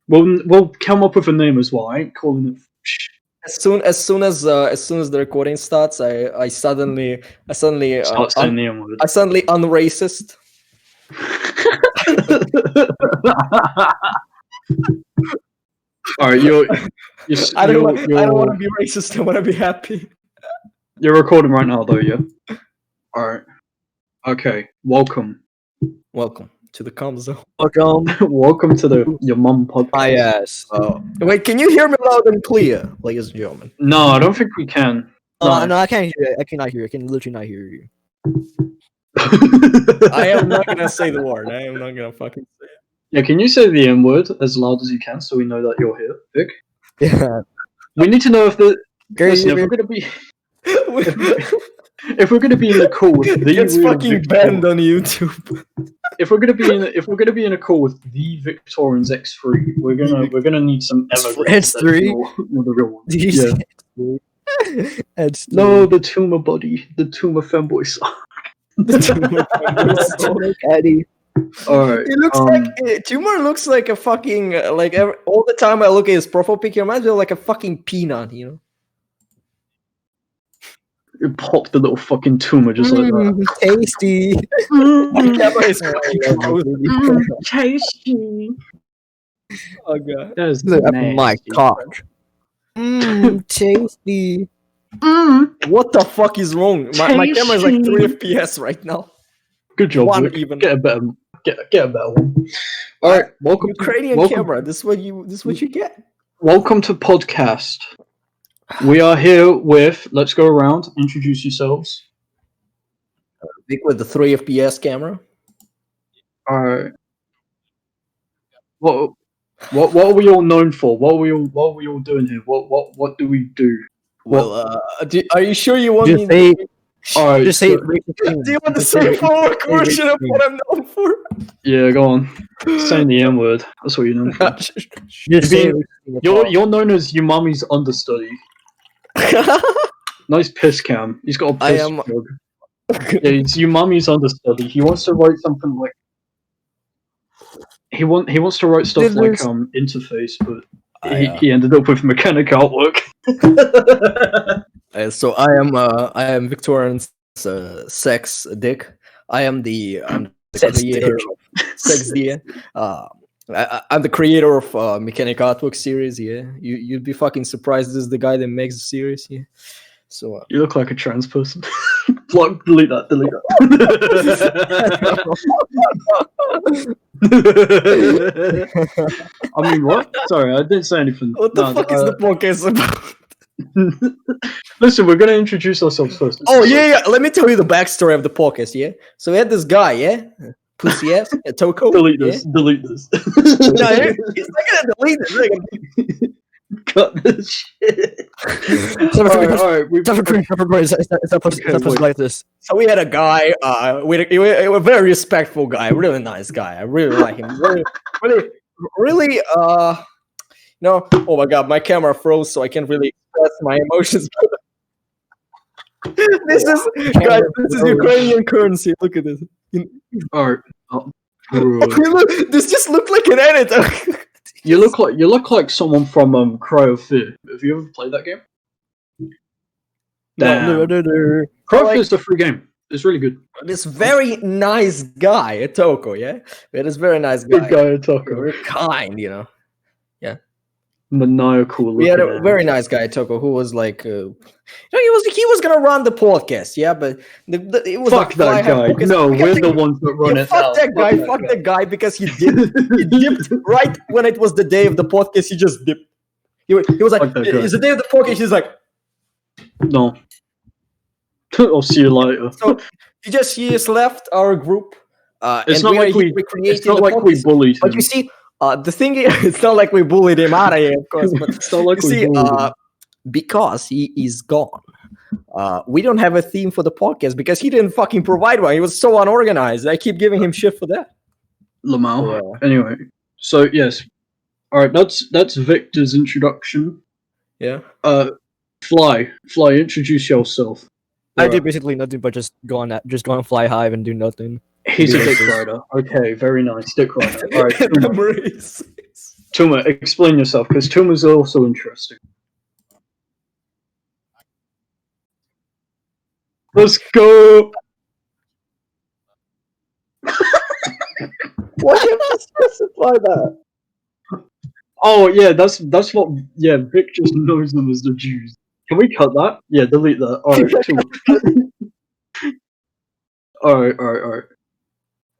We'll come up with a name as well. I ain't calling it. As soon as the recording starts, I suddenly Start saying the N word. I suddenly unracist. All right, I don't want to be racist. I want to be happy. You're recording right now, though, yeah. All right. Okay. Welcome To the calm zone. Welcome to your mum podcast. Yes. Wait, can you hear me loud and clear, ladies and gentlemen? No, I don't think we can. No, I can't hear you. I cannot hear you. I can literally not hear you. I am not gonna say the word. I am not gonna fucking say it. Yeah, can you say the N word as loud as you can so we know that you're here, Vic? Yeah. We need to know if the. Gary, Listen, if we're gonna be. If we're gonna be in a call with the it's real fucking banned on YouTube. If we're gonna be in a call with the Victorians X3, we're gonna need some evidence. X3? You're the real one. Did you say X3? No, the tumor body, the tumor femboy song. Eddie. Alright. It looks like Tumor looks like a fucking all the time I look at his profile picture, reminds me of like a fucking peanut, you know. It popped the little fucking tumor just like that. Tasty. My camera is fucking close. Tasty. Oh god. That is My cock. Tasty. What the fuck is wrong? My camera is like 3 FPS right now. Good job, One Vic. even. Get a better one. Alright, welcome Ukrainian camera. This is what you get. Welcome to podcast. We are here with. Let's go around. Introduce yourselves. Vic with the 3 FPS camera. All right. What are we all known for? What are we all doing here? What do we do? Well, are you sure you want Just me? say, All right. just say. so- Do you want to say full version of what I'm known for? yeah, go on. Saying the N word. That's what you're known for. Just say. You're known as your mummy's understudy. Nice piss cam. He's got a I piss am- jug. Yeah, it's your mummy's understudy. He wants to write something like. He wants to write stuff like interface, but he ended up with mechanic artwork. So I am Victorian's sex dick. I'm the Sex creator of Sex D. I'm the creator of Mechanic Artwork series. Yeah, you'd be fucking surprised. This is the guy that makes the series. Yeah. So You look like a trans person. Delete that. I mean, what? Sorry, I didn't say anything. what the fuck is the podcast about? Listen, we're gonna introduce ourselves first. Oh yeah. Let me tell you the backstory of the podcast. Yeah. So we had this guy. Yeah. Pussy ass. Toko. Delete this. Delete this. No, he's not gonna delete it. Cut this shit. Alright. It's not supposed like this. So we had a guy, a very respectful guy, really nice guy. I really like him. Really, no. Oh my god, my camera froze, so I can't really express my emotions. This is Ukrainian currency. Look at this. Alright. Look, this just looked like an edit. You look like someone from Cry of Fear. Have you ever played that game? No. Cry of Fear is a free game. It's really good. This very nice guy, Toko, yeah? We had this very nice guy. Good guy, Toko. Very kind, you know. Maniacal. We had a very nice guy, Toko, who was like, he was gonna run the podcast, yeah, but it was fuck like, that guy. No, we're the ones that run it. Fuck that guy. Fuck that guy because he dipped right when it was the day of the podcast. He just dipped. He was like, "It's the day of the podcast." He's like, "No, I'll see you later." So he just left our group. It's not like we bullied him. But you see. The thing is, it's not like we bullied him out of here, of course. But it's not like you see, because he is gone, we don't have a theme for the podcast because he didn't fucking provide one. He was so unorganized. I keep giving him shit for that. Lamau. Yeah. Anyway, so yes, all right. That's Victor's introduction. Yeah. Fly. Introduce yourself. I did basically nothing but just go on Fly Hive and do nothing. He's a dick rider. Okay, very nice. Dick rider. All right. Tuma, explain yourself, because Tuma's also interesting. Let's go! Why do you have to specify that? Oh yeah, that's what. Yeah, Vic just knows them as the Jews. Can we cut that? Yeah, delete that. All right, Tuma. All right.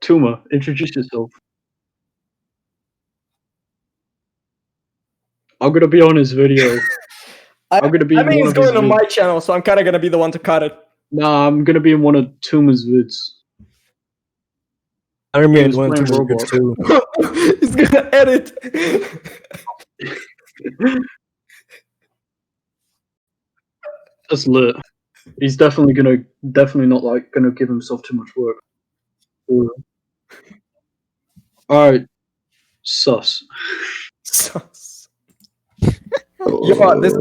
Tuma, introduce yourself. I'm gonna be on his video. I'm gonna be. I in mean, one it's of his going on vids. my channel, so I'm kind of gonna be the one to cut it. Nah, I'm gonna be in one of Tuma's vids. I remember He was going to playing the Roblox. too. He's gonna edit. That's lit. He's definitely not like gonna give himself too much work. All right, sus. Sus. Yo, this is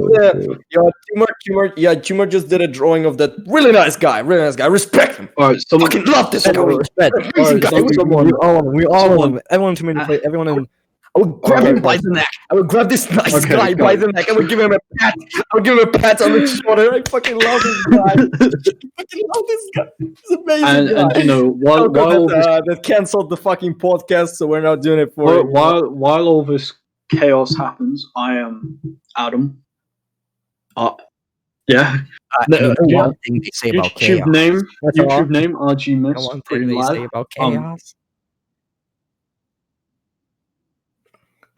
Tumor just did a drawing of that really nice guy. Respect him. All right, someone. Fucking love this guy. Respect. Amazing guy. We all of Someone- them. Everyone to me to play. Everyone in. I would grab Alright, him by the neck. I would grab this nice Okay, guy go. by the neck. I would give him a pat. I would give him a pat on the shoulder. I fucking love this guy. I fucking love this guy. He's amazing guy. and you know, while that canceled the fucking podcast, so we're not doing it for him. while all this chaos happens, I am Adam. Yeah. One thing they say about YouTube chaos. name. That's all. YouTube name. RG Miss. One Pretty thing they live. say about chaos.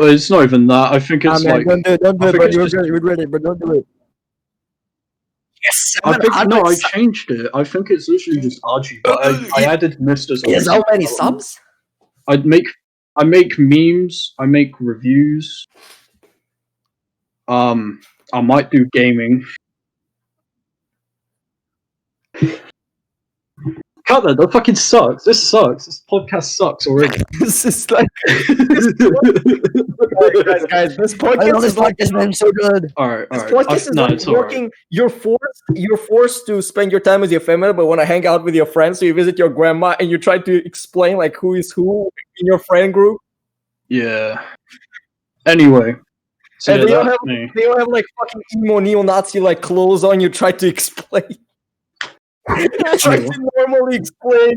It's not even that. I think it's like. Don't do it, I think bro. it's You just- regret it, but don't do it. Yes, I changed it. I think it's literally just RG, but I added Mr. Yes, how many subs? I make memes. I make reviews. I might do gaming. Cut that fucking sucks. This sucks. This podcast sucks already. This is like, guys, this I know podcast this is like podcast man so good. Alright. This podcast is No, like it's alright. working. You're forced to spend your time with your family, but want to hang out with your friends. So you visit your grandma and you try to explain like who is who in your friend group. Yeah. Anyway. So And yeah, they all that's have me. they all have like fucking emo neo-Nazi like clothes on. You try to explain. You try to normally explain.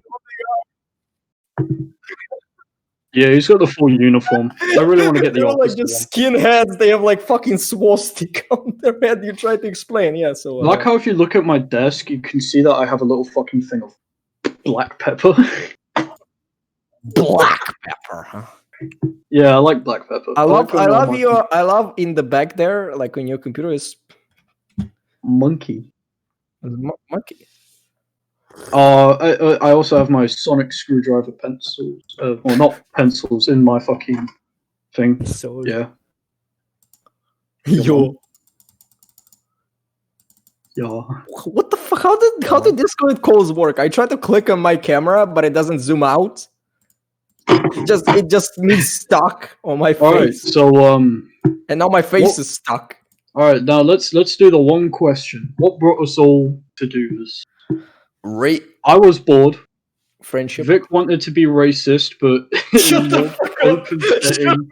Yeah, he's got the full uniform. I really want to get the They're like opposite just skinheads. They have like fucking swastika on their head. You try to explain, yeah. So one. Like how if you look at my desk, you can see that I have a little fucking thing of black pepper. black pepper, huh? Yeah, I like black pepper. I love your I love in the back there, like on your computer is monkey. monkey. I also have my sonic screwdriver pencils. Well, not pencils in my fucking thing. So Yeah. Yo, Yeah. what the fuck? How did Discord calls work? I tried to click on my camera, but it doesn't zoom out. It just means stuck on my face. Alright, so And now my face What- is stuck. alright, now let's do the one question. What brought us all to do this? Rate I was bored. friendship. Vic wanted to be racist, but Shut in the more fuck open up. setting.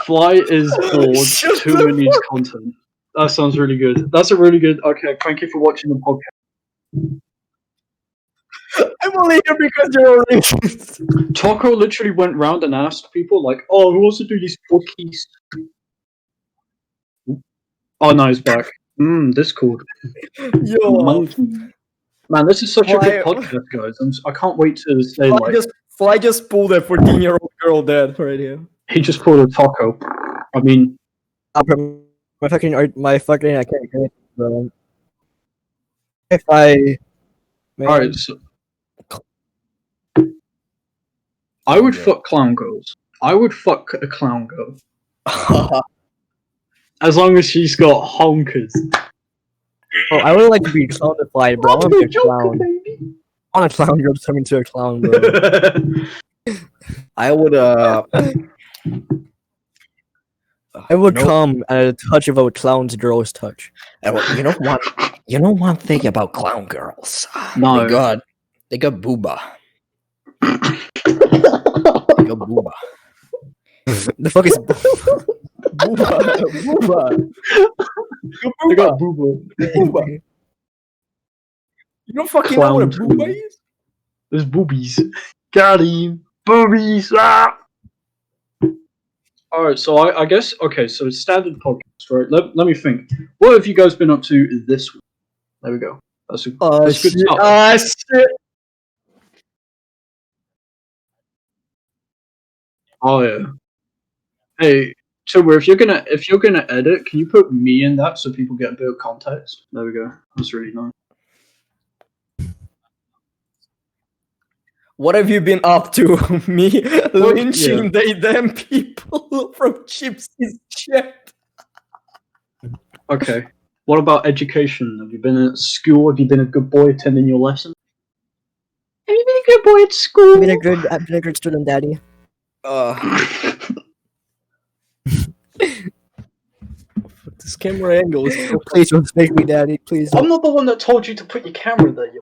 Fly is bored. Shut the Tuma needs content. That sounds really good. That's a really good. Okay, thank you for watching the podcast. I'm only here because you're a racist. Taco literally went round and asked people like, "Oh, who wants to do these podcasts?" Oh, no, he's back. Discord. Yo, Monkey. Man, this is such a good Fly- podcast, guys. I can't wait to say like Fly just pulled a 14-year-old girl dead right here. he just pulled a taco. I mean, my fucking I can't get it, bro. If I man, all right. So, I would fuck clown girls. I would fuck a clown girl as long as she's got honkers. oh, I would like to be clownified, bro. I want to be a clown. I want a clown girl to turn into a clown, bro. I would I would come at a touch of a clown's girl's touch. you know one thing about clown girls. No. They got booba. They got booba. The fuck is Booba. Booba. I got booba. Booba. You don't fucking know what a Clown booba too. is? There's boobies. Got him. Boobies. Ah! Alright, so I guess, okay, so standard podcast, right? Let me think. What have you guys been up to this week? There we go. That's a good start. Shit. Oh yeah. Hey, so if you're gonna edit, can you put me in that so people get a bit of context? There we go. That's really nice. What have you been up to? Me lynching yeah. the damn people from Gypsy's chat. Okay. What about education? Have you been at school? Have you been a good boy attending your lesson? Have you been a good boy at school? I've been a good student, Daddy. This camera angle is so Please respect me, Daddy. Please. I'm not the one that told you to put your camera there.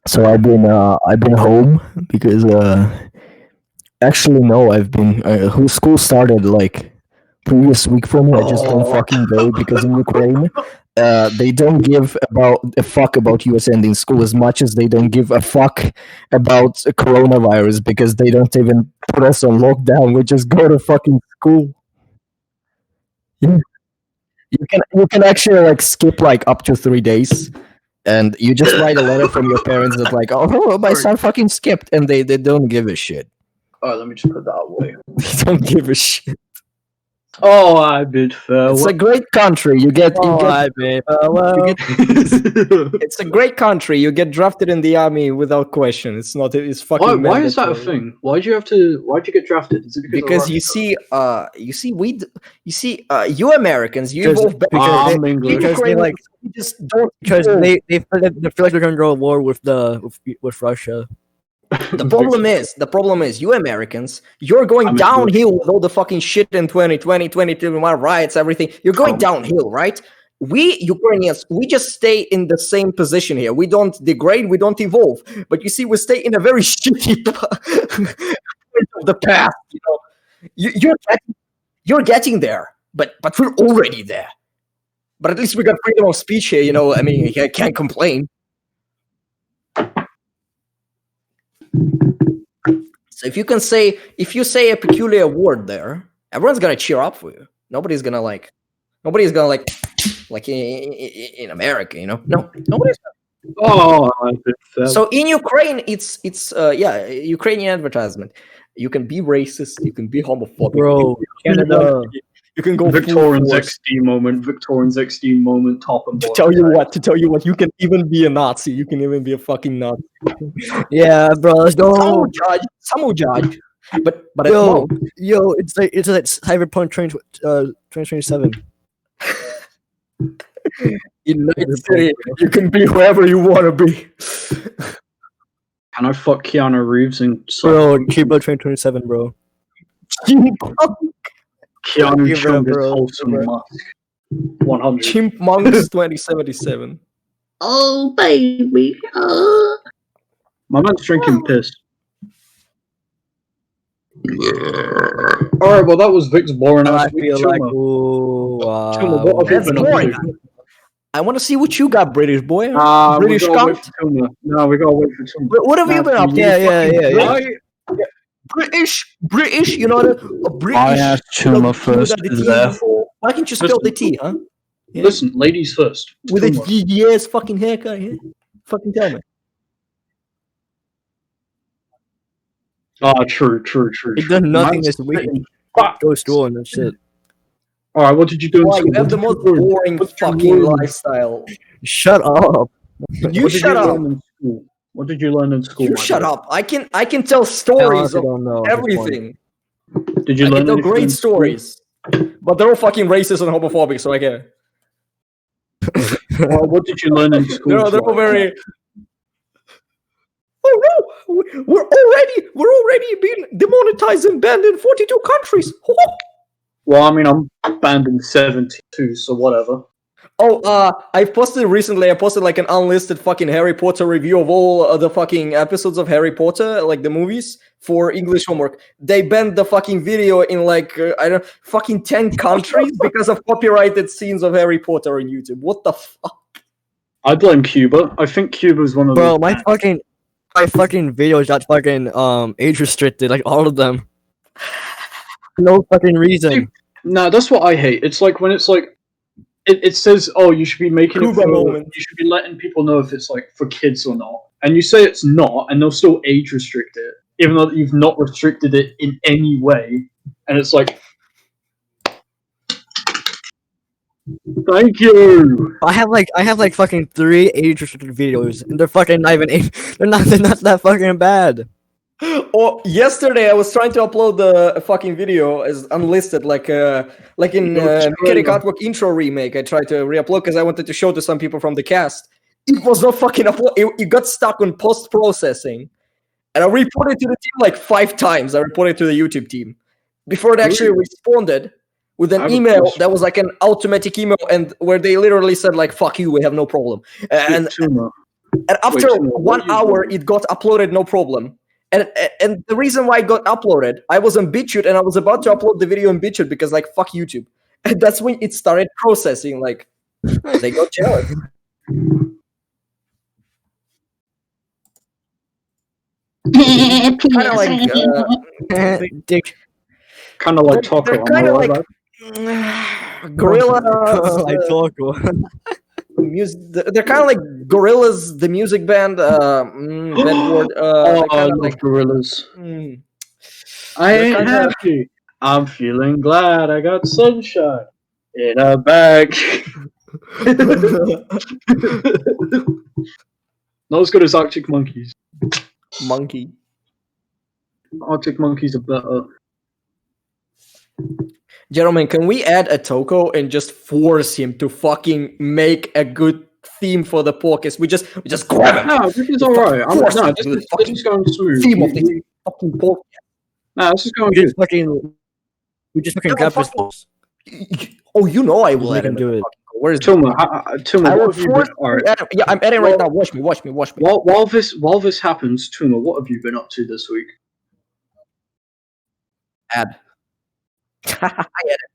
So I've been home because actually no, I've been school started like previous week for me. I just don't fucking go because in Ukraine they don't give a fuck about US ending school as much as they don't give a fuck about coronavirus because they don't even put us on lockdown. We just go to fucking school. Yeah. You can actually like skip like up to 3 days. And you just write a letter from your parents that like, oh, my son fucking skipped, and they don't give a shit. Alright, let me just put that away. They don't give a shit. Oh, I bid fair. It's a great country. It's a great country. You get drafted in the army without question. It's not. It's fucking. Why is that a mandatory. thing? Why'd you get drafted? Is it Because you see, you Americans, you evolve back. I'm English. Because they like We just don't. because evolve. they feel like they're gonna go to war with Russia. The problem is, you Americans, you're going downhill with all the fucking shit in 2020, 2021 riots, everything. You're going downhill, right? We Ukrainians, we just stay in the same position here. We don't degrade, we don't evolve. But you see, we stay in a very shitty point of the path. You know, you're getting there, but we're already there. But at least we got freedom of speech here. You know, I mean, I can't complain. So if you say a peculiar word there, everyone's gonna cheer up for you. Nobody's gonna like in America, you know. No, nobody's. Oh, So in Ukraine, it's Ukrainian advertisement. You can be racist, you can be homophobic, Bro, Canada. You can go Victorian's full force. XD moment, top and To bottom. tell you what, you can even be a Nazi. You can even be a fucking Nazi. Yeah, bro, let's go. Some will judge. But Yo, it's like Cyberpunk 2027. United States, you can be whoever you want to be. Can I fuck Keanu Reeves and Bro, Cyberpunk 2027, bro. Keanu Give it up, Chungus bro. wholesome Give it musk? 100. Chipmunks 2077. Oh baby, my man's drinking piss. Alright, well that was Vic's boring I ass week. feel like, Chuma. ooh, Chuma, what have you That's been up boring. to? I want to see what you got, British boy. We British gotta wait cunt. for Chuma. No, we gotta wait for Chuma. What have you been up to? Yeah. British, you know a British. I asked Chuma first, therefore. Why can't you spell the T, huh? Yeah. Listen, ladies first. With a Chuma. GGS fucking haircut here. Fucking tell me. True. He done nothing Man's this week. spitting facts. Go to school and that shit. Alright, what did you do in Why school? you have the What most did you learn? boring What did you fucking learn? lifestyle. Shut up. You What did shut up. learn in school? What did you learn in school? You my shut boy? up. I can tell I stories honestly of don't know. everything. Did you I learn can tell anything great in school? stories. But they're all fucking racist and homophobic, so I get it. What did you learn in school? They're all very. Oh no! We're already being demonetized and banned in 42 countries. Well, I mean, I'm banned in 72, so whatever. I posted like an unlisted fucking Harry Potter review of all the fucking episodes of Harry Potter, like the movies for English homework. They banned the fucking video in like I don't fucking 10 countries because of copyrighted scenes of Harry Potter on YouTube. What the fuck? I blame Cuba. I think Cuba's one of Bro, the my fucking videos got fucking age restricted, like all of them. No fucking reason. Nah, that's what I hate. It's like when it's like it says, oh, you should be making Cuba it for moment. you should be letting people know if it's like for kids or not. And you say it's not, and they'll still age restrict it, even though you've not restricted it in any way. And it's like, thank you. I have like fucking 3 age restricted videos, and they're fucking not even they're not that fucking bad. Oh, yesterday I was trying to upload the fucking video as unlisted, like in Mechanic Artwork intro remake. I tried to re-upload because I wanted to show to some people from the cast. It was not fucking upload. It got stuck on post-processing, and I reported to the team like 5 times. I reported to the YouTube team before they actually responded with an email that was like an automatic email, and where they literally said like "fuck you, we have no problem." And after 1 hour, it got uploaded, no problem. And the reason why it got uploaded, I was on BitChute and I was about to upload the video on BitChute because like fuck YouTube, and that's when it started processing. Like they got jealous. Kind of like Dick. Kind of like Taco. They're kind of like Gorilla. Like Taco. They're kind of like Gorillas, the music band. That word. I love like Gorillas. I ain't happy. I'm feeling glad. I got sunshine in a bag. Not as good as Arctic Monkeys. Monkey. Arctic Monkeys are better. Gentlemen, can we add a Toko and just force him to fucking make a good theme for the podcast? We just grab him. No, this is alright. This is going smooth. Theme of this fucking podcast. No, this is going good. We just fucking grab his balls. Oh, you know I will Make let him do it. Where's Tuma, I will force. Yeah, I'm adding right now. Watch me. While this happens, Tuma, what have you been up to this week? Add. I edit.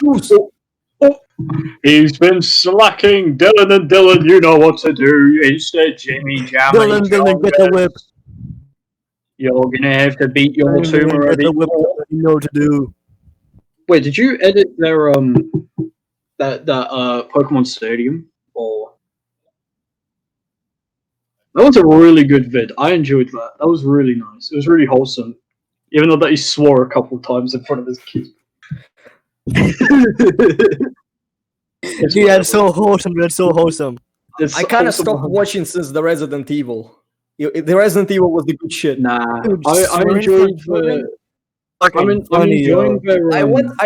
Juice. Oh. He's been slacking. Dylan and Dylan, you know what to do. Instead, Jimmy Jam. Dylan, get the whip. You're gonna have to beat your Tuma a bit. You know what to do. Wait, did you edit their that Pokemon Stadium or? That was a really good vid. I enjoyed that. That was really nice. It was really wholesome. Even though that he swore a couple of times in front of his kids. Dude, that's so wholesome. That's so wholesome. I kind of stopped watching since the Resident Evil. The Resident Evil was the good shit. Nah, I enjoyed the. I'm enjoying their. I want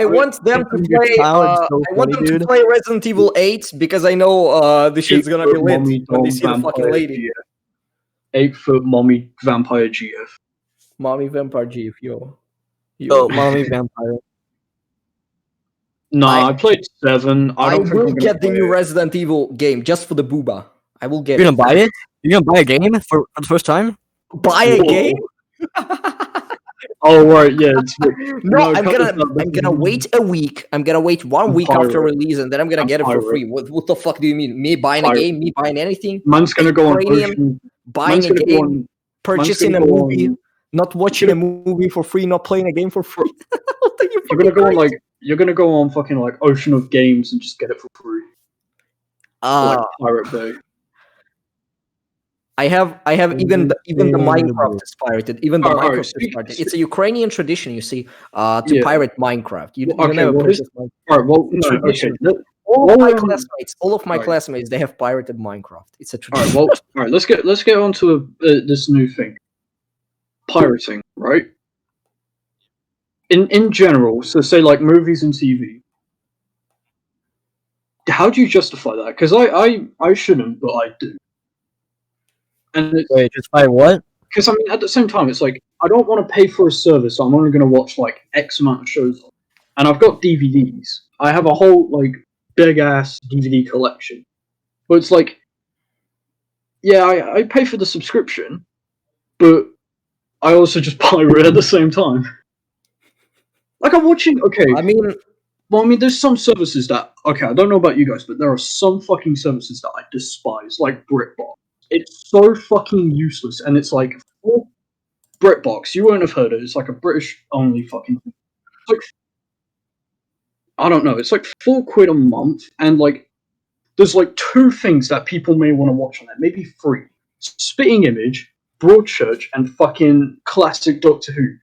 them to play. I want them to play Resident Evil 8 because I know the shit's gonna be lit when they see the fucking lady. 8-foot mommy vampire GF. Mommy vampire GF, yo. Oh, mommy vampire. Nah, I played 7. I will get the new Resident Evil game just for the booba. I will get. You're gonna buy it? You're gonna buy a game for the first time? Buy a game? Oh right, yeah. No, I'm gonna wait a week. I'm gonna wait 1 week after release, and then I'm gonna get it for free. What the fuck do you mean? Me buying a game? Me buying anything? Man's gonna go on Ocean. Buying a game, purchasing a movie, not watching a movie for free, not playing a game for free. You're gonna go on you're gonna go on fucking like Ocean of Games and just get it for free. Like Pirate Bay. I have even the Minecraft is pirated. Even the Minecraft is pirated. It's a Ukrainian tradition, you see, to pirate Minecraft. You never purchase Minecraft. Alright, well, no, okay. All of my classmates, they have pirated Minecraft. It's a tradition. Alright, let's get on to this new thing. Pirating, right? In general, so say like movies and TV. How do you justify that? Because I shouldn't, but I do. And wait, justify what? Because I mean, at the same time, it's like I don't want to pay for a service. So I'm only going to watch like X amount of shows, and I've got DVDs. I have a whole like big ass DVD collection. But it's like yeah, I pay for the subscription, but I also just pirate at the same time. Like I'm watching. Okay, I mean, well, I mean, there's some services that I don't know about you guys, but there are some fucking services that I despise, like BritBox. It's so fucking useless, and it's like BritBox. You won't have heard of it. It's like a British only fucking. It's like I don't know. It's like £4 a month, and like there's like two things that people may want to watch on it, maybe three: Spitting Image, Broadchurch, and fucking classic Doctor Who.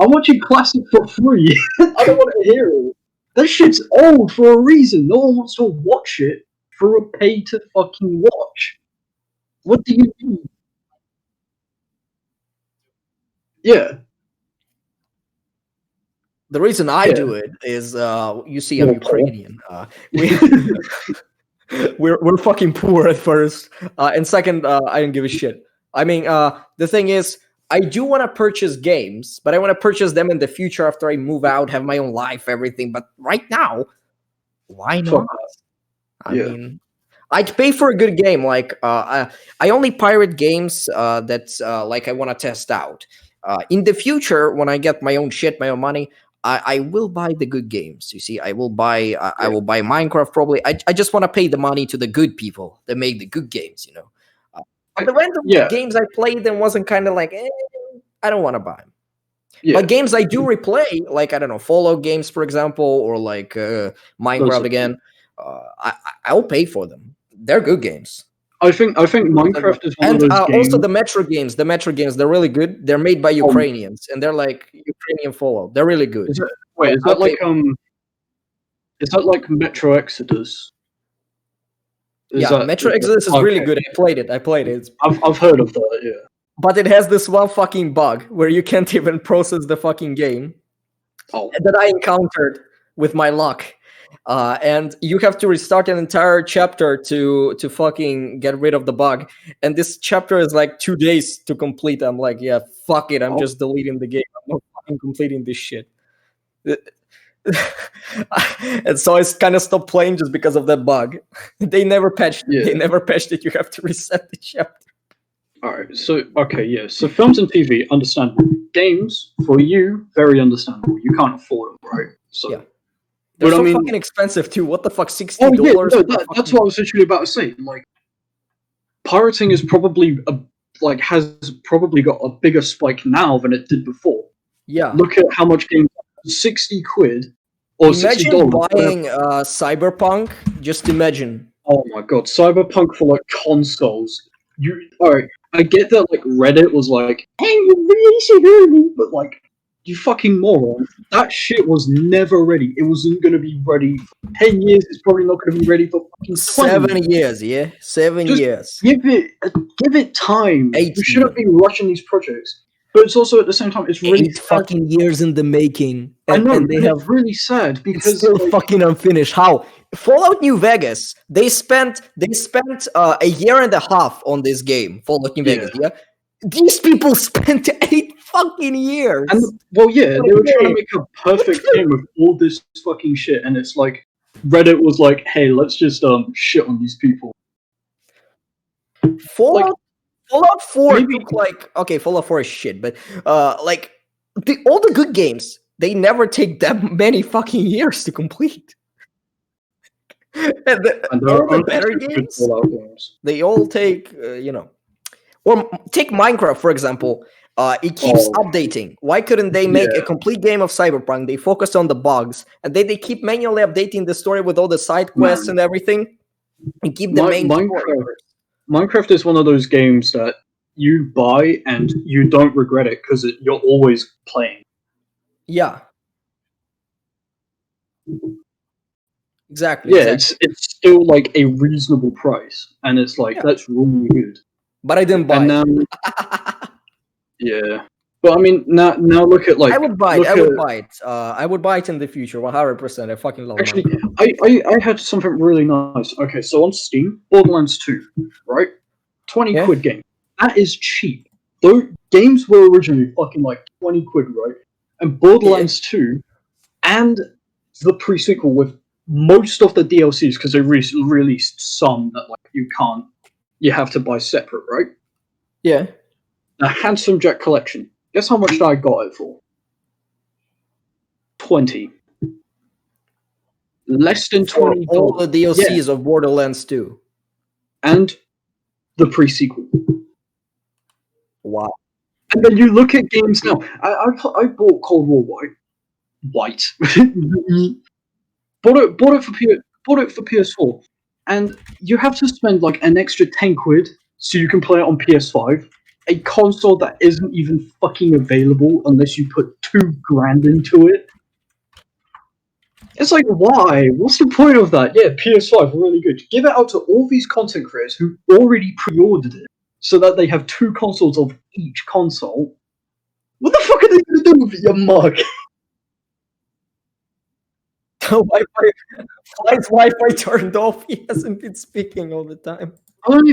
I'm watching classic for free. I don't want to hear it. That shit's old for a reason. No one wants to watch it for a pay to fucking watch. What do you mean? Yeah. the reason I Yeah. do it is, you see, I'm You're poor. Ukrainian. We we're fucking poor at first, and second, I don't give a shit. I mean, the thing is, I do want to purchase games, but I want to purchase them in the future after I move out, have my own life, everything. But right now, why not? Fuck I Yeah. mean, I'd pay for a good game. Like, I only pirate games that like I want to test out. In the future, when I get my own shit, my own money, I will buy the good games. You see, I will buy Minecraft probably. I just want to pay the money to the good people that make the good games. You know, but the random Yeah. games I played and wasn't kind of like, I don't want to buy them. Yeah. But games I do replay, like I don't know, Fallout games, for example, or like Minecraft are- again, I'll pay for them. They're good games. I think Minecraft is one of And those games. also the Metro games, they're really good. They're made by Ukrainians, and they're like Ukrainian Fallout. They're really good. Is that like Metro Exodus? Metro Exodus is really good. I played it. I've heard of that. Yeah. But it has this one fucking bug where you can't even process the fucking game that I encountered with my luck. And you have to restart an entire chapter to fucking get rid of the bug. And this chapter is like 2 days to complete. I'm like, yeah, fuck it. I'm just deleting the game. I'm not fucking completing this shit. And so I kind of stopped playing just because of that bug. They never patched it. Yeah. They never patched it. You have to reset the chapter. All right. So So films and TV, understandable. Games for you, very understandable. You can't afford them, right? So. Yeah. They're But so I mean, fucking expensive too. What the fuck, $60? oh yeah, no, that's what I was literally about to say. Like, pirating is probably has probably got a bigger spike now than it did before. Yeah. Look at how much games, £60 or Imagine $60. buying Cyberpunk. Just imagine. Oh my god, Cyberpunk for like consoles. Alright, I get that like Reddit was like, hey, you really should hear me, but like, you fucking moron. That shit was never ready. It wasn't gonna be ready for 10 years, it's probably not gonna be ready for fucking 20 7 years, yeah? 7 Just years. Give it time. 8 You shouldn't be rushing these projects. But it's also at the same time, it's really 8 fucking years in the making. I know, and they and have it's really sad it's because still like, fucking unfinished. How? Fallout New Vegas, they spent a year and a half on this game, Fallout New Vegas, yeah? These people spent 8 fucking years. And well, yeah, they were trying to make a perfect game of all this fucking shit, and it's like Reddit was like, "Hey, let's just shit on these people." Fallout 4 took like, okay, Fallout 4 is shit, but like all the good games, they never take that many fucking years to complete. And all the better games, they all take or take Minecraft, for example. It keeps updating. Why couldn't they make a complete game of Cyberpunk? They focus on the bugs, and they keep manually updating the story with all the side quests and everything, and keep the main story. Minecraft is one of those games that you buy and you don't regret it because you're always playing. Yeah. Exactly. Yeah, it's still like a reasonable price, and it's like that's really good. But I didn't buy it. Yeah, but I mean, now look at like I would buy it. I would buy it in the future, 100%. I fucking love it. Actually, I had something really nice. Okay, so on Steam, Borderlands 2, right? 20 quid game. That is cheap. Though games were originally fucking like 20 quid, right? And Borderlands 2 and the pre-sequel with most of the DLCs, because they released some that like you can't you have to buy separate, right? Yeah. The Handsome Jack collection. Guess how much I got it for? 20. Less than For $20. all the DLCs Yeah. of Borderlands 2. And the pre-sequel. Wow. And then you look at games now. I bought Cold War White. bought it for PS4, and you have to spend like an extra 10 quid so you can play it on PS5. A console that isn't even fucking available unless you put $2,000 into it. It's like, why? What's the point of that? Yeah, PS5 really good. Give it out to all these content creators who already pre-ordered it, so that they have 2 consoles of each console. What the fuck are they gonna do with it, you mug? Wi-Fi. Fly's Wi-Fi turned off. He hasn't been speaking all the time. I don't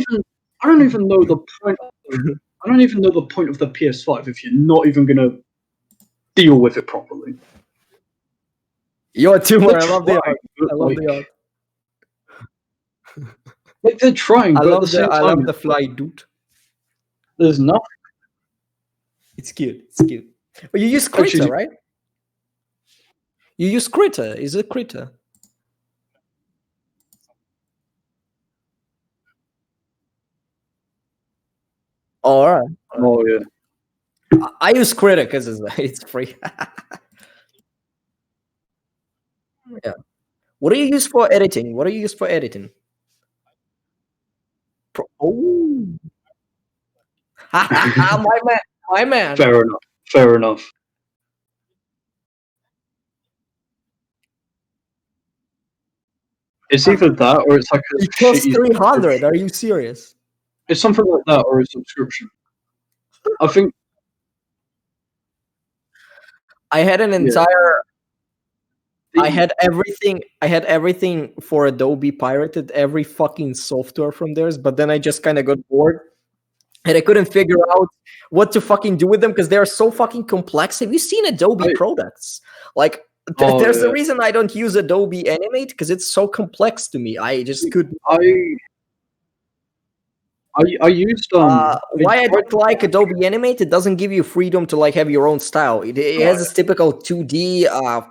even know the point. I don't even know the point of the PS5 if you're not even gonna deal with it properly. You're too much. I They're love the trying, art. but, I love like, the art. like they're trying, I but at love the same the I time, love the fly, dude. there's nothing. It's cute. It's cute. But you use Krita, Actually- right? You use Krita. Is it Krita? Oh, all right. Oh yeah. I use Krita because it's free. Yeah. What do you use for editing? What do you use for editing? Oh. My man. My man. Fair enough. Fair enough. It's either that or it's like a It costs shitty 300. Are you serious? It's something like that or a subscription. I think I had an Yeah. entire I had everything for Adobe pirated, every fucking software from theirs, but then I just kind of got bored and I couldn't figure out what to fucking do with them because they're so fucking complex. Have you seen Adobe products? Like Oh, there's a yeah. reason I don't use Adobe Animate because it's so complex to me. I just couldn't. I used Why I don't like Adobe Animate, it doesn't give you freedom to like have your own style. It has this typical 2D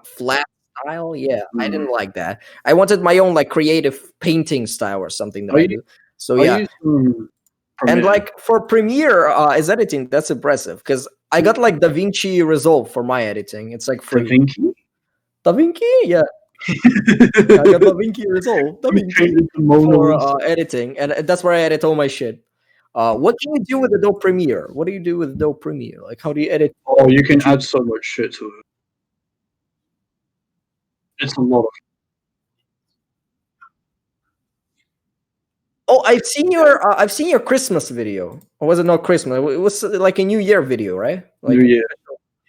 flat style. Yeah, I didn't like that. I wanted my own like creative painting style or something that I do. So yeah, used, and Premiere. like for Premiere as editing, that's impressive because I got like DaVinci Resolve for my editing. It's like free. DaVinci? DaVinci, yeah. I got DaVinci Resolve, DaVinci for editing, and that's where I edit all my shit. What can you do with Adobe Premiere? What do you do with Adobe Premiere? Like, how do you edit? Oh, you can add so much shit to it. It's a lot of. Oh, I've seen your Christmas video. Or was it not Christmas? It was like a New Year video, right? Like, New Year.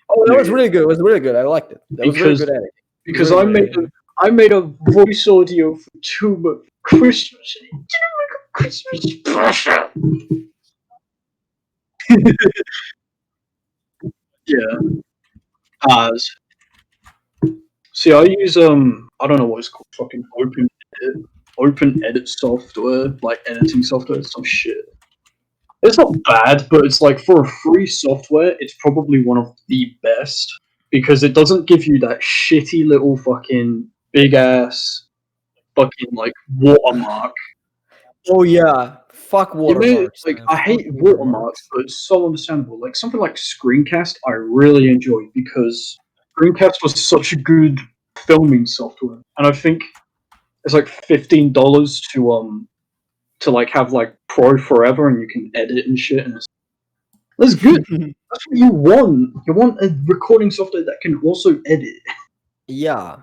Oh, that New was Year. really good. It was really good. I liked it. That was really good editing. Because Really I made a voice audio for Tuba Christmas. Christmas special. Yeah. See, I use I don't know what it's called, fucking open edit software, like editing software, some shit. It's not bad, but it's like for a free software, it's probably one of the best because it doesn't give you that shitty little fucking big ass fucking like watermark. Oh yeah, fuck watermarks. Like man. I hate watermarks, but it's so understandable. Like something like Screencast, I really enjoy because Screencast was such a good filming software, and I think it's like $15 to like have like Pro forever, and you can edit and shit, and that's good. That's what you want. You want a recording software that can also edit. Yeah.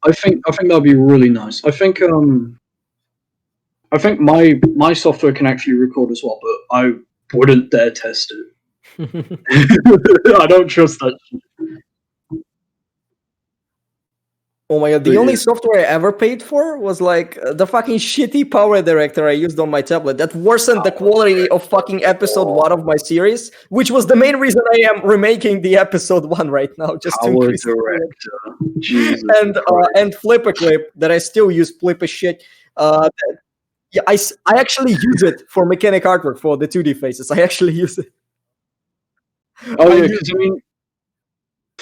I think that'd be really nice. I think my software can actually record as well, but I wouldn't dare test it. I don't trust that shit. Oh my god, But the only yeah. software I ever paid for was like the fucking shitty power director I used on my tablet that worsened the quality of fucking episode 1 of my series, which was the main reason I am remaking the episode 1 right now, just to Power increase the quality. director. Jesus And flip a clip that I still use flip a shit. Yeah, I actually use it for mechanic artwork for the 2D faces. I actually use it. Oh I yeah, use- because I mean,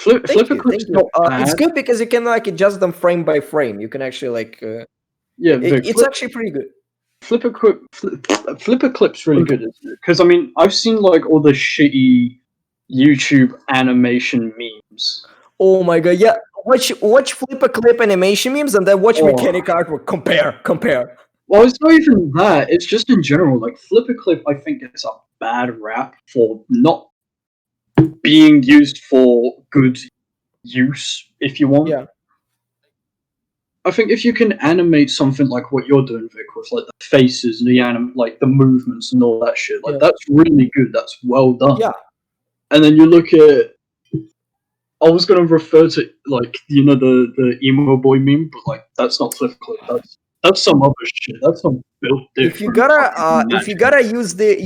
Thank Flipper you, Clip's thank you. not It's bad. good because you can like adjust them frame by frame. You can actually like Yeah, Vic, it's actually pretty good. Flipper Clip's really good, isn't it? Because I mean, I've seen like all the shitty YouTube animation memes. Oh my god, yeah. Watch flip a clip animation memes and then watch Oh. mechanic artwork. Compare. Well, it's not even that. It's just in general. Like Flipper Clip, I think gets a bad rap for not being used for good use, if you want. Yeah. I think if you can animate something like what you're doing, Vic, with like the faces and like the movements and all that shit, like Yeah. that's really good. That's well done. Yeah. And then you look at, I was gonna refer to like the emo boy meme, but like that's not Flip Clip. That's some other shit. That's some built different. If you gotta use the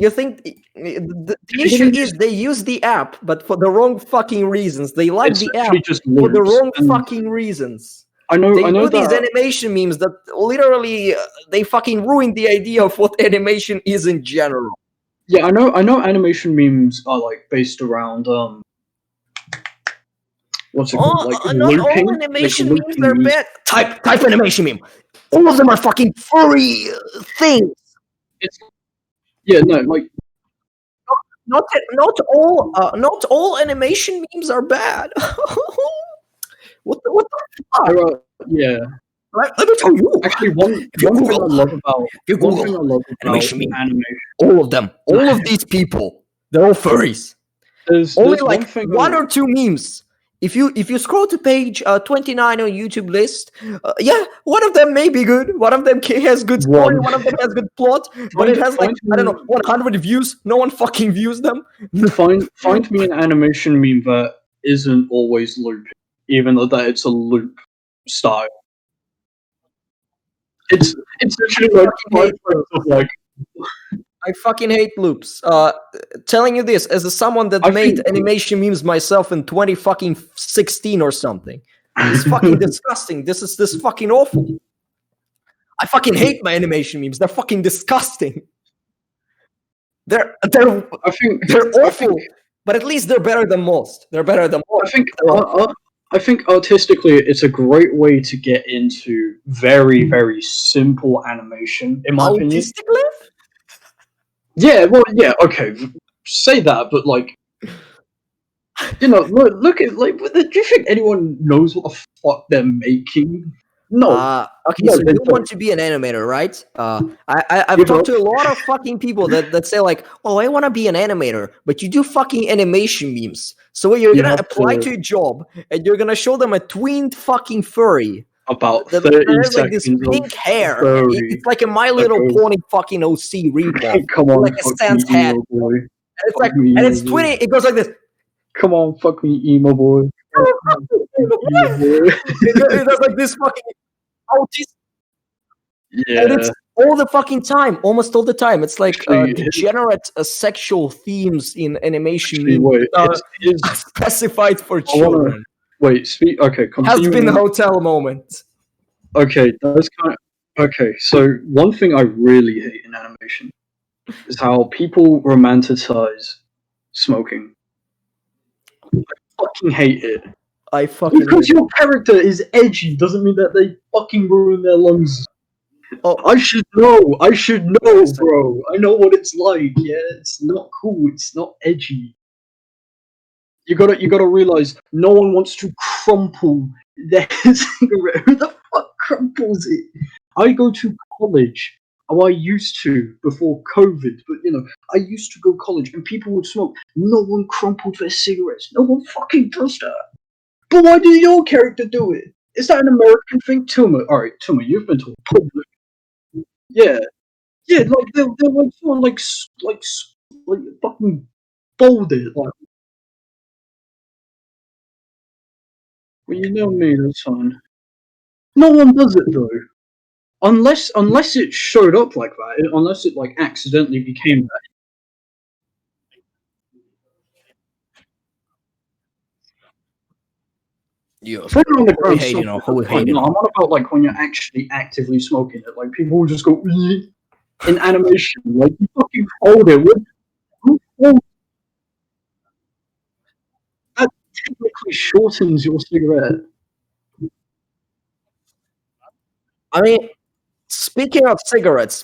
issue is they use the app, but for the wrong fucking reasons. They like It's the app literally just for the loops, wrong and fucking reasons. I know They do these that. animation memes that literally they fucking ruin the idea of what animation is in general. Yeah, I know. Animation memes are like based around what's it called? Like Not looping. all animation like memes looping are bad. Type animation meme. All of them are fucking furry things. Yeah, no, like Not all animation memes are bad. what the fuck? there are, yeah. Let me tell you. Actually, one thing I love about Animation meme. animation. All of them. All of these people. They're all furries. There's Only one like thing one or two memes. If you scroll to page 29 on YouTube list, yeah, one of them may be good. One of them has good story. One of them has good plot, but it has like I don't know 100 views. No one fucking views them. find me an animation meme that isn't always looping, even though that it's a loop style. It's literally like I fucking hate loops. Telling you this as someone that made animation memes myself in 2016 or something. It's fucking disgusting. This is fucking awful. I fucking hate my animation memes. They're fucking disgusting. They're awful, but at least they're better than most. They're better than most. I think artistically, it's a great way to get into very, very simple animation. In my opinion, artistically. Yeah, well, yeah, okay, say that, but like, look at like, do you think anyone knows what the fuck they're making? No. Okay, so you want to be an animator, right? I've talked to a lot of fucking people that say like, oh, I want to be an animator, but you do fucking animation memes. So you're gonna apply to a job and you're gonna show them a tweened fucking furry. About that 30 has like this pink hair. It's like a My Little Pony fucking OC ripoff. Come on, like a Stan's hat. Boy. And it's like, and it's 20. It goes like this. Come on, fuck me, emo boy. It does like this fucking autistic. Yeah. And it's all the fucking time, almost all the time. It's like degenerate sexual themes in animation specified for children. Okay, continue. Has been a hotel moment. Okay, that's kind of okay. So one thing I really hate in animation is how people romanticize smoking. I fucking hate it. Because your character is edgy doesn't mean that they fucking ruin their lungs. Oh, I should know, bro. I know what it's like. Yeah, it's not cool. It's not edgy. You gotta realize no one wants to crumple their cigarette. Who the fuck crumples it? I go to college. I used to before COVID, but I used to go to college and people would smoke. No one crumpled their cigarettes. No one fucking does that. But why did your character do it? Is that an American thing? Tuma, alright, Tuma, you've been to a public. Yeah, like they're like someone like fucking folded. Like, well, you know me, that's fine. No one does it though. Unless it showed up like that, unless it like accidentally became that. You Throwing it on the who we ground, hating on? Who we that's fine. hating No, on? I'm on about like when you're actually actively smoking it. Like people will just go "Eeh," in animation. Like you fucking hold it. Who holds that? Technically shortens your cigarette. I mean, speaking of cigarettes,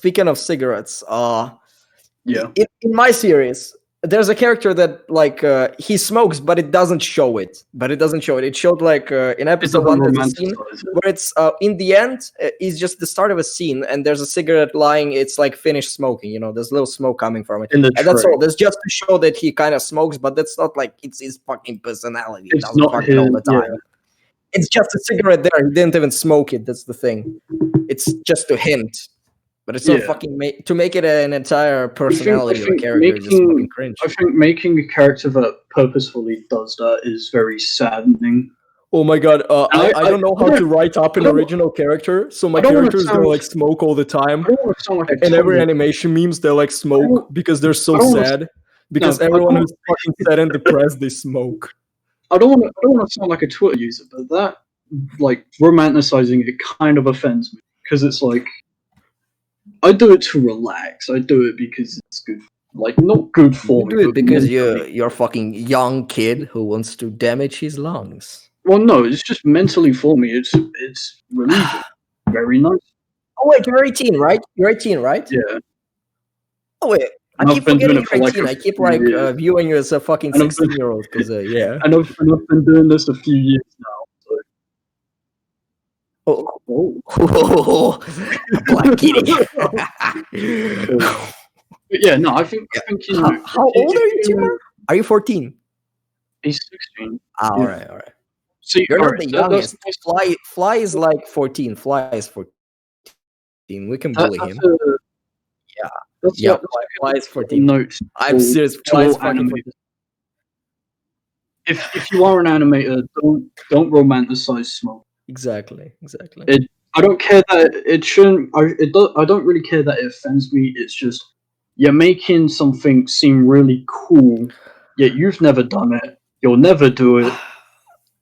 Yeah. in my series, there's a character that like he smokes, but it doesn't show it. It showed like in It episode doesn't 1 there's a scene romanticize it. where it's in the end it's just the start of a scene, and there's a cigarette lying. It's like finished smoking. You know, there's little smoke coming from it, In the and that's tray. all. That's just to show that he kind of smokes, but that's not like it's his fucking personality. It It's doesn't not fucking all his. the time. Yeah. It's just a cigarette there. He didn't even smoke it. That's the thing. It's just to hint. But it's not Yeah. fucking to make it an entire personality of a think character is just fucking cringe. I think making a character that purposefully does that is very saddening. Oh my god, I I- don't know how I to write up an I don't- original character, so my I don't wanna character is gonna sound- like smoke all the time. I don't want to sound like a And every total- animation memes they like smoke don't- because they're I so don't wanna- sad. Because I everyone don't- who's fucking sad and depressed, they smoke. I don't want to sound like a Twitter user, but that like romanticizing it kind of offends me because it's like I do it to relax. I do it because it's good. Like not good for You me. do it but because mentally. you're a fucking young kid who wants to damage his lungs. Well, no, it's just mentally for me. It's relieving. Very nice. Oh wait, you're 18, right? You're 18, right? Yeah. Oh wait, I And I've keep been doing forgetting it for you're like 18. a I keep few like years. viewing you as a fucking And I've been- 16-year-old because yeah. And I've been doing this a few years now. So. Oh, black kitty. But yeah, no, I think you know, How old are you, Timur? Are you 14? He's 16. Ah, Yeah. all right. See, You're not alright, the that- youngest. Fly is like 14. Fly is 14. We can bully that's him. Yeah. That's Yeah, that's Fly is 14. note. I'm to- serious. to Fly all is fucking 14. animators. If you are an animator, don't romanticize smoke. Exactly. I don't care that it shouldn't. I don't really care that it offends me. It's just you're making something seem really cool, yet you've never done it. You'll never do it.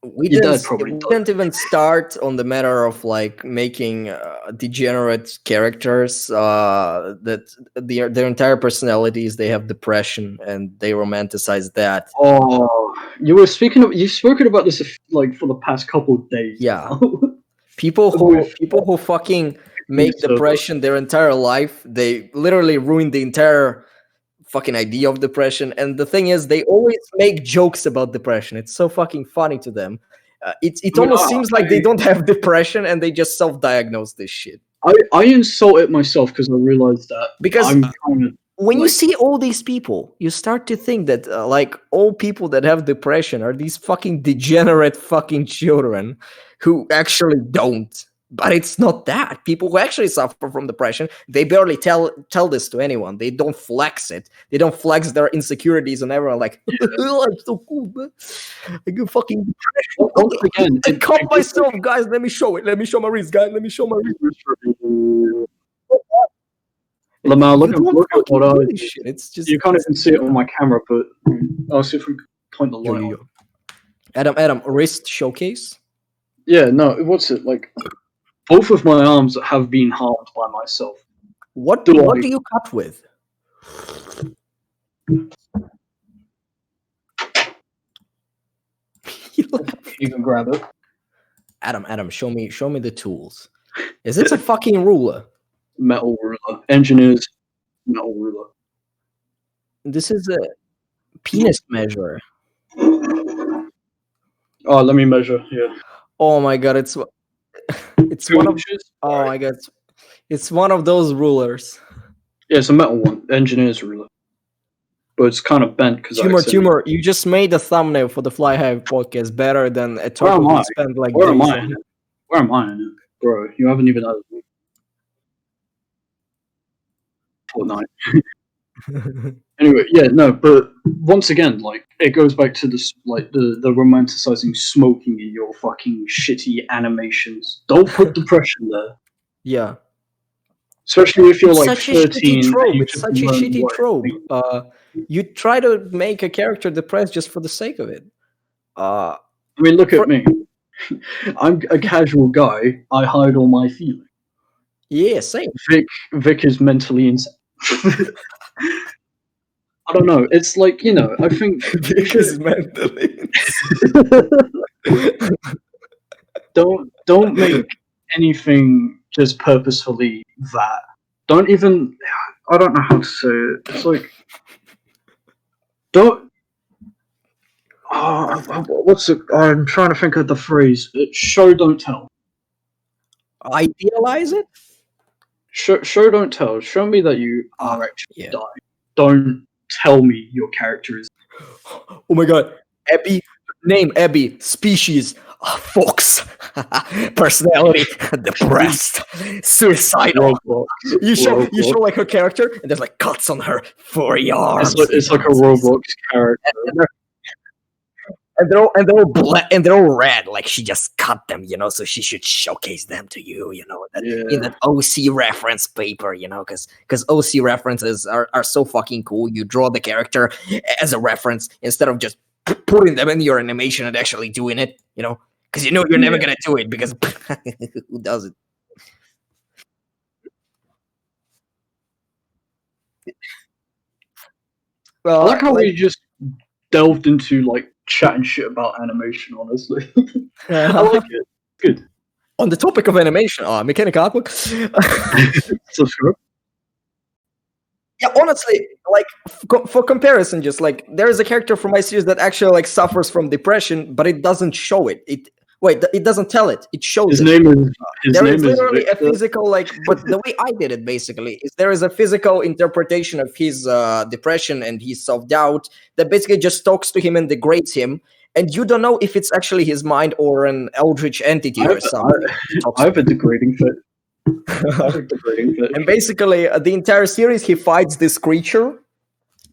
We Your dad didn't, probably we does. didn't even start on the matter of like making degenerate characters that their entire personalities, they have depression and they romanticize that. Oh, you've spoken about this like for the past couple of days. Yeah. now. People who fucking make So- depression their entire life, they literally ruin the entire fucking idea of depression. And the thing is, they always make jokes about depression. It's so fucking funny to them. It I mean, almost seems like they don't have depression and they just self-diagnose this shit. I insult it myself because I realized that Because I'm kind of when you like- see all these people, you start to think that like all people that have depression are these fucking degenerate fucking children who actually don't. But it's not that. People who actually suffer from depression, they barely tell this to anyone. They don't flex it. They don't flex their insecurities on everyone. Like, I'm so cool, man. I get fucking depression. once again. I caught myself, guys. Let me show it. Let me show my wrist, guys. Let me show my wrist. Lamar, You look don't at what fucking I do did. this shit. It's just You can't even see it on my camera, but I'll see if we can point the light. Yo. on. Adam, wrist showcase. Yeah, no, what's it like? Both of my arms have been harmed by myself. What Do do I- you cut with? You can grab it. Adam, show me the tools. Is it a fucking ruler? Metal ruler. Engineers. Metal ruler. This is a penis measure. Oh, let me measure. Yeah. Oh my god, it's 2 one of inches. oh my god, it's one of those rulers. Yeah, it's a metal one. Engineer's ruler. But it's kind of bent because Tumor, you just made a thumbnail for the Fly Hive podcast better than a Where talk am we I? spent like Where am days I? on. Where am I in it? Bro, you haven't even added me. Fortnite. Anyway, yeah, no, but once again, like it goes back to this, like the romanticizing smoking in your fucking shitty animations. Don't put depression there, Yeah. especially if you're It's like such a shitty 13 and trope. you It's just such a learn shitty what. trope. You try to make a character depressed just for the sake of it. I mean, look For- at me. I'm a casual guy. I hide all my feelings. Yeah, same. Vic is mentally insane. I don't know. It's like, you know, I think Because mentally. don't make anything just purposefully that. Don't even. I don't know how to say it. It's like don't. What's it? I'm trying to think of the phrase. Show don't tell. Idealize it? Show don't tell. Show me that you are actually Yeah. dying. Don't tell me your character is. Oh my god. Abby. Name Abby. Species. Fox. Personality. Depressed. Suicidal. You show like her character, and there's like cuts on her 4 yards. It's like a Roblox character. And they're all red, like she just cut them, you know, so she should showcase them to you, you know, in that OC reference paper, you know, because OC references are so fucking cool. You draw the character as a reference instead of just putting them in your animation and actually doing it, you know, because you know you're never gonna do it because who does it? I like how we just delved into like chatting shit about animation, honestly. I like it. Good. On the topic of animation, mechanical outlook. Subscribe. Yeah, honestly, like for comparison, just like there is a character from my series that actually like suffers from depression, but it doesn't show it. It doesn't tell it. It shows His it. name is. There is literally a physical, like, but the way I did it basically is there is a physical interpretation of his depression and his self-doubt that basically just talks to him and degrades him, and you don't know if it's actually his mind or an eldritch entity or something. I have a degrading fit. And basically, the entire series, he fights this creature,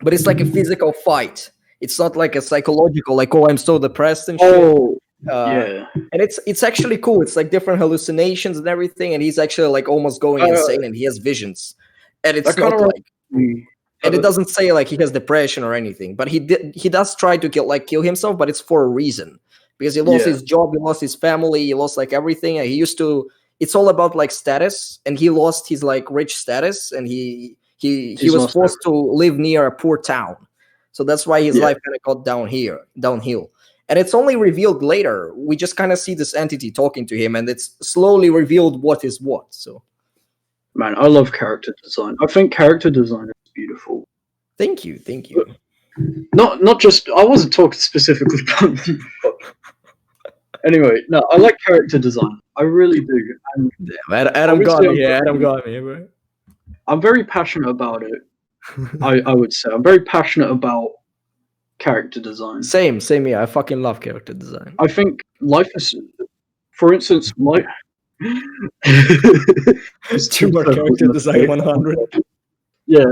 but it's like a physical fight. It's not like a psychological, like, oh, I'm so depressed and shit. Yeah, and it's actually cool. It's like different hallucinations and everything, and he's actually like almost going insane, and he has visions, and it's not like, and it doesn't say like he has depression or anything, but he does try to kill himself, but it's for a reason, because he lost his job, he lost his family, he lost like everything, and he used to. It's all about like status, and he lost his like rich status, and he was forced to live near a poor town, so that's why his life kind of got downhill. And it's only revealed later. We just kind of see this entity talking to him, and it's slowly revealed what is what. So, man, I love character design. I think character design is beautiful. Thank you. Not just. I wasn't talking specifically about you. Anyway, no, I like character design. I really do. And Adam got me, bro. I'm very passionate about it. I would say I'm very passionate about character design. Same here. I fucking love character design. I think life is, for instance, life. Tumor character design 100. Yeah.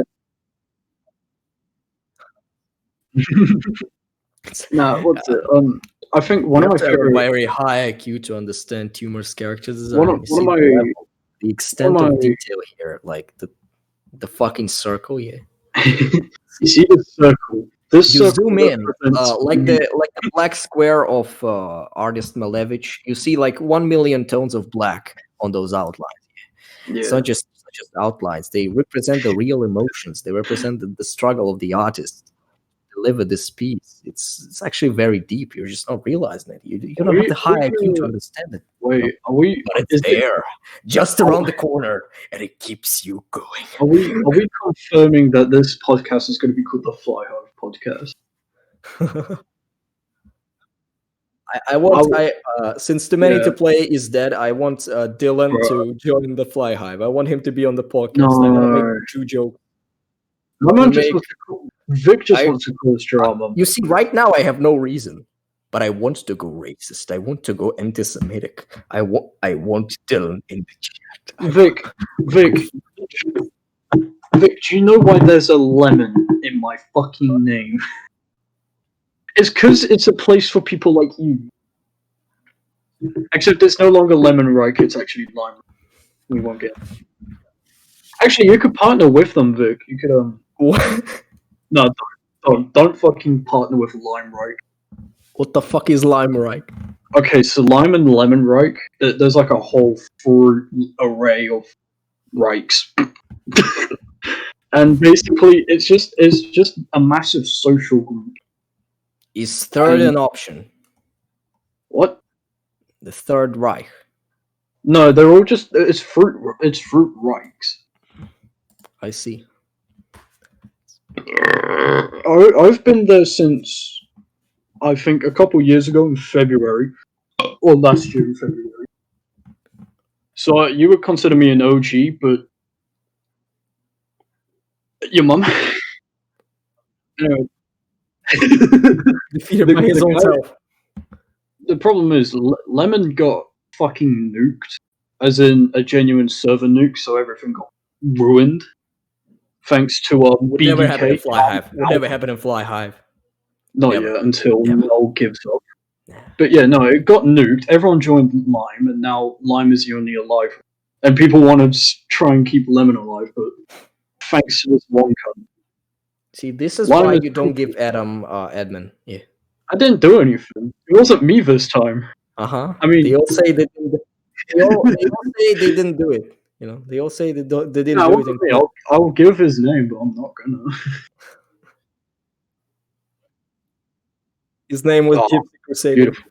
Nah, what's it? I think one of my favorite. Very high IQ to understand Tumor's character design. One of my the extent of detail here, like the fucking circle, yeah. You see the circle. This you circle zoom in, like the black square of artist Malevich. You see like 1 million tones of black on those outlines. Yeah. It's not just outlines. They represent the real emotions. They represent the struggle of the artist to deliver this piece. It's actually very deep. You're just not realizing it. You don't have the high IQ to understand it. Wait, are we? But it's there, just around the corner, and it keeps you going. Are we confirming that this podcast is going to be called the Fly Hive Podcast? Since Too Many to Play is dead, I want Dylan to join the Fly Hive. I want him to be on the podcast. No. I want to make 2 jokes. Vic just wants to cause drama. You see, right now I have no reason, but I want to go racist. I want to go anti-Semitic. I want Dylan in the chat. Vic, Vic, do you know why there's a lemon in my fucking name? It's because it's a place for people like you. Except it's no longer Lemon Reich, it's actually Lime. We won't get. Actually, you could partner with them, Vic. You could What? No, don't fucking partner with Lime Reich. What the fuck is Lime Reich? Okay, so Lime and Lemon Reich, there's like a whole full array of Reichs. And basically, it's just a massive social group. Is third an option? What? The Third Reich. No, they're all just it's fruit Reichs. I see. I've been there since I think a couple years ago in February, or last year in February. So you would consider me an OG, but your mum. Anyway. Defeated by his own self. The problem is, Lemon got fucking nuked, as in a genuine server nuke, so everything got ruined. Thanks to Would BBK. never happen in Fly Hive. Would never happen in Fly Hive. Not Never. yet, until Never. Null gives up. Nah. But yeah, no, it got nuked. Everyone joined Lime, and now Lime is the only alive. And people want to try and keep Lemon alive, but thanks to this one cunt. See, this is Lime why is you don't cool. give Adam admin. Yeah. I didn't do anything. It wasn't me this time. I mean- they all say they didn't. They all say they didn't do it. You know, they all say they didn't No, do it it. wasn't me. I'll give his name, but I'm not gonna. His name was Oh, Gypsy Crusader. beautiful.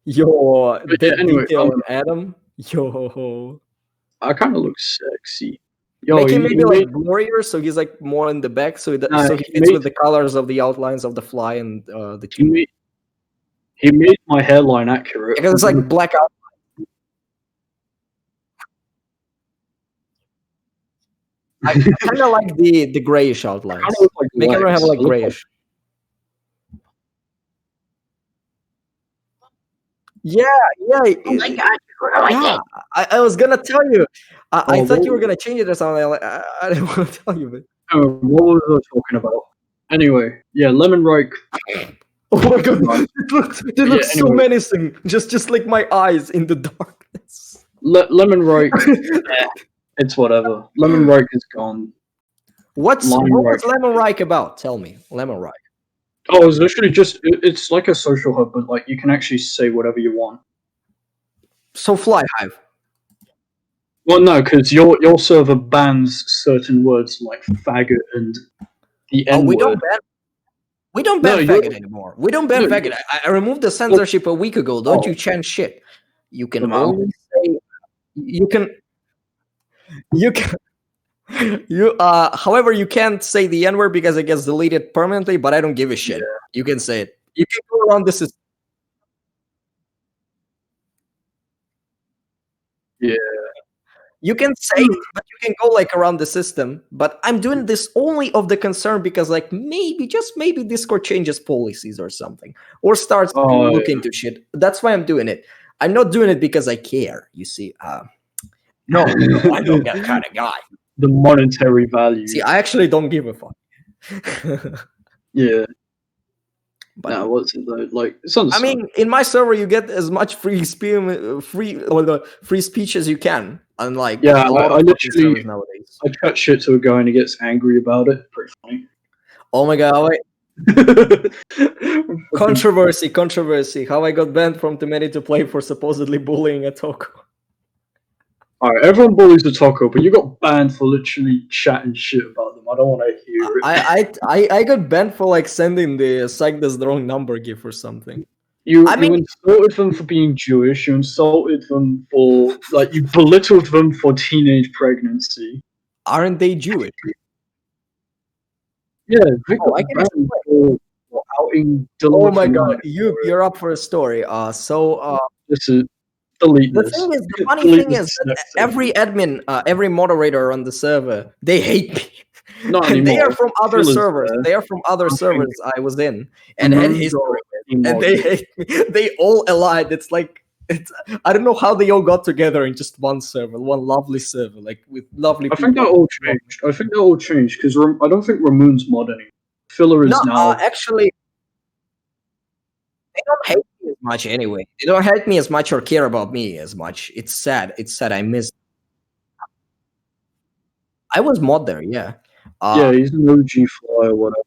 Yo, But the yeah, anyway, detail on Adam. Yo, I kind of look sexy. Yo, make him he maybe made- like blurrier, so he's like more in the back, so Nah, so he he fits made- with the colors of the outlines of the fly and the he made my hairline accurate. because it's like black out. I kind of like the grayish outlines. Kinda look like Make him Lex. have like I look grayish. Yeah. Oh my god, you ruined Yeah, it. I was gonna tell you. I Oh, thought you what- were gonna change it or something. I didn't want to tell you, but What was I talking about? Anyway, yeah, Lemon Reich. oh my god, it looks so anyway. menacing. Just like my eyes in the darkness. Lemon Reich. It's whatever. Lemon Reich is gone. What Lime was Reich. Lemon Reich about? Tell me, Lemon Reich. Oh, it's literally just it's like a social hub, but like you can actually say whatever you want. So Fly Hive. Well, no, because your server bans certain words like faggot and the Oh, N we word. don't ban. We don't ban No, faggot anymore. We don't ban No, faggot. I removed the censorship a week ago. Don't you chant shit. You can Wow. only say. You can. However, you can't say the N word because it gets deleted permanently, but I don't give a shit. You can say it. You can go around the system. Yeah. You can say it, but you can go like around the system. But I'm doing this only of the concern because like maybe, just maybe Discord changes policies or something. Or starts Oh, looking into shit. That's why I'm doing it. I'm not doing it because I care, you see. No, I'm not that kind of guy. The monetary value. See, I actually don't give a fuck. Yeah. But No, what's it though? Like, it's on. I mean, in my server, you get as much free speech as you can. Unlike Yeah, a lot I of fucking literally- servers nowadays. I chat shit to a guy and he gets angry about it. Pretty funny. Oh my god! Wait. Controversy. How I got banned from Too Many to Play for supposedly bullying a Toko. Alright, everyone bullies the taco, but you got banned for literally chatting shit about them. I don't want to hear it. I got banned for like sending the psych that's the wrong number gif or something. You I mean- insulted them for being Jewish. You insulted them for like you belittled them for teenage pregnancy. Aren't they Jewish? Yeah, Vic Oh, I got can banned for outing Oh Dylan my for god, women. you're up for a story. This is delete The this. thing is, the funny Delete thing this is, that next every admin, every moderator on the server, they hate me. Not And they anymore. are from other Still is servers. there. They are from other Okay. servers I was in and had Mhm. history with. Team And they hate me. They all allied. It's like I don't know how they all got together in just one server, one lovely server, like with lovely I people. think that all changed. I think that all changed because I don't think Ramoon's mod anymore. Filler is No, now. actually, they don't hate me as much anyway. They don't hate me as much or care about me as much. It's sad. It's sad. I miss. I was mod there, yeah. Yeah, he's an OG fly or whatever.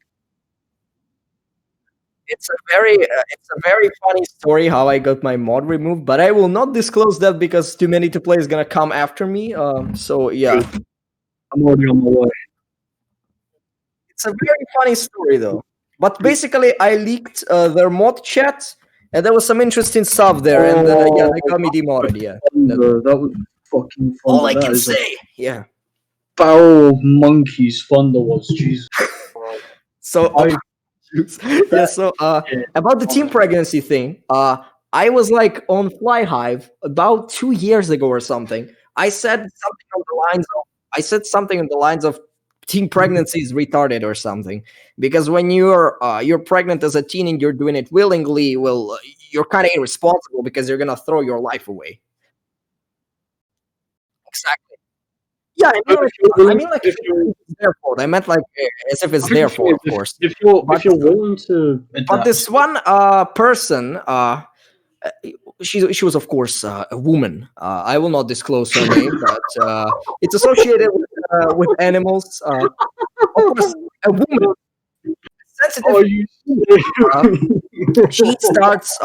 It's a very funny story how I got my mod removed, but I will not disclose that because too many to play is gonna come after me. So yeah, I'm already on my way. it's a very funny story though. But basically, I leaked their mod chat, and there was some interesting stuff there, and yeah, they got me demodded. Yeah, That was fucking fun. all I That can is a say. Yeah. barrel of monkeys. Thunder was Jesus. So yeah, so about the team pregnancy thing, I was like on Fly Hive about 2 years ago or something. I said something on the lines of teen pregnancy is retarded or something, because when you're pregnant as a teen and you're doing it willingly, well, you're kind of irresponsible because you're gonna throw your life away. Exactly. Yeah, like if it's their fault. I meant like as if it's their fault, of course. If you're willing to, But this one person, she was of course a woman. I will not disclose her name, but it's associated with animals. Of course, a woman. Sensitive. oh, you She starts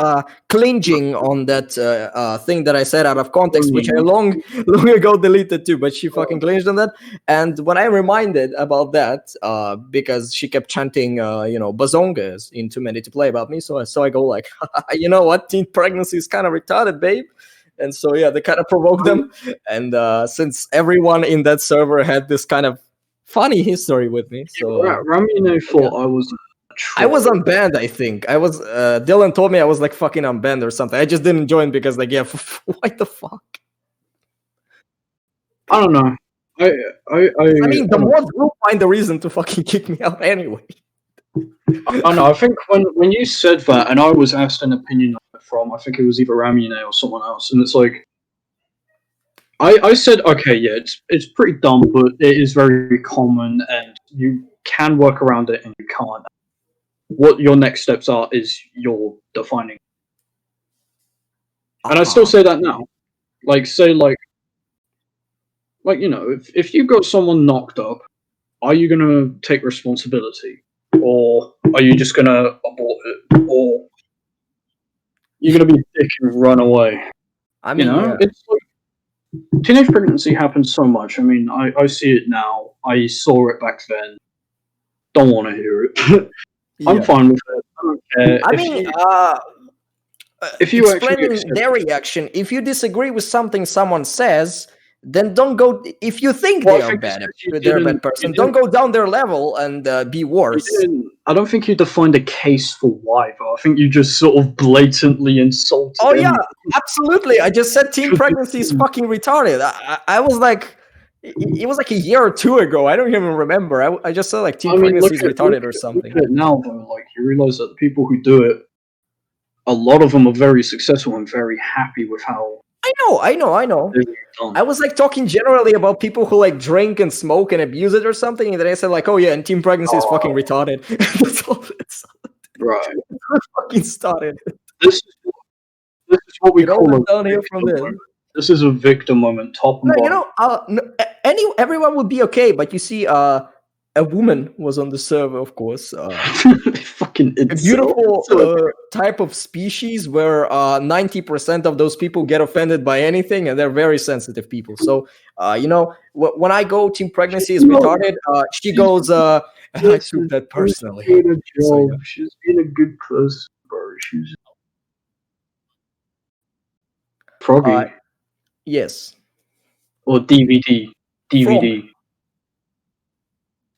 clinging on that thing that I said out of context, which I long ago deleted too. But she fucking clinged on that. And when I reminded about that, because she kept chanting, bazongas in Too Many to Play about me, so I go like, you know what, teen pregnancy is kind of retarded, babe. And so yeah, they kind of provoked them. And since everyone in that server had this kind of funny history with me, so Ramune thought I was unbanned, I think. I was Dylan told me I was like fucking unbanned or something. I just didn't join because like, yeah, what the fuck? I don't know. I mean, the mods will find a reason to fucking kick me out anyway. I don't know. I think when you said that, and I was asked an opinion from, I think it was either Ramune or someone else, and it's like, I said, okay, yeah, it's pretty dumb, but it is very common, and you can work around it, and you can't. What your next steps are is your defining. And I still say that now. Like, say, like if you got someone knocked up, are you gonna take responsibility, or are you just gonna abort it, or you're gonna be a dick and run away? I mean, it's like teenage pregnancy happens so much. I mean, I see it now. I saw it back then. Don't want to hear it. I'm fine with it. I don't care. If you explaining their reaction, if you disagree with something someone says, then don't go. If you think they're a bad person, don't go down their level and be worse. I don't think you defined a case for why, though. I think you just sort of blatantly insulted. Oh yeah, absolutely. I just said teen pregnancy is fucking retarded. I was like, it was like a year or two ago. I don't even remember. I just said like teen pregnancy is retarded or something. Look at it now, though, like you realize that the people who do it, a lot of them are very successful and very happy with how. I know. I was like talking generally about people who like drink and smoke and abuse it or something, and then I said like, oh yeah, and teen pregnancy is fucking retarded. That's all it's right. Fucking started. This is what we call a downhill from there. This is a victim moment, top and bottom. Everyone would be okay, but you see, a woman was on the server, of course. Fucking a beautiful type of species where 90% of those people get offended by anything, and they're very sensitive people. So, when I go, teen pregnancy is retarded, she goes, I took that personally. She's been a good person, bro. She's Froggy. Yes. Or DVD.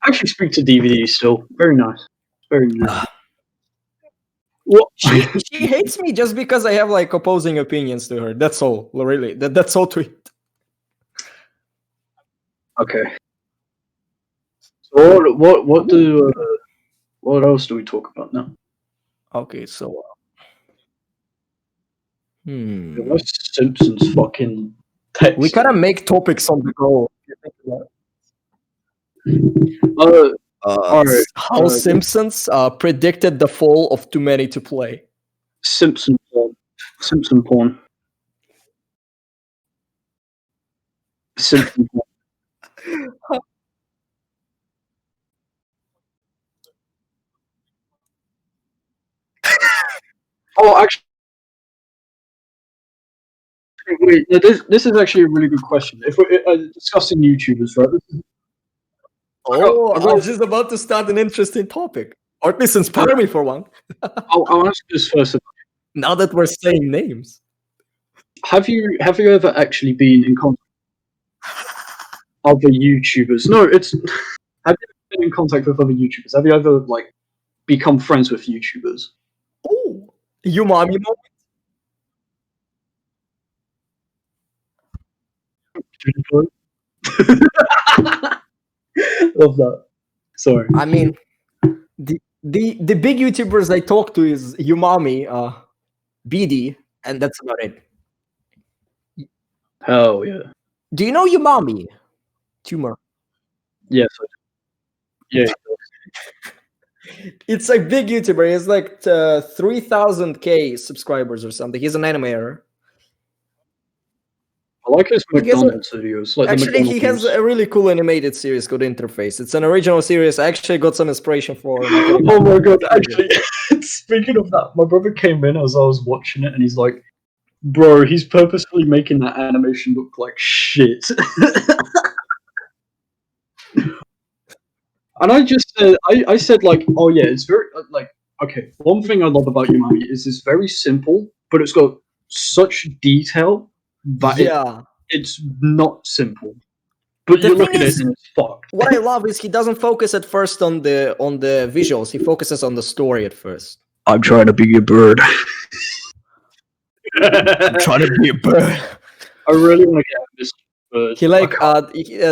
I actually speak to DVD still. Very nice. Very nice. What? She hates me just because I have like opposing opinions to her. That's all. Really. That's all to it. Okay. So what else do we talk about now? Okay, so Unless Simpsons fucking text. We kind of make topics on the go. if you think about it. Alright, How Simpsons predicted the fall of Too Many to Play. Simpson porn. Simpson porn. Simpson porn. Oh, actually, wait. No, this is actually a really good question. If we're discussing YouTubers, right? Oh, I I got- was just about to start an interesting topic. Or at least inspire me for one. I'll ask this first. Now that we're saying names. Have you ever actually been in contact with other YouTubers? No, it's. Have you ever been in contact with other YouTubers? Have you ever like become friends with YouTubers? Oh, you mommy moment? Love that. Sorry. I mean, the big YouTubers I talk to is Umami, BD, and that's about it. Hell yeah. Do you know Umami? Tumor. Yes. Yeah. It's a big YouTuber. He has like 3,000k subscribers or something. He's an animator. I like his He has a- McDonald's videos. Like Actually, the he has McDonald's. a really cool animated series called Interface. It's an original series. I actually got some inspiration for. Oh my god! Actually, speaking of that, my brother came in as I was watching it, and he's like, "Bro, he's purposefully making that animation look like shit." And I just said, I said like, "Oh yeah, it's very like okay." One thing I love about Umami is it's very simple, but it's got such detail that Yeah. it's not simple. But The you look thing at is- it and it's fucked. What I love is he doesn't focus at first on the visuals. He focuses on the story at first. I'm trying to be a bird. Trying to be a bird. I really want to get this bird. He like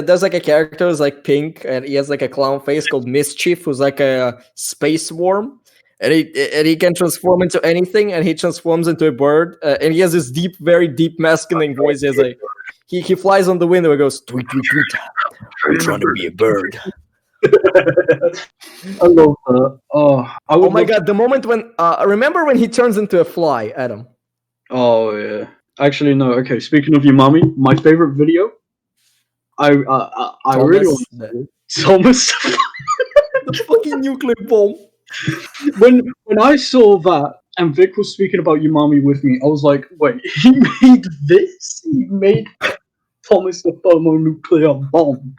there's like a character who's like pink and he has like a clown face called Mischief, who's like a space worm, and he can transform into anything, and he transforms into a bird, and he has this deep, very deep masculine voice. He has like he flies on the window and goes tweet tweet tweet. I'm trying to be a bird. I love that. Oh, I would Oh my love god! The moment when remember when he turns into a fly, Adam. Oh yeah. Actually, no. Okay. Speaking of your mommy, my favorite video. I really want the Thomas. fucking nuclear bomb. when I saw that and Vic was speaking about your mommy with me, I was like, wait, he made this? He made Thomas the thermonuclear bomb.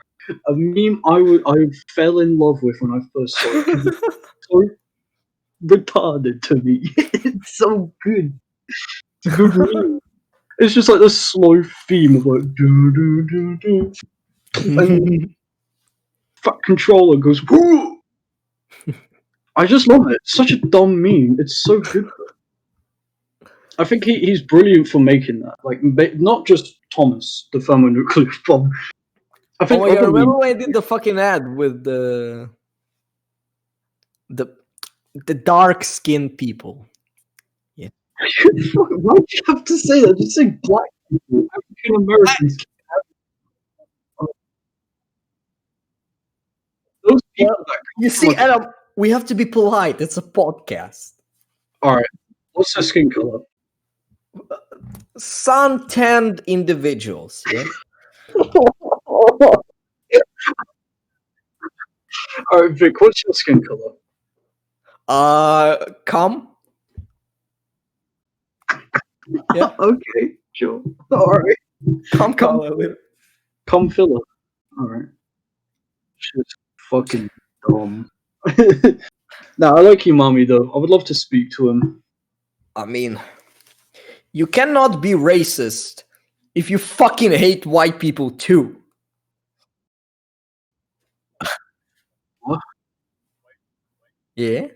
A meme I fell in love with when I first saw it. 'Cause it's so retarded to me. It's so good. It's a good meme. It's just like the slow theme of like do do do do, and fat controller goes whoo. I just love it. It's such a dumb meme. It's so good. I think he's brilliant for making that. Like not just Thomas the thermonuclear bomb. I Oh think my god! other Remember memes- when I did the fucking ad with the dark skinned people? Why do you have to say that? Just say black people, African Americans. Those people that You see, Adam, we have to be polite. It's a podcast. Alright. What's their skin color? Sun tanned individuals. Yeah. Alright, Vic, what's your skin color? Come. Yeah. Okay, sure. Alright. Come color. Come filler. Alright. Shit's fucking dumb. Nah, I like your mommy though. I would love to speak to him. I mean, you cannot be racist if you fucking hate white people too. What? Yeah.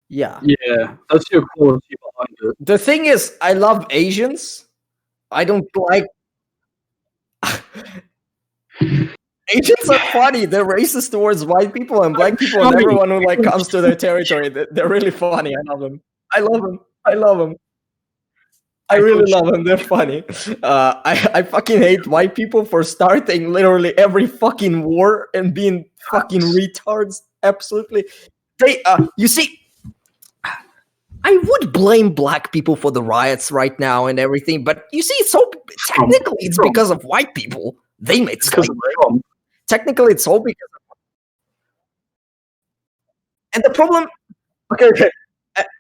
Yeah. Yeah, that's your quality behind it. The thing is, I love Asians. I don't like Asians are funny. They're racist towards white people and black people and everyone who like comes to their territory. They're really funny. I love them. I love them. I love them. I really love them. They're funny. I fucking hate white people for starting literally every fucking war and being fucking retards. Absolutely. You see, I would blame black people for the riots right now and everything, but you see, technically it's because of white people. They made stuff. Technically, it's all because of. And the problem, okay.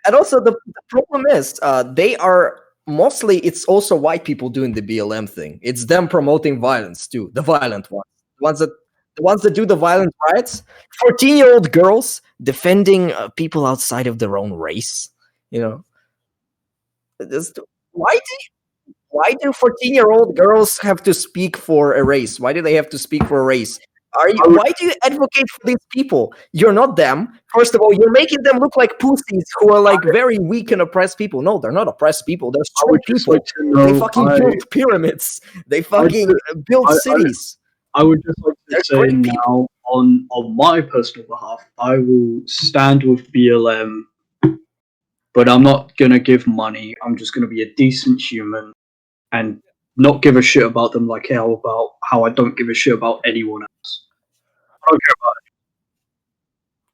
And also the problem is, they are mostly. It's also white people doing the BLM thing. It's them promoting violence too, the violent ones, the ones that do the violent riots. 14-year-old girls defending people outside of their own race. Why do 14-year-old girls have to speak for a race? Why do they have to speak for a race? Why do you advocate for these people? You're not them. First of all, you're making them look like pussies who are like very weak and oppressed people. No, they're not oppressed people. They're strong people. They fucking build pyramids. They fucking build cities. I would just like to say now, on my personal behalf, I will stand with BLM, but I'm not gonna give money. I'm just gonna be a decent human and not give a shit about them like about how I don't give a shit about anyone else. I don't care about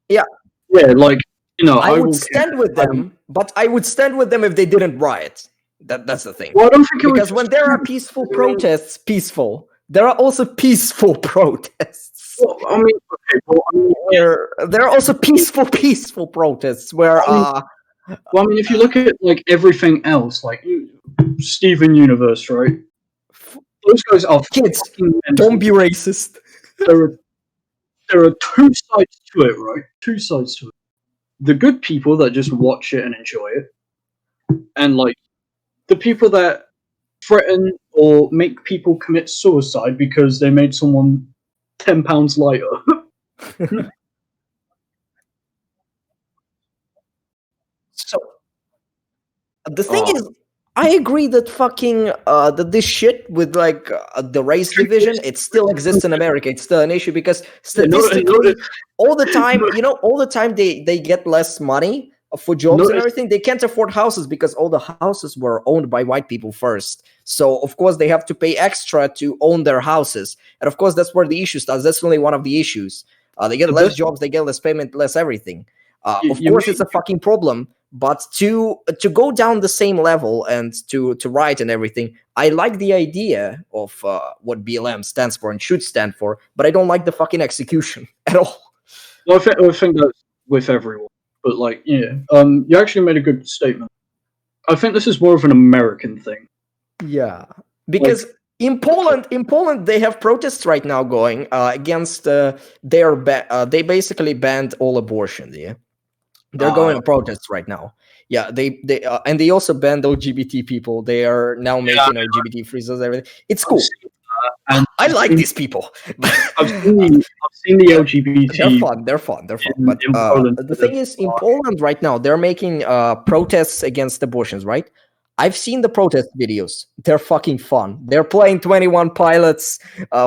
it. Yeah, like, I would stand with them, but I would stand with them if they didn't riot. That's the thing. Well, I don't think because when there are peaceful protests, there are also peaceful protests. Well, I mean, there are also peaceful protests where. Well, I mean, if you look at like everything else, like Steven Universe, right? Those guys are kids. Don't be racist. There are two sides to it, right? Two sides to it. The good people that just watch it and enjoy it, and like the people that threaten or make people commit suicide because they made someone 10 pounds lighter. So the thing is, I agree that fucking that this shit with like the race division, it still exists in America. It's still an issue because statistically, all the time they get less money for jobs and everything. They can't afford houses because all the houses were owned by white people first. So of course they have to pay extra to own their houses, and of course that's where the issue starts. That's only one of the issues. They get less jobs, they get less payment, less everything. Of course, it's a fucking problem. But to go down the same level and to write and everything, I like the idea of what BLM stands for and should stand for, but I don't like the fucking execution at all. Well, I think that's with everyone, but like, you actually made a good statement. I think this is more of an American thing. Yeah, because in Poland, they have protests right now going against they basically banned all abortion. Yeah. They're going on protests right now. Yeah, they and they also banned LGBT people. They are now making LGBT free zones. Everything. It's cool. I like these people. I've seen the LGBT. They're fun. But the thing is, in Poland right now, they're making protests against abortions. Right? I've seen the protest videos. They're fucking fun. They're playing 21 Pilots,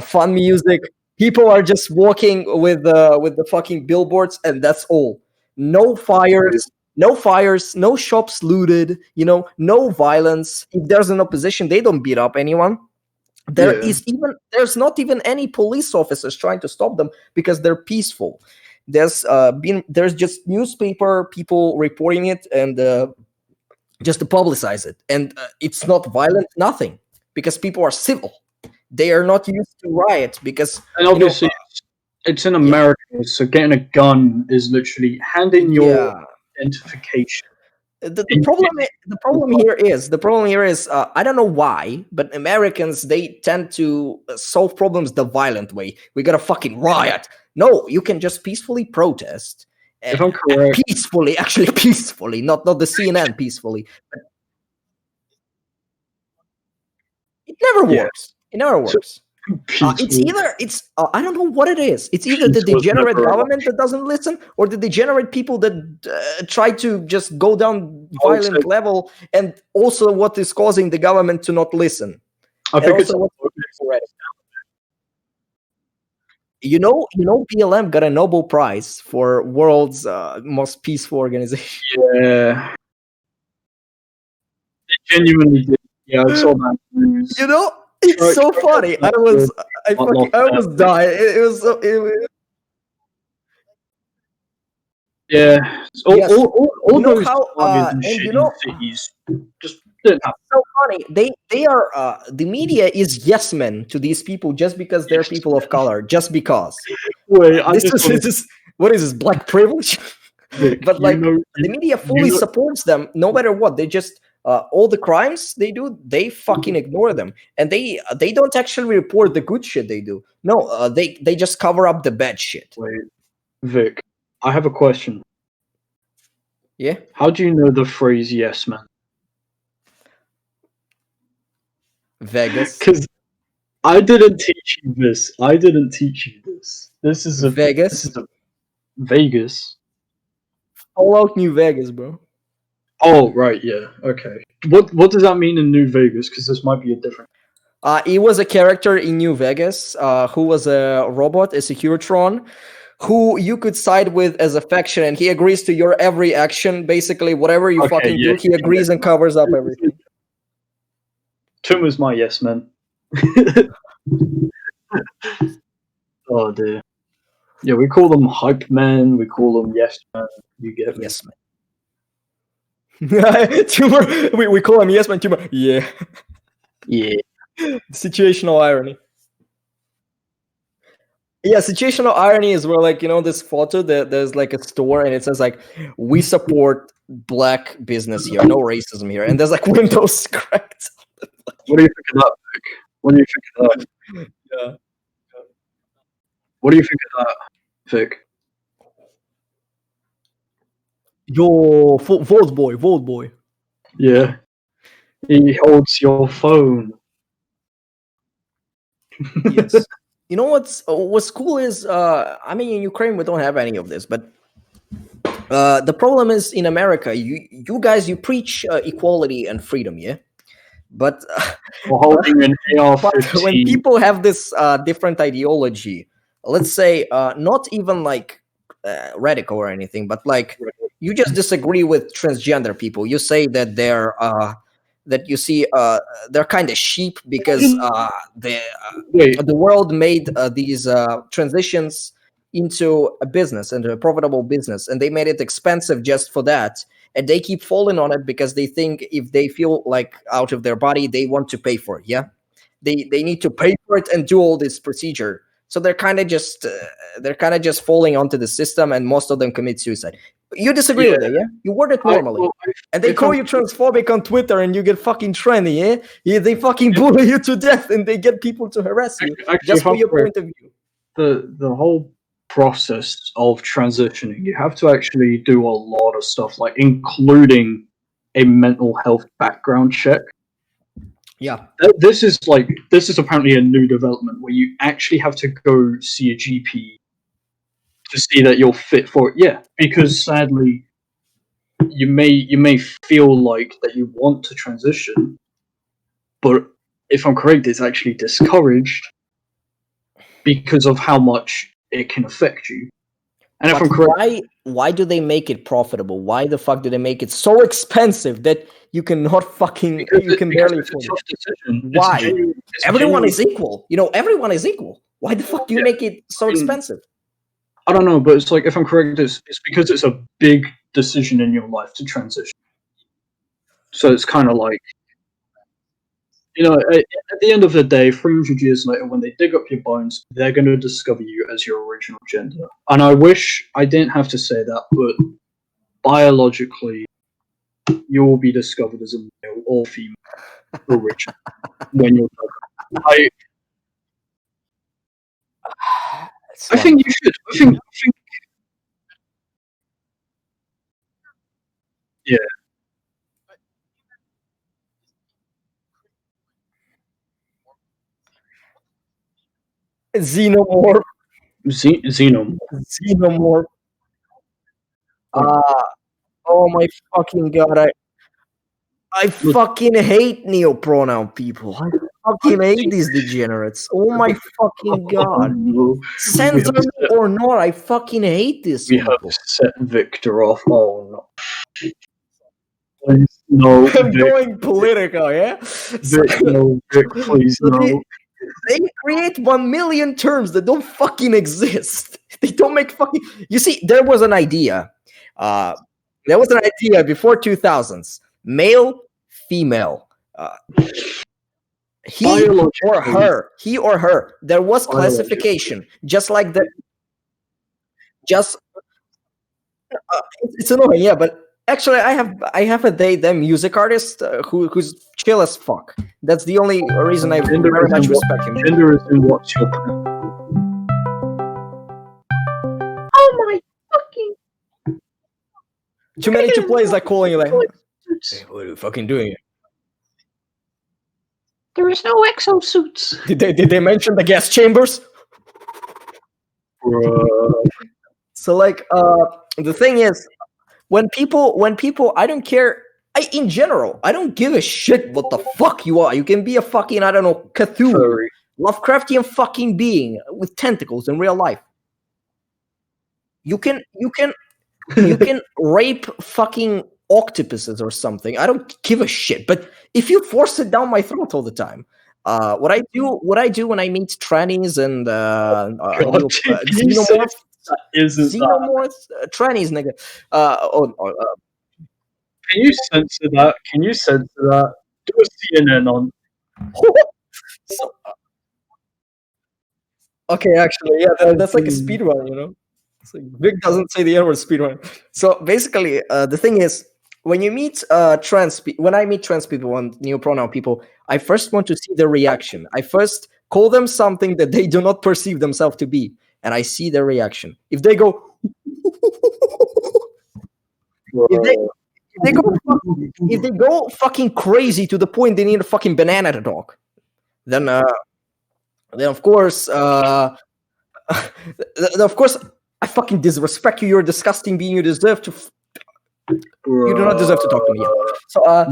fun music. People are just walking with the fucking billboards, and that's all. No fires, no shops looted, no violence. If there's an opposition, they don't beat up anyone. There's not even any police officers trying to stop them because they're peaceful. There's just newspaper people reporting it and just to publicize it. And it's not violent, nothing, because people are civil. They are not used to riot because and obviously it's in America, so getting a gun is literally handing your identification. The problem here is I don't know why, but Americans, they tend to solve problems the violent way. We gotta fucking riot. No, you can just peacefully protest. If I'm correct, peacefully, not the CNN peacefully. It never works. It never works. It's I don't know what it is. It's either the degenerate government that doesn't listen, or the degenerate people that try to just go down violent level, and also what is causing the government to not listen. I think it's BLM got a Nobel Prize for world's most peaceful organization. Yeah, they genuinely did. Yeah, I saw that news. It's Try- so try funny. that I almost died. It was so. Yeah, Yes. all those How? targets and And shit in cities just didn't happen. so funny. They are the media is yes men to these people just because they're people of color. Just because. Wait, I This just is wanna- this is what is this black privilege? Vic, But like the you media fully know- supports them no matter what. They just all the crimes they do, they fucking ignore them, and they don't actually report the good shit they do. No, they just cover up the bad shit. Wait, Vic, I have a question. Yeah. How do you know the phrase "yes, man"? Vegas. Because I didn't teach you this. I didn't teach you this. This is a Vegas. Vegas. Fallout New Vegas, bro. Oh right, yeah, okay. What does that mean in New Vegas? Because this might be a different. He was a character in New Vegas who was a robot, a Securitron, who you could side with as a faction, and he agrees to your every action. Basically, whatever you Okay, fucking yeah, do, he agrees and covers up everything. Tim was my yes man. Oh dear. Yeah, we call them hype men. We call them yes man. You get me? Yes, man. Tumor. We call him yes man. Tumor. Yeah. Yeah. Situational irony. Yeah, situational irony is where, like, this photo that there's like a store and it says like, we support black business here, no racism here, and there's like windows cracked. What do you think of that, Vic? What do you think of that? Yeah. What do you think of that, Vic? Yo, vote boy. Yeah. He holds your phone. Yes. You know what's cool is I mean, in Ukraine we don't have any of this, but the problem is in America, you guys you preach equality and freedom, yeah, but We're holding an but when AR-15. people have this different ideology, let's say not even like radical or anything, but like you just disagree with transgender people, you say that that you see they're kind of sheep because Wait, the world made these transitions into a business, into a profitable business, and they made it expensive just for that, and they keep falling on it because they think if they feel like out of their body they want to pay for it. Yeah, they need to pay for it and do all this procedure, so they're kind of just falling onto the system, and most of them commit suicide. You disagree with it? Yeah, you word it normally. And they call you transphobic on Twitter, and you get fucking trendy, yeah? Yeah, they fucking bully you to death, and they get people to harass you just for your point of view. The whole process of transitioning, you have to actually do a lot of stuff, like including a mental health background check. Yeah. This is apparently a new development where you actually have to go see a GP to see that you're fit for it. Yeah, because sadly, you may feel like that you want to transition, but if I'm correct, it's actually discouraged because of how much it can affect you. And if I'm correct, why do they make it profitable? Why the fuck do they make it so expensive that you cannot fucking you can barely afford it? Why? Everyone is equal. Everyone is equal. Why the fuck do you make it so expensive? I don't know, but it's like, if I'm correct, it's because it's a big decision in your life to transition. So it's kind of like, at the end of the day, 300 years later, when they dig up your bones, they're going to discover you as your original gender. And I wish I didn't have to say that, but biologically, you will be discovered as a male or female original when you're done. I think you should. I think yeah. Xenomorph. Xenomorph. Oh my fucking god! I fucking hate neopronoun people. I fucking hate these degenerates. Oh my fucking god. No. Censor me or not, I fucking hate these We have people. set Victor off. Oh no. Please, no, I'm Vic, going political, yeah? So, Vic, no, Vic, please, so no. they create 1 million terms that don't fucking exist. They don't make fucking. You see, there was an idea. There was an idea before 2000s. Male, female. He or Biologically. her. He or her. There was Biologically. classification, just like the. Just it's annoying, yeah. But actually, I have a them music artist who's chill as fuck. That's the only reason I Gender very is much in what- respect him. Gender is in what's your Oh my fucking. Too many to play is like calling you like, Exosuits. hey, what are you fucking doing? There is no exosuits. Did they mention the gas chambers? So like the thing is when people I don't care in general, I don't give a shit what the fuck you are. You can be a fucking, I don't know, Cthulhu, Furry. Lovecraftian fucking being with tentacles in real life. You can rape fucking octopuses or something. I don't give a shit. But if you force it down my throat all the time, what I do when I meet trannies and God, can you say xenomorphs, isn't that? xenomorphs, trannies, nigga. Can you censor that? Can you censor that? Do a CNN on. So, okay, actually, yeah, that's like a speed run, you know. It's like Vic doesn't say the N word speed run. So basically, the thing is, when you meet when I meet trans people and neopronoun people, I first want to see their reaction. I first call them something that they do not perceive themselves to be, and I see their reaction. If they go, if they go fucking crazy to the point they need a fucking banana to talk, then of course, then of course, I fucking disrespect you. You're a disgusting being. You deserve to. You do not deserve to talk to me. Yeah. So,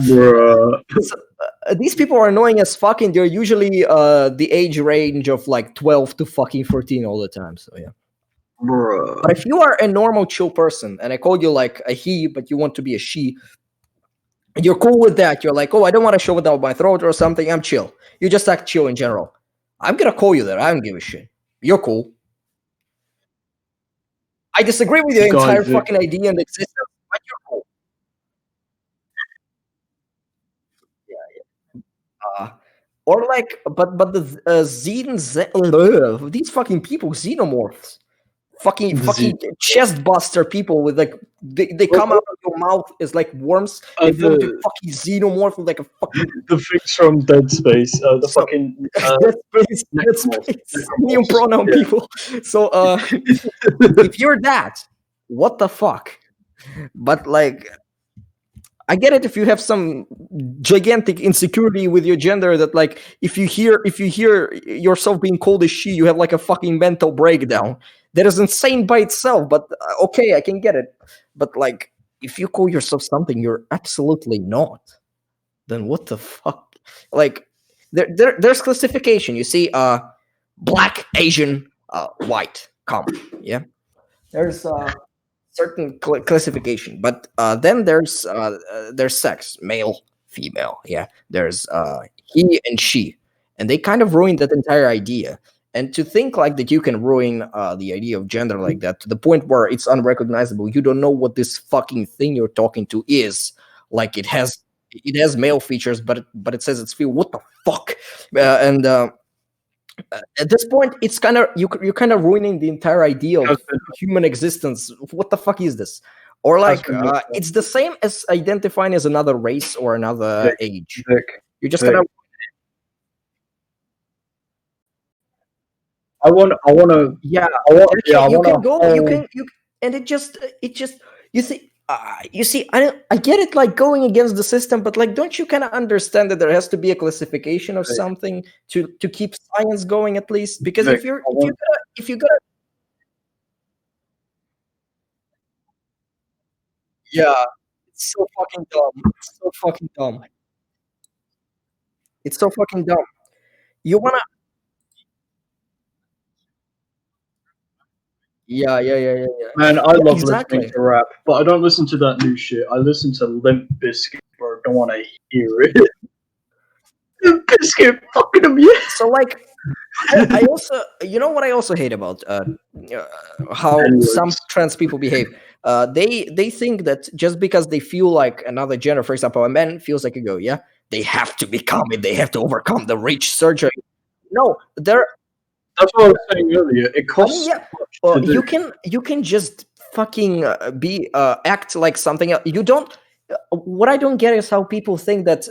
these people are annoying as fuck, and they're usually the age range of like 12 to fucking 14 all the time. So yeah. But if you are a normal chill person, and I call you like a he, but you want to be a she, you're cool with that. You're like, oh, I don't want to show it down my throat or something. I'm chill. You just act chill in general. I'm gonna call you that. I don't give a shit. You're cool. I disagree with your entire fucking idea and existence, but you're cool. Or like, but the these fucking people, xenomorphs, fucking chest buster people with like they come out of your mouth as like worms. They form into fucking xenomorph with like a fucking the things from Dead Space. The So- fucking Dead Space, new pronoun people. So if you're that, what the fuck? But like, I get it if you have some gigantic insecurity with your gender that like if you hear yourself being called a she, you have like a fucking mental breakdown. That is insane by itself, but okay, I can get it. But like if you call yourself something you're absolutely not, then what the fuck? Like there's classification. You see black, Asian, white, common, yeah. There's certain classification, but then there's sex, male, female, yeah. There's he and she, and they kind of ruined that entire idea. And to think like that you can ruin the idea of gender like that to the point where it's unrecognizable, you don't know what this fucking thing you're talking to is. Like it has male features, but it says it's female. What the fuck? And at this point, it's kind of you're kind of ruining the entire idea of human existence. What the fuck is this? Or like it's the same as identifying as another race or another age. You're just gonna. I want to. Yeah, I want. Yeah, I you want can go. You and it just you see. I get it, like going against the system, but like, don't you kind of understand that there has to be a classification of something to keep science going at least? Because if you're gonna, yeah, it's so fucking dumb. It's so fucking dumb. It's so fucking dumb. You wanna? Yeah. Man, I Yeah, love listening exactly. to rap, but I don't listen to that new shit. I listen to Limp Bizkit, bro. Don't want to hear it. Limp Bizkit, fucking them, yeah. So like, I also, you know what I also hate about how some N-words. trans people behave. They think that just because they feel like another gender, for example, a man feels like a girl, yeah, they have to become it. They have to overcome the reach surgery. No, there. That's what I was saying earlier. It I mean, costs yeah, much to do. you can just fucking be act like something else. You don't. What I don't get is how people think that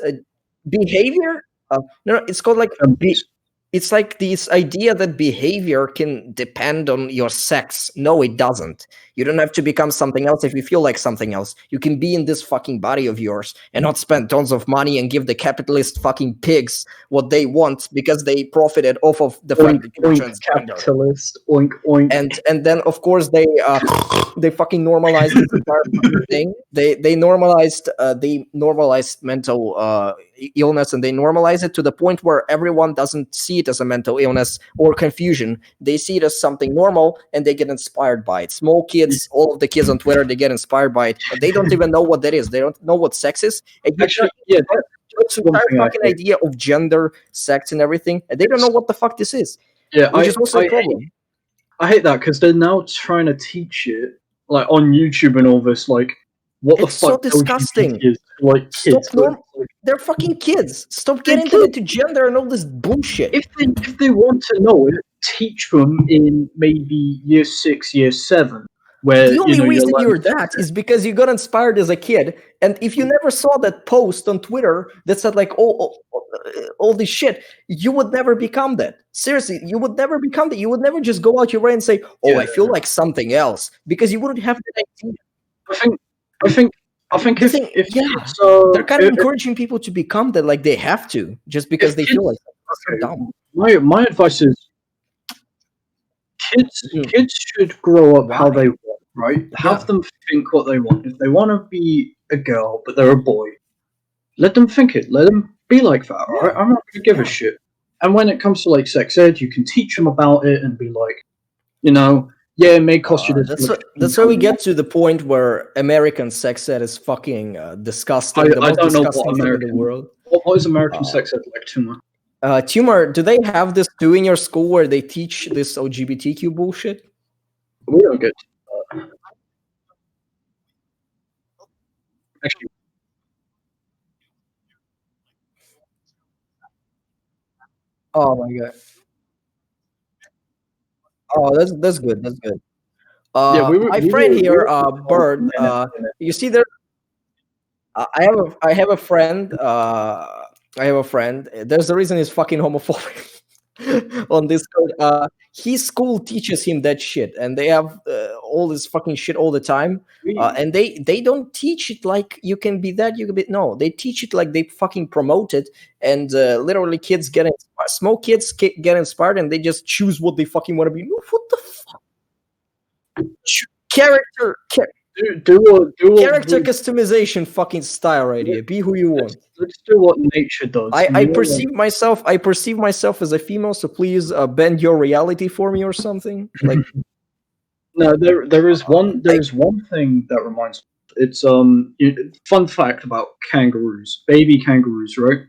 behavior. No, it's called like be, it's like this idea that behavior can depend on your sex. No, it doesn't. You don't have to become something else if you feel like something else. You can be in this fucking body of yours and not spend tons of money and give the capitalist fucking pigs what they want because they profited off of the fact Oink, that you're oink, transgender. capitalist. Oink, oink. And then of course they fucking normalized this entire fucking thing. They normalized mental illness, and they normalize it to the point where everyone doesn't see it as a mental illness or confusion. They see it as something normal, and they get inspired by it. Small kids, all of the kids on Twitter, they get inspired by it, and they don't even know what that is. They don't know what sex is. And Actually, yeah, it's the one entire thing I fucking hate. idea of gender, sex, and everything, and they don't know what the fuck this is, Yeah, which is also a hate, problem. I hate that because they're now trying to teach it like on YouTube and all this. Like, what It's the so fuck disgusting. LGBT is to, like Stop kids? But They're fucking kids. Stop they're getting them kids. into gender and all this bullshit. If they want to know it, teach them in maybe year 6, year 7, where The only you're reason like, you're that is because you got inspired as a kid. And if you never saw that post on Twitter that said like all this shit, you would never become that. Seriously, you would never become that. You would never just go out your way and say, "Oh, yeah. I feel like something else," because you wouldn't have that idea. I think I think I think The if thing, if yeah, kids they're kind of encouraging people to become that, like they have to, just because if they kids feel like that's so okay, dumb. my advice is Mhm. kids should grow up how Why? they want, right? Yeah. Have them think what they want. If they want to be a girl but they're a boy, let them think it. Let them be like that. All right, Yeah. I'm not gonna give a Yeah. shit. And when it comes to like sex ed, you can teach them about it and be like, yeah, it may cost you this much. That's where we get to the point where American sex ed is fucking disgusting, the I most don't know disgusting what thing in the American world. what is American Uh, sex ed like, Tuma? Tumor, do they have this too in your school where they teach this LGBTQ bullshit? We don't get actually. Oh my god. Oh, that's good. That's good. Yeah, My friend we here, were Bird. You see, there. I have a friend. I have a friend. There's a reason he's fucking homophobic on Discord. His school teaches him that shit, and they have all this fucking shit all the time. And they don't teach it like you can be that. You can be no. They teach it like they fucking promote it, and literally kids get inspired. Small kids get inspired, and they just choose what they fucking want to be. What the fuck? Character. do what Character customization fucking style right here. Be who you want. let's do what nature does. I perceive myself as a female, so please bend your reality for me or something. Like No, there is one thing that reminds me. It's fun fact about kangaroos, baby kangaroos, right?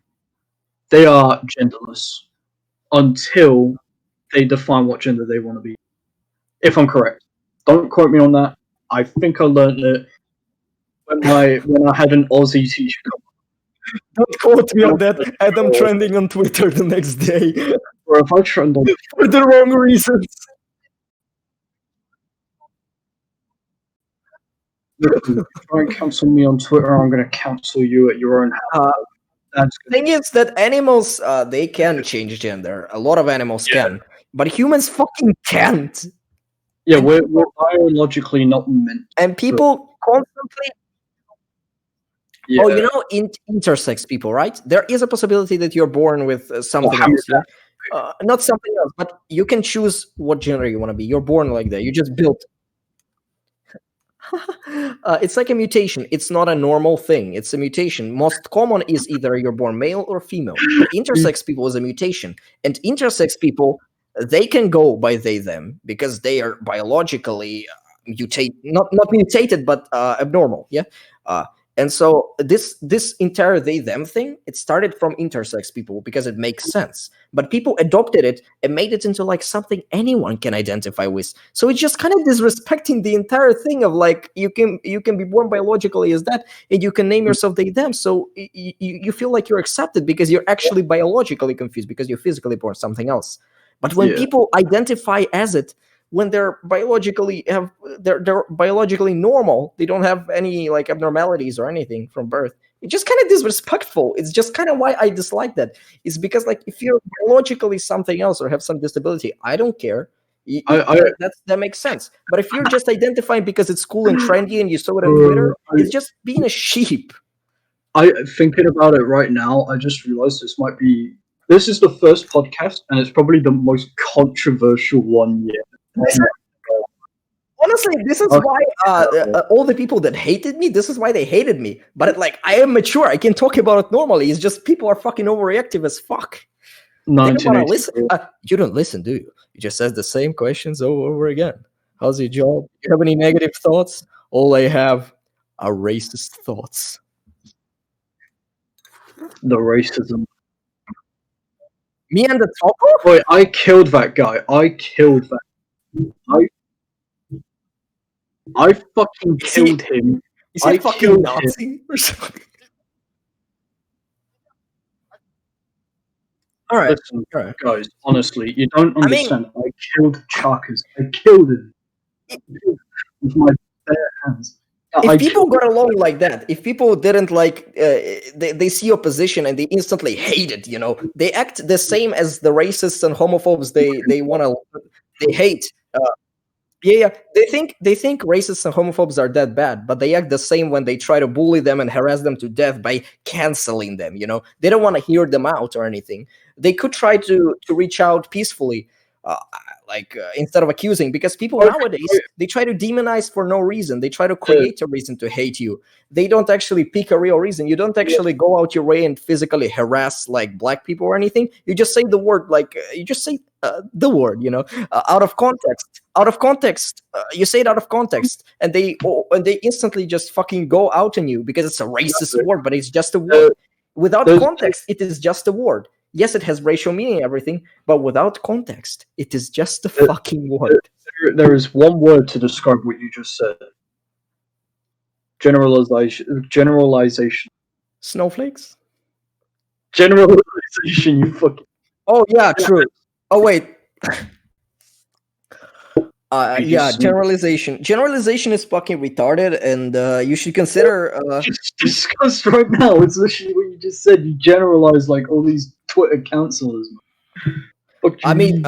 They are genderless until they define what gender they want to be. If I'm correct, don't quote me on that. I think I learned it when I had an Aussie teacher. don't quote me on that. Adam trending on Twitter the next day Or if I trend on for the wrong reasons. try and cancel me on Twitter, I'm going to cancel you at your own house. That's good. Thing is that animals they can change gender. A lot of animals can, but humans fucking can't. Yeah, we're biologically not meant. And people constantly Yeah. Oh, you know, intersex people, right? There is a possibility that you're born with something how else. is Not something else, but you can choose what gender you want to be. You're born like that. You just built. It's like a mutation. It's not a normal thing. It's a mutation. Most common is either you're born male or female, but intersex people is a mutation. And intersex people, they can go by they them because they are biologically not mutated, but abnormal. Yeah. And so this entire they them thing, it started from intersex people because it makes sense. But people adopted it and made it into like something anyone can identify with. So it's just kind of disrespecting the entire thing of like you can be born biologically as that, and you can name yourself they them. So you feel like you're accepted because you're actually biologically confused because you're physically born something else. But when people identify as it, when they're biologically normal, they don't have any like abnormalities or anything from birth. It's just kind of disrespectful. It's just kind of why I dislike that. It's because like if you're biologically something else or have some disability, I don't care. That makes sense. But if you're just identifying because it's cool and trendy and you saw it on Twitter, it's just being a sheep. Thinking about it right now, I just realized this is the first podcast, and it's probably the most controversial one yet. Honestly, this is why all the people that hated me, this is why they hated me. But like, I am mature. I can talk about it normally. It's just people are fucking overreactive as fuck. They don't want to listen. You don't listen, do you? You just ask the same questions over again. How's your job? Do you have any negative thoughts? All I have are racist thoughts. The racism. Me and the taco? Wait, I killed that guy. I fucking killed him. Is he fucking Nazi or something? All right. Listen, guys, honestly, you don't understand. I killed Chakas. I killed him with my bare hands. If people got along like that, if people didn't like, they see opposition and they instantly hate it, you know, they act the same as the racists and homophobes. They hate. They think racists and homophobes are that bad, but they act the same when they try to bully them and harass them to death by canceling them. You know, they don't want to hear them out or anything. They could try to reach out peacefully. Instead of accusing, because people nowadays, they try to demonize for no reason. They try to create a reason to hate you. They don't actually pick a real reason. You don't actually go out your way and physically harass like black people or anything. You just say the word, the word, you know, out of context. You say it out of context, and they instantly just fucking go out on you because it's a racist word, but it's just a word. Without context, it is just a word. Yes, it has racial meaning and everything, but without context, it is just a fucking word. There is one word to describe what you just said. Generalization. Snowflakes? Generalization, you fucking... Oh, yeah, true. Oh, wait. Generalization. Generalization is fucking retarded, and you should consider... Just discussed right now. It's literally what you just said. You generalize like all these Twitter counselors. I mean,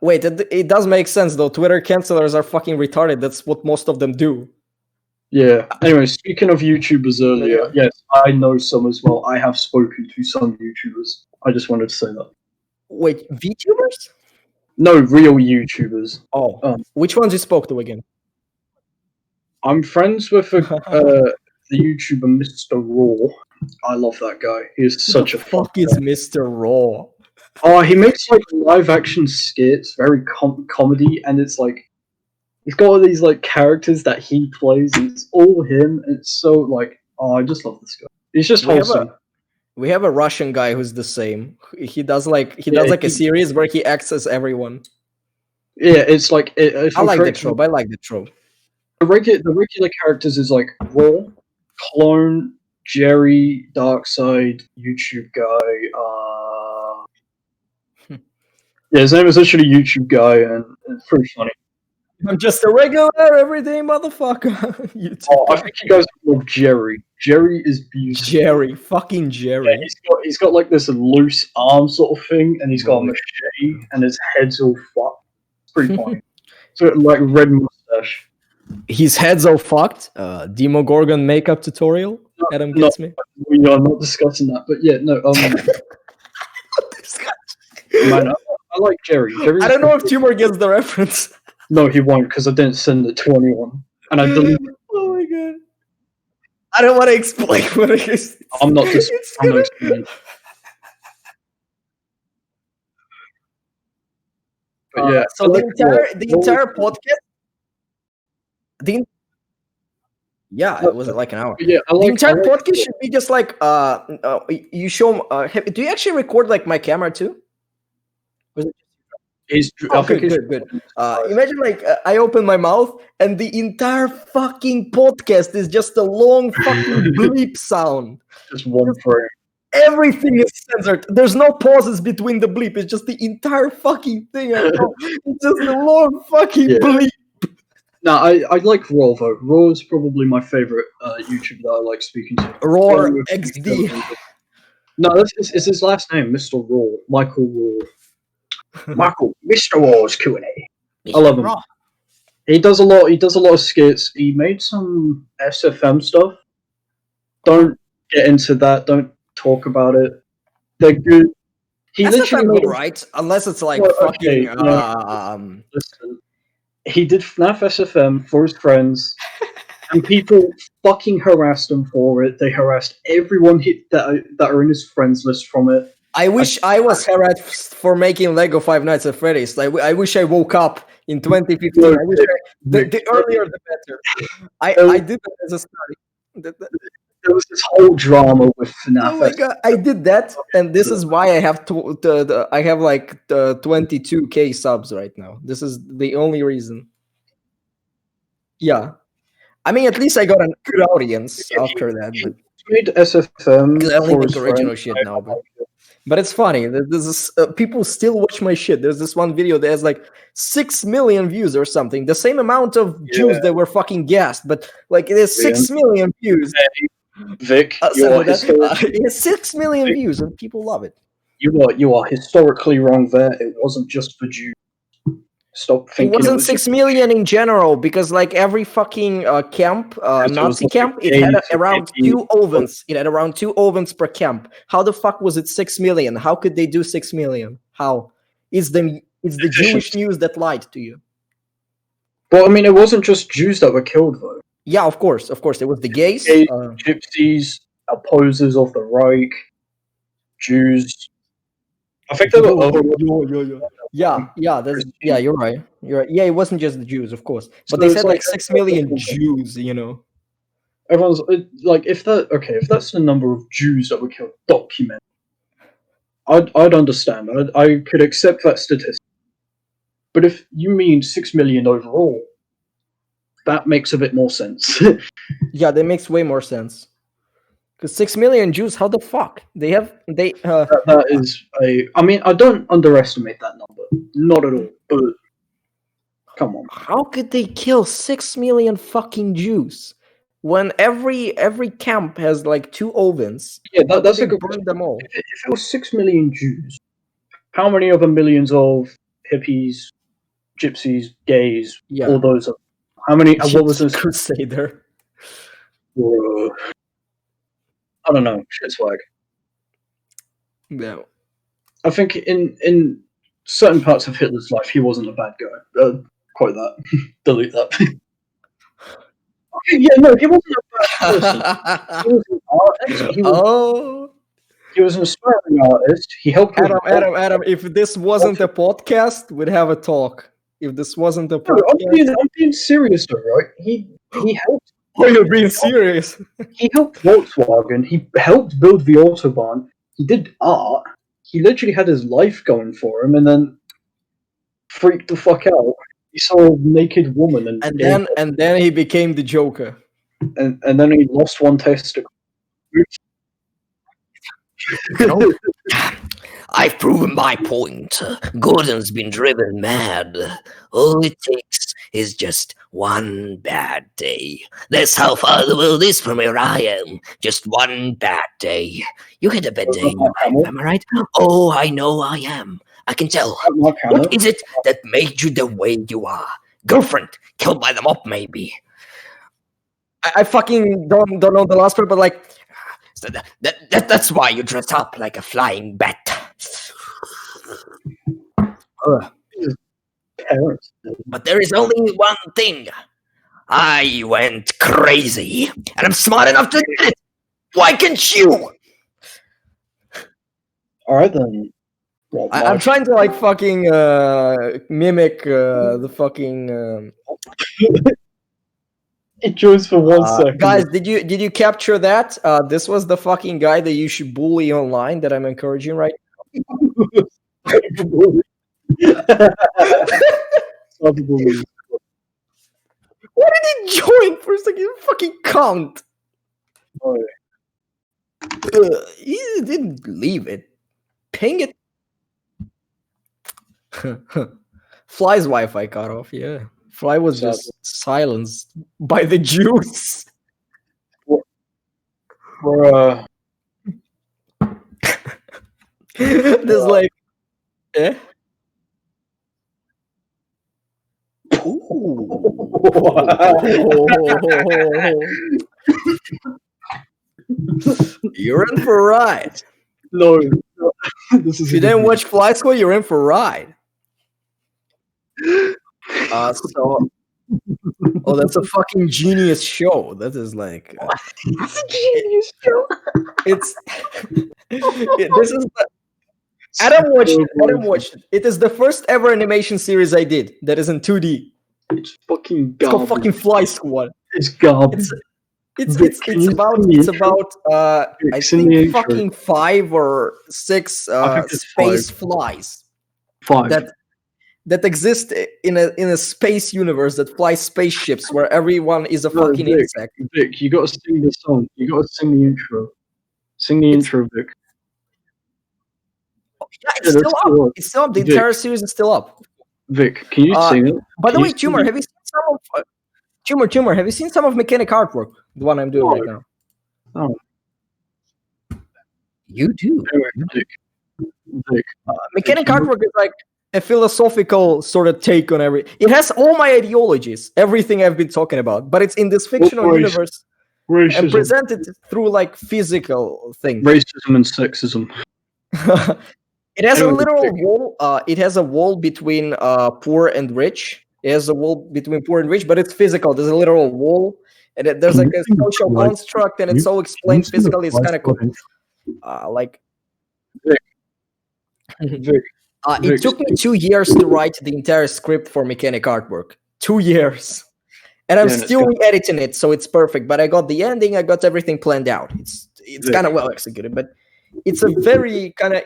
wait, it does make sense though. Twitter cancelers are fucking retarded. That's what most of them do. Yeah. Anyway, speaking of YouTubers earlier, yes, I know some as well. I have spoken to some YouTubers. I just wanted to say that. Wait, VTubers? No, real YouTubers. Oh, which ones you spoke to again? I'm friends with the YouTuber Mr. Raw. I love that guy. He's such a fuck is Mr. Raw? Oh, he makes like live action skits, very comedy, and it's like he's got all these like characters that he plays, and it's all him. And it's so like, I just love this guy. He's just wholesome. We have a Russian guy who's the same. He does a series where he acts as everyone. Yeah, it's like I like the trope. The regular characters is like Raw, Clone, Jerry, Darkseid, YouTube guy. Yeah, his name is literally YouTube guy, and it's pretty funny. I'm just a regular, everyday motherfucker. I think you guys love Jerry. Jerry is beautiful. Fucking Jerry. Yeah, he's got like this loose arm sort of thing, and he's got a machete, and his head's all fucked. It's pretty funny. So like red mustache. His head's all fucked. Demogorgon makeup tutorial. Adam gets me. We are not discussing that, but yeah, no. Man, I like Jerry. I don't know if Tumor gets the reference. No, he won't, because I didn't send it to anyone. and I deleted. Oh my god! I don't want to explain what it is. I'm not just. It's I'm not gonna- explaining. But yeah, So I like the Raw. entire podcast. Yeah, it was like an hour. But yeah, I The like. entire I like podcast should be just like you show. Do you actually record like my camera too? He's. Oh, I think good, he's. good, good. Imagine like I open my mouth and the entire fucking podcast is just a long fucking bleep sound. Just one frame. Everything is censored. There's no pauses between the bleep. It's just the entire fucking thing. It's just a long fucking Yeah. bleep. No, I like Raw though. Raw is probably my favorite YouTuber that I like speaking to. Roar Along with XD. No, it's his last name, Mr. Raw, Michael Raw. Michael, Mr. Raw's Q&A. I love him. He does a lot. He does a lot of skits. He made some SFM stuff. Don't get into that. Don't talk about it. They're good. He That's literally not made. right, unless it's like Well, fucking. okay, Listen, he did FNAF SFM for his friends, and people fucking harassed him for it. They harassed everyone that are in his friends list from it. I wish I was harassed for making Lego Five Nights at Freddy's. I wish I woke up in 2015. I wish the earlier the better. I did that as a study. There was this whole drama with FNAF. Oh my god, I did that, and this is why I have I have like 22k subs right now. This is the only reason. Yeah, I mean, at least I got a good audience after that. But He made SFM I only for make his original friends. shit now, but it's funny. People still watch my shit. There's this one video that has like 6 million views or something. The same amount of Jews that were fucking gassed, but like it has 6 million views. Vic, It has 6 million views, and people love it. you are historically wrong there. It wasn't just for Jews. Stop It thinking wasn't was 6 million in general, because like every fucking camp, it Nazi was like camp, it had 80, around 50. 2 ovens. It had around 2 ovens per camp. How the fuck was it 6 million? How could they do 6 million? How? It's the Jewish news that lied to you. Well, I mean, it wasn't just Jews that were killed though. Yeah, of course. It was the gays. Gays, Gypsies, opposers of the Reich, Jews. I think there were other. Yeah, you're right. You're right. Yeah, it wasn't just the Jews, of course, but So they it's said like like 6 million Jews. You know. Everyone's like, if that's the number of Jews that were killed, documented, I'd understand. I could accept that statistic. But if you mean 6 million overall, that makes a bit more sense. Yeah, that makes way more sense. Because 6 million Jews, how the fuck they? That is I mean, I don't underestimate that number, not at all. But come on, How could they kill 6 million fucking Jews when every camp has like 2 ovens? yeah, How that's could a they good burn question. them all. If it was 6 million Jews, how many other millions of hippies, gypsies, gays, Yeah. all those? How many? What was this? Crusader? I don't know. Shit swag. Yeah. I think in certain parts of Hitler's life, he wasn't a bad guy. Quote that. Delete that. Okay, yeah, no, he wasn't a bad person. He was an artist. He was an aspiring artist. He helped. Adam. If this wasn't a podcast, we'd have a talk. If this wasn't a No, podcast, I'm being serious though, right? He helped. oh, you're being serious. He helped Volkswagen. He helped build the autobahn. He did art. He literally had his life going for him, and then freaked the fuck out. He saw a naked woman, and then he became the Joker. and then he lost one testicle. You know, I've proven my point. Gordon's been driven mad. All it takes is just one bad day. That's how far the world is from where I am. Just one bad day. You had a bad day in your life, am I right? Oh, I know I am. I can tell. What is it that made you the way you are? Girlfriend, killed by the mob, maybe. I fucking don't know the last part, but like, So that's why you dress up like a flying bat. Parents. But there is only one thing. I went crazy, and I'm smart enough to admit it. Why can't you? Alright then. What, I'm Mark? trying to like fucking mimic the fucking It joins for 1 second. guys. Did you capture that? This was the fucking guy that you should bully online that I'm encouraging right Why did he join for a second? You fucking cunt. Oh, He didn't leave it. Ping it. Fly's Wi-Fi cut off. Yeah, Fly was Sadly. just silenced by the Jews. Bruh. There's like, eh? You're in for a ride. No. This is If you didn't watch Fly School, you're in for a ride. Oh, that's a fucking genius show. That is like, That's a genius show. it's. This is the, Adam watched it. It is the first ever animation series I did that is in 2D. It's fucking It's called garbage. fucking Fly Squad. It's garbage. It's about I Send the think intro. fucking 5 or 6 I think it's space flies 5. that exist in a space universe that flies spaceships where everyone is a No, fucking Vic. insect. Vic, you gotta sing the song. You gotta sing the intro. Sing the intro, Vic. Yeah, it's Yeah, still that's up. still up. It's still up. The Vic. entire series is still up. Vic, can you sing it? By the Can way, you sing Tumor, it? have you seen some of Tumor? Have you seen some of Mechanic Artwork? The one I'm doing right now. You do. Anyway, Vic. Mechanic Artwork is like a philosophical sort of take on every. It has all my ideologies, everything I've been talking about, but it's in this fictional Race- universe and Racism. presented through like physical things. Racism and sexism. It has a Anyway, literal wall. It has a wall between poor and rich. It has a wall between poor and rich, but it's physical. There's a literal wall, and there's like a social construct, and it's all explained physically. It's kind of cool. Like Vic. it Vic. took me 2 years to write the entire script for Mechanic Artwork. 2 years, and I'm Yeah, and it's still good. editing it, so it's perfect. But I got the ending. I got everything planned out. It's Vic. kind of well executed, but it's a very kind of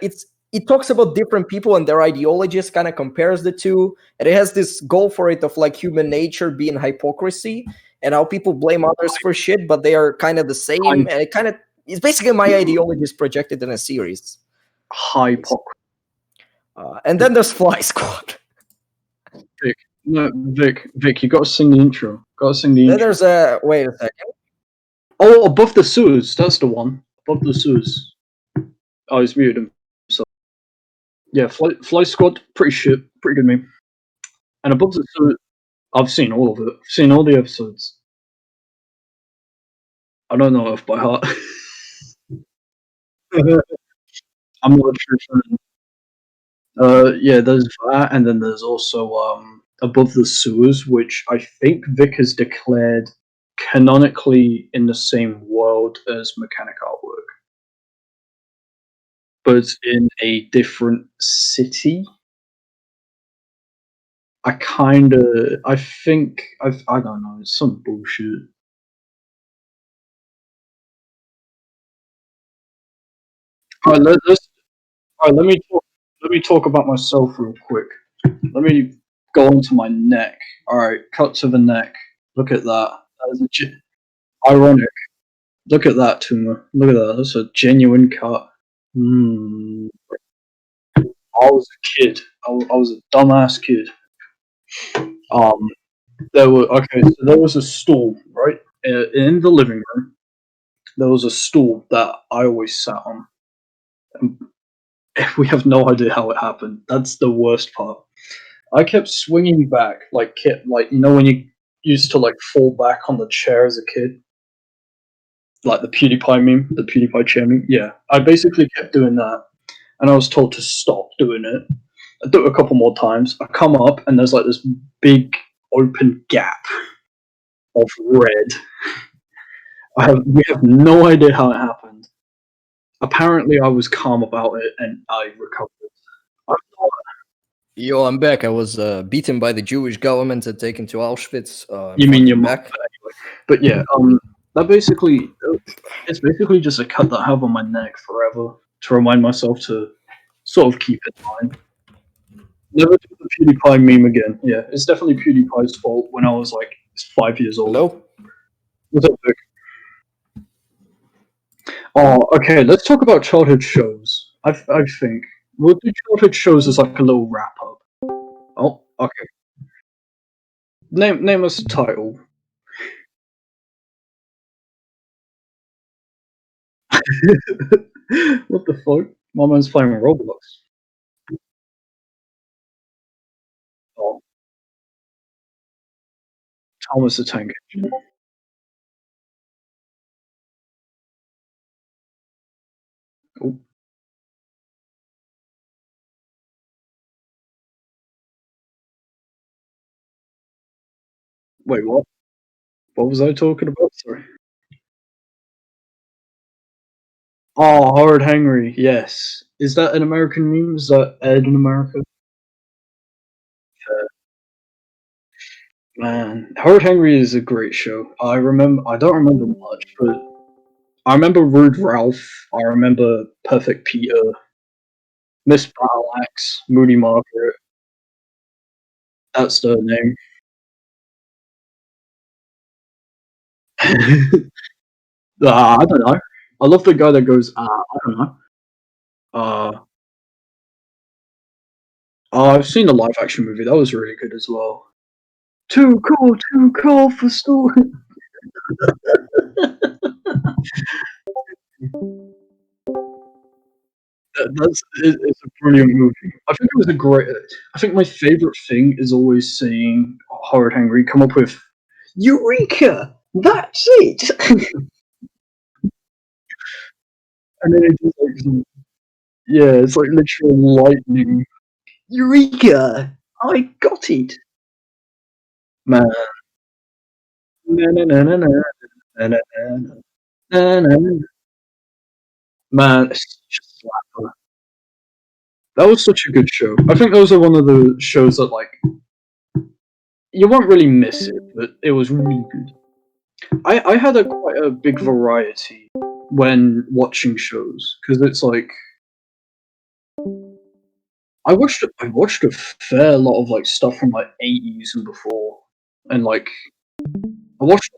it talks about different people and their ideologies, kind of compares the two, and it has this goal for it of like human nature being hypocrisy and how people blame others for shit, but they are kind of the same, and it kind of it's basically my ideologies projected in a series. Hypocrisy. And then there's Fly Squad. No, Vic, you gotta sing the intro. Gotta sing the Then intro. there's a wait a second. Oh, Above the Sewers. That's the one. Above the Sewers. Oh, he's muted himself. Yeah, Fly Squad, pretty shit. Pretty good meme. And Above the Sewers, I've seen all of it. I've seen all the episodes. I don't know if by heart. I'm not a true fan. Yeah, there's that, and then there's also Above the Sewers, which I think Vic has declared canonically in the same world as Mechanic Artwork, but it's in a different city. I think I don't know. It's some bullshit. All right, let me talk about myself real quick. Let me go onto my neck. All right, cut to the neck. Look at that. That is ironic. Look at that tumor. Look at that. That's a genuine cut. I was a kid. I was a dumbass kid. There was a stool right in the living room. There was a stool that I always sat on. And we have no idea how it happened. That's the worst part. I kept swinging back like when you used to like fall back on the chair as a kid, like the PewDiePie meme, the PewDiePie chair meme. Yeah, I basically kept doing that, and I was told to stop doing it. I do it a couple more times. I come up, and there's like this big open gap of red. We have no idea how it happened. Apparently, I was calm about it and I recovered. I'm not- Yo, I'm back. I was beaten by the Jewish government and taken to Auschwitz. I'm You mean your fucking mum? back? But yeah, that basically, it's basically just a cut that I have on my neck forever to remind myself to sort of keep it in mind. Never do the PewDiePie meme again. Yeah, it's definitely PewDiePie's fault when I was like 5 years old. Hello? What's up, Vic? Oh, okay. Let's talk about childhood shows. I think we'll do childhood shows as like a little wrap up. Oh, okay. Name us a title. What the fuck? My man's playing Roblox. Oh, Thomas the Tank Engine. Oh, wait, what? What was I talking about? Sorry. Oh, Howard Henry. Yes. Is that an American meme? Is that Ed in America? Man, Howard Henry is a great show. I remember. I don't remember much, but I remember Rude Ralph. I remember Perfect Peter, Miss Battleaxe, Moody Margaret. That's the name. I don't know. I love the guy that goes. I don't know. Uh, I've seen the live action movie. That was really good as well. Too cool for school. It's a brilliant movie. I think it was a great. I think my favorite thing is always seeing Howard Henry come up with Eureka. That's it. And then it's just like yeah, it's like literal lightning. Eureka! I got it, man. Na, na, na, na, na, na, na, na, na, na. Man, it's just slapper. That was such a good show. I think those are one of the shows that like you won't really miss it, but it was really good. I had a quite a big variety when watching shows because it's like I watched a fair lot of like stuff from like 80s and before, and like I watched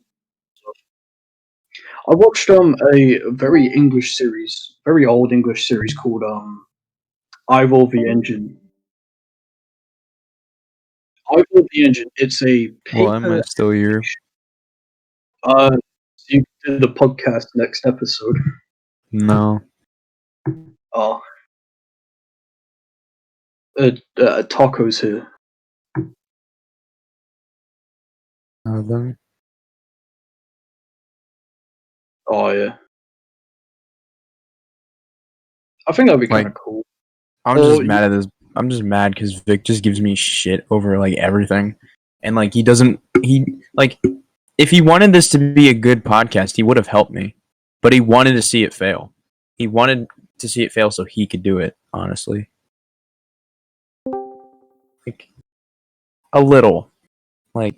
a very English series, very old English series called Ivor the Engine. Ivor the Engine. It's a Well, am I paper. still here? So you can do the podcast next episode. No. Uh, Tacos here. Nothing. Oh yeah, I think that'd be kind Like, of cool. I'm Or just mad at this. I'm just mad because Vic just gives me shit over like everything, and like he doesn't. He like if he wanted this to be a good podcast, he would have helped me, but he wanted to see it fail. He wanted to see it fail so he could do it. Honestly, like a little, like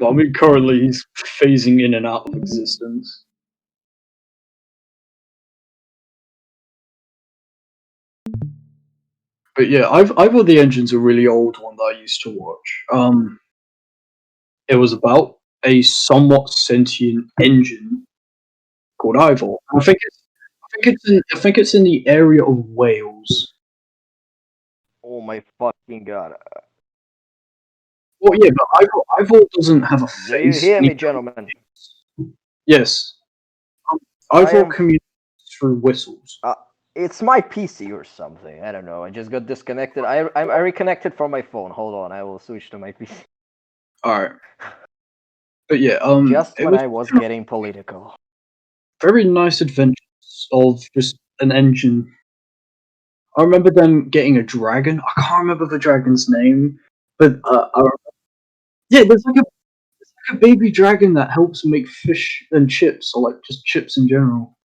I mean, currently he's phasing in and out of existence. But yeah, Ivor the Engine's a really old one that I used to watch. It was about a somewhat sentient engine called Ivor. I think it's in the area of Wales. Oh my fucking god. Well, yeah, but Ivor doesn't have a Do you face. hear me, gentlemen? Yes, I Ivor am- communicates through whistles. It's my PC or something. I don't know. I just got disconnected. I reconnected from my phone. Hold on. I will switch to my PC. All right, but yeah, Just it when was I was getting political. very nice adventures of just an engine. I remember them getting a dragon. I can't remember the dragon's name, but yeah, there's a baby dragon that helps make fish and chips, or like just chips in general.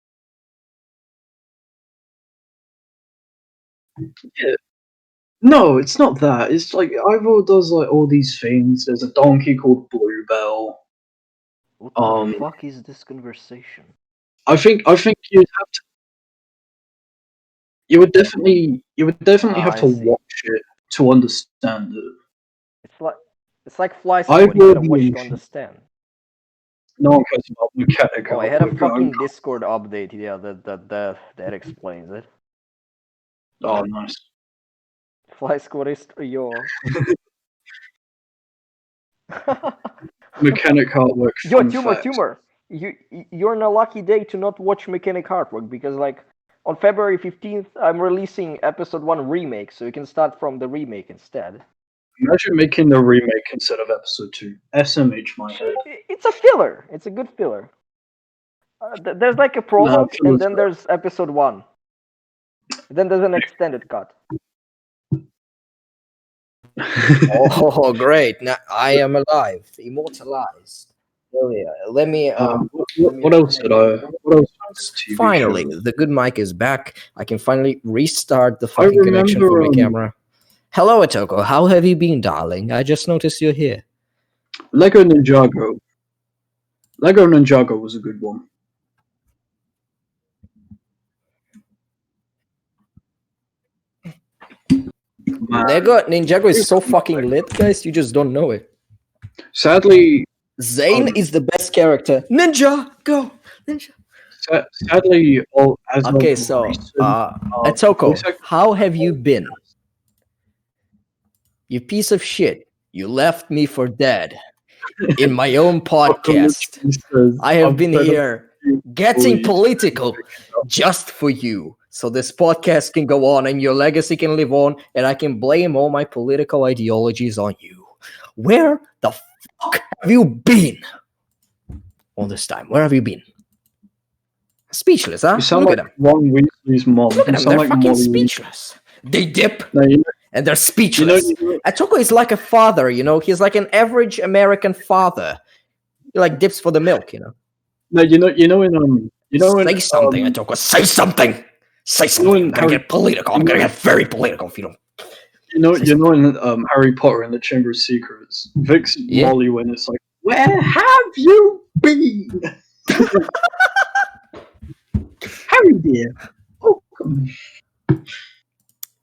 Yeah. No, it's not that. It's like Ivor does like all these things. There's a donkey called Bluebell. What the fuck is this conversation? I think you'd have to. You would definitely have I to see. watch it to understand it. It's like Fly I Squad. You will gotta be watch to ancient. understand. No one cares about mechanic. Oh, I had a fucking Discord update. Yeah, that explains it. Oh, nice. Fly Squad is yo. Mechanic artwork. Yo, fun Tumor, fact. Tumor. You're in a lucky day to not watch Mechanic Artwork because like on February 15th I'm releasing episode 1 remake, so you can start from the remake instead. Imagine making the remake instead of episode 2. SMH my head. It's a filler. It's a good filler. There's like a prologue, and then there's episode 1. Then there's an extended cut. Oh, great! Now I am alive, immortalized. Oh yeah. Let me. What else did I? What else was TV Finally, show? the good mic is back. I can finally restart the I fucking connection for my remember, camera. Hello, Atoko. How have you been, darling? I just noticed you're here. Lego Ninjago. Lego Ninjago was a good one. Man. Lego Ninjago is so fucking lit, guys. You just don't know it. Sadly, Zane is the best character. Ninja, go, Ninja. sadly, as Okay, of so recent, Atoko, how have you been? You piece of shit. You left me for dead. In my own podcast. I have been here getting political just for you. So this podcast can go on and your legacy can live on, and I can blame all my political ideologies on you. Where the fuck have you been all this time? Where have you been? Speechless, huh? You sound Look like at them. Ron Weasley's mom. Look at You them. sound They're like fucking Molly. speechless. They dip. No, And they're speechless. Atoko is like a father, you know. He's like an average American father. He like dips for the milk, you know. No, you know Say something, Atoko. Say something. Say something. I'm gonna get political. I'm gonna get very political if you don't. You know in Harry Potter and the Chamber of Secrets, Vic's Molly when it's like, where have you been? Harry dear. Oh,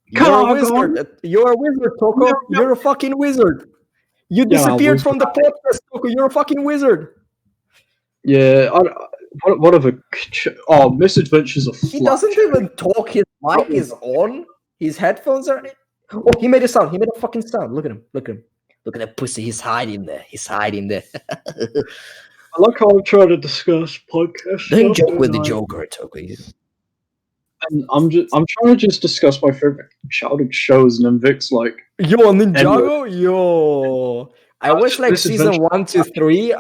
You're a wizard. You're a wizard, Toko. You're a fucking wizard. You disappeared from the podcast, Toko. You're a fucking wizard. Yeah, what of a Misadventures of Flapjack. He doesn't even talk. His mic is on. His headphones are. Oh, he made a sound. He made a fucking sound. Look at him. Look at him. Look at that pussy. He's hiding there. He's hiding there. I like how I'm trying to discuss podcast. Don't joke with the Joker, Toko. And I'm trying to just discuss my favorite childhood shows, and then Vic's like, yo, Ninjago, yo. I watched like season 1 to 3.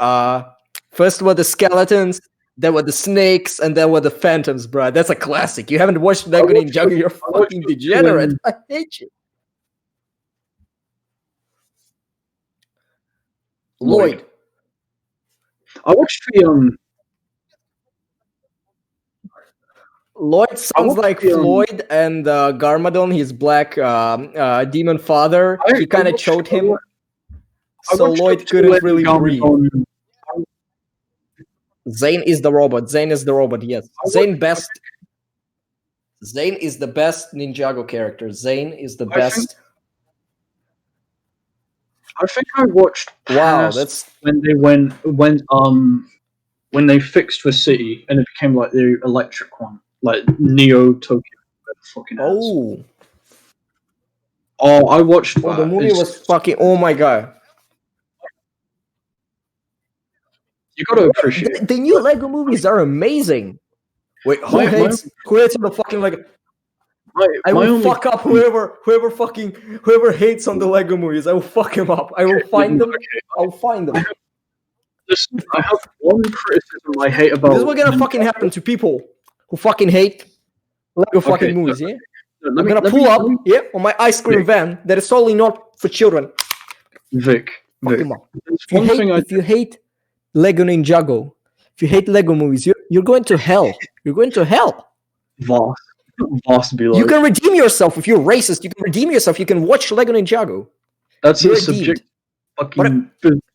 First were the skeletons, then were the snakes, and then were the phantoms, bro. That's a classic. You haven't watched Lego Ninjago, you're fucking degenerate. I hate you. Lloyd. I watched the Lloyd sounds like Floyd and Garmadon, his black demon father. He kind of choked him, so Lloyd couldn't really breathe. Zane is the robot. Zane is the robot. Yes, Zane is the best Ninjago character. Zane is the best. I think I watched. Wow, that's when they fixed the city and it became like the electric one, like Neo Tokyo. Fucking oh, I watched. Oh, the movie was fucking. Oh my god. You gotta appreciate the new Lego movies are amazing. Wait, who hates on the fucking Lego? I will fuck up whoever hates on the Lego movies. I will fuck him up. I will find them. I'll find them. I have one criticism I hate about. This is what's gonna fucking happen to people who fucking hate Lego fucking movies. Yeah, I'm gonna pull up on my ice cream van that is totally not for children. Vic. If you hate Lego Ninjago. If you hate Lego movies, you're going to hell. You're going to hell. Vast below. You can redeem yourself if you're racist. You can redeem yourself. You can watch Lego Ninjago. That's You're a redeemed. subject fucking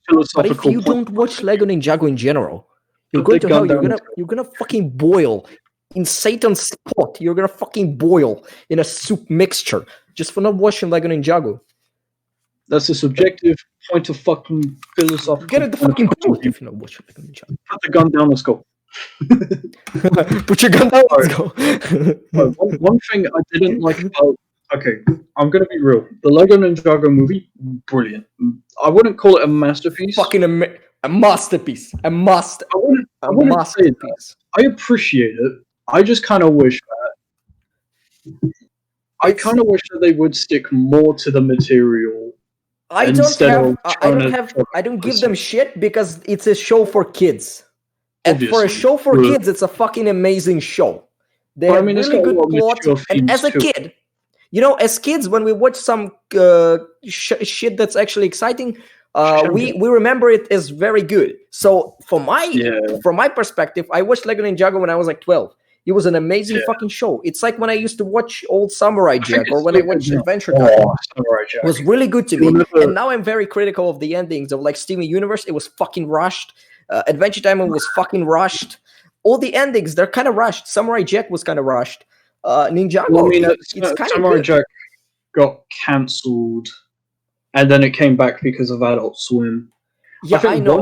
philosophical But if you point. don't watch Lego Ninjago in general, you're Put going the to hell. gun down. You're gonna fucking boil in Satan's pot. You're gonna fucking boil in a soup mixture just for not watching Lego Ninjago. That's a subjective point of fucking philosophical. Get at the fucking point if you're not watching Lego Ninjago. Put the gun down. Let's go. Put your gun down. Let's go. One thing I didn't like about. Okay, I'm gonna be real. The Lego Ninjago movie, brilliant. I wouldn't call it a masterpiece. Fucking a masterpiece. I wouldn't say that. Masterpiece. I appreciate it. I just kind of wish that. I kind of wish that they would stick more to the material. I don't give them shit because it's a show for kids. And for a Obviously, show for true. kids, it's a fucking amazing show. They But I have mean, it's really got a good lot of plot. mature And as a themes, too. kid, as kids, when we watch some shit that's actually exciting, we remember it as very good. So from my perspective, I watched Lego Ninjago when I was like 12. It was an amazing fucking show. It's like when I used to watch old Samurai Jack or when I watched Adventure Time. Samurai Jack. It was really good to me. Whenever- And now I'm very critical of the endings of like Steven Universe. It was fucking rushed. Adventure Time was fucking rushed. All the endings, they're kind of rushed. Samurai Jack was kind of rushed. Ninjago, Well, I mean, it's kind of Samurai good. Jack got cancelled, and then it came back because of Adult Swim. Yeah, think I know,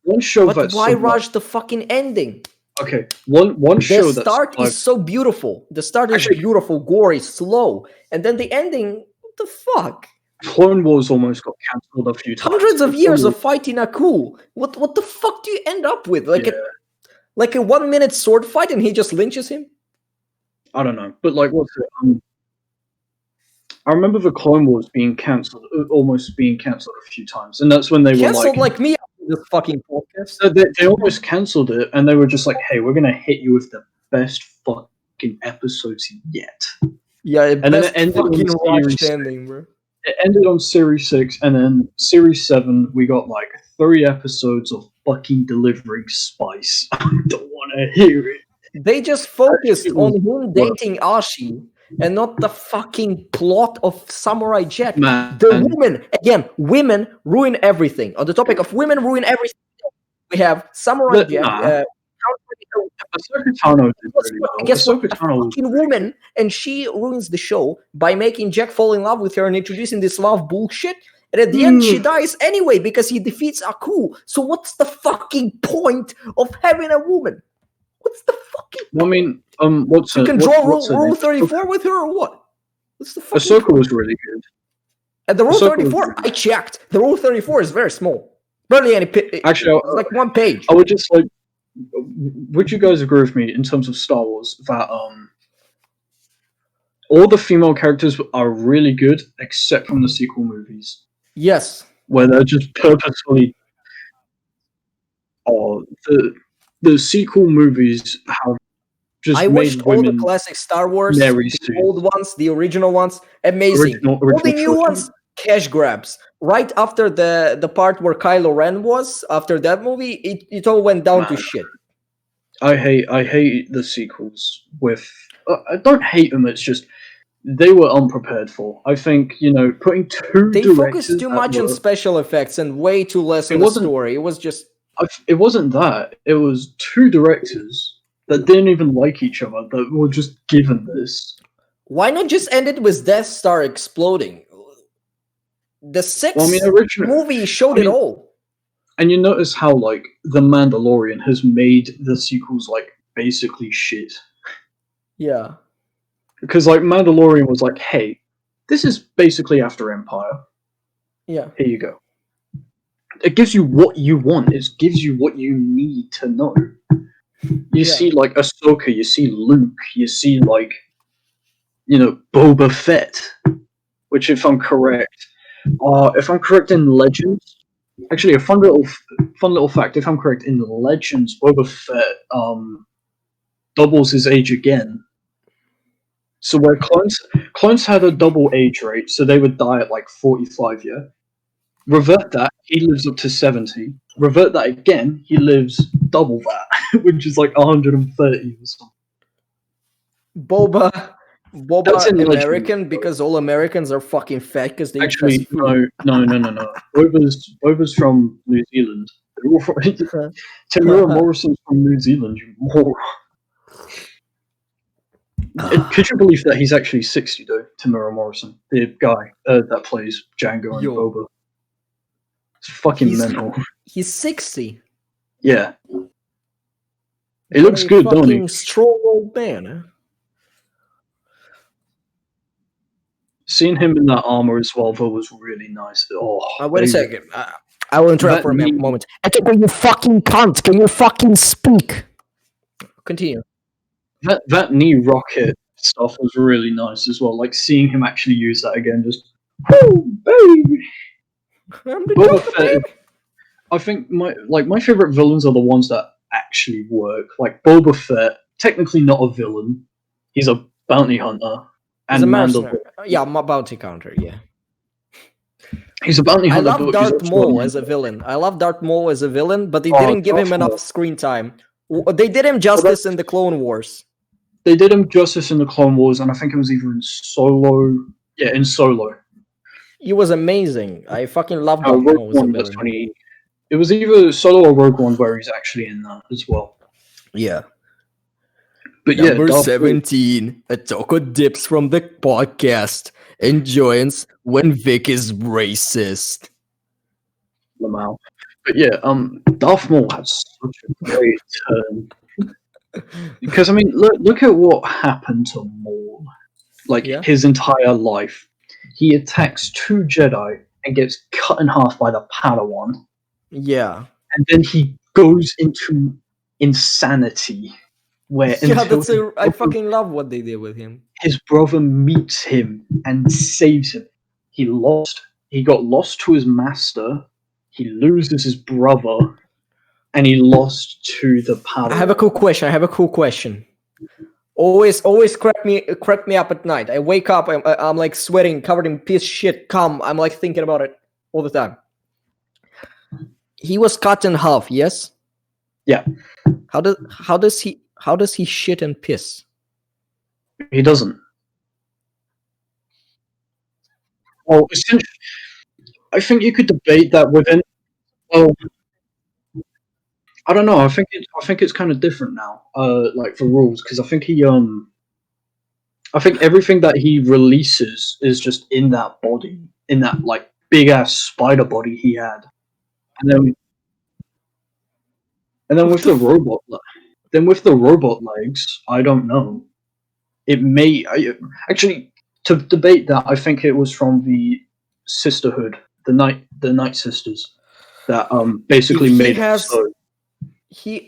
one show but that's why survived- rush the fucking ending? Okay, one show The that start is so beautiful. The start is Actually- beautiful, gory, slow, and then the ending. What the fuck? Clone Wars almost got cancelled a few times. Hundreds of years of fighting Aku. What the fuck do you end up with? Like a 1 minute sword fight and he just lynches him? I don't know, but like, what's it? I remember the Clone Wars being cancelled, almost being cancelled a few times, and that's when they were Cancelled like, like me after this fucking podcast. so they almost cancelled it, and they were just like, "Hey, we're gonna hit you with the best fucking episodes yet." Yeah, And then best it ended on fucking rushed series ending, bro. It ended on Series 6, and then Series 7, we got like 3 episodes of fucking delivering spice. I don't want to hear it. They just focused Actually, on him dating Ashi and not the fucking plot of Samurai Jack. Man. Women ruin everything. On the topic of women ruin everything, we have Samurai But, Jack. nah. Ahsoka Tano did really well. Guess what? Ahsoka A Tano was fucking woman, and she ruins the show by making Jack fall in love with her and introducing this love bullshit. And at the end, she dies anyway because he defeats Aku. So what's the fucking point of having a woman? What's the fucking? I mean, what's You her- can what- draw what's her Rule name? 34 with her or what? What's the fucking? Ahsoka was really good. And the Rule Ahsoka was 34, I checked. The Rule 34 is very small. Barely any. Actually, it's like one page. I would just like. Would you guys agree with me in terms of Star Wars that all the female characters are really good except from the sequel movies, Yes. where they're just purposefully. The sequel movies have just I made watched all the women classic Star Wars, Mary the Sue. old ones, the original ones. Amazing. all the new trilogy. ones, cash grabs. Right after the part where Kylo Ren was, after that movie, it all went down to Man. shit. I hate the sequels with. I don't hate them. It's just they were unprepared for. I think putting two They directors focused too that much on were- special effects and way too less It on the wasn't- story. It was just It wasn't that. It was two directors that didn't even like each other that were just given this. why not just end it with Death Star exploding? The sixth Well, I mean, originally, movie showed I it mean- all. and you notice how like The Mandalorian has made the sequels like basically shit. Yeah. Because like Mandalorian was like, hey, this is basically after Empire. Yeah. Here you go. It gives you what you want. It gives you what you need to know. You see like Ahsoka, you see Luke, you see like Boba Fett, which if I'm correct in Legends, actually a fun little fact, if I'm correct in Legends, Boba Fett doubles his age again. So where clones had a double age rate, so they would die at like 45, yeah. Revert that, he lives up to 70. Revert that again, he lives double that, which is like 130 or something. Boba That's in Legend. American because all Americans are fucking fat because they eat Actually, fast food. no. Boba's from New Zealand. They're all from, Tamura Morrison's from New Zealand, you moron. Could you believe that he's actually 60 though, Tamura Morrison, the guy that plays Django and Boba? It's fucking mental. He's 60. Yeah. He looks good, don't he? Strong old man. Huh? Seeing him in that armor as well, though, was really nice. Wait a second. I will interrupt for a moment. Can you fucking cunt? Can you fucking speak? Continue. That knee rocket stuff was really nice as well. Like seeing him actually use that again, just whoo, baby. Boba Fett, I think my favorite villains are the ones that actually work. Like Boba Fett, technically not a villain. He's a bounty hunter. He's a mercenary. Yeah, my bounty counter, yeah. He's a bounty hunter. I love Darth Maul as a villain. But they didn't give him enough screen time. They did him justice in the Clone Wars. They did him justice in the Clone Wars, and I think it was either in Solo. Yeah, in Solo. He was amazing. I fucking love Darth Maul as a villain. It was either Solo or Rogue One where he's actually in that as well. Yeah. But Number 17, a taco dips from the podcast and joins when Vic is racist. Lamau. But yeah, Darth Maul has such a great turn. Because I mean, look at what happened to Maul. Like his entire life, he attacks 2 Jedi and gets cut in half by the Padawan. Yeah, and then he goes into insanity. I fucking love what they did with him. His brother meets him and saves him. He got lost to his master. He loses his brother, and he lost to the Padawan. I have a cool question. Always crack me up at night. I wake up, I'm like sweating, covered in piss shit. I'm like thinking about it all the time. He was cut in half, yes? Yeah. How does he shit and piss? He doesn't. Well, essentially, I think you could debate that within. Well, I don't know. I think it's kind of different now. Like for rules, because I think I think everything that he releases is just in that body, in that like big ass spider body he had, and then with the robot. Then with the robot legs, I don't know. It may actually to debate that. I think it was from the Sisterhood, the Night Sisters, that basically made it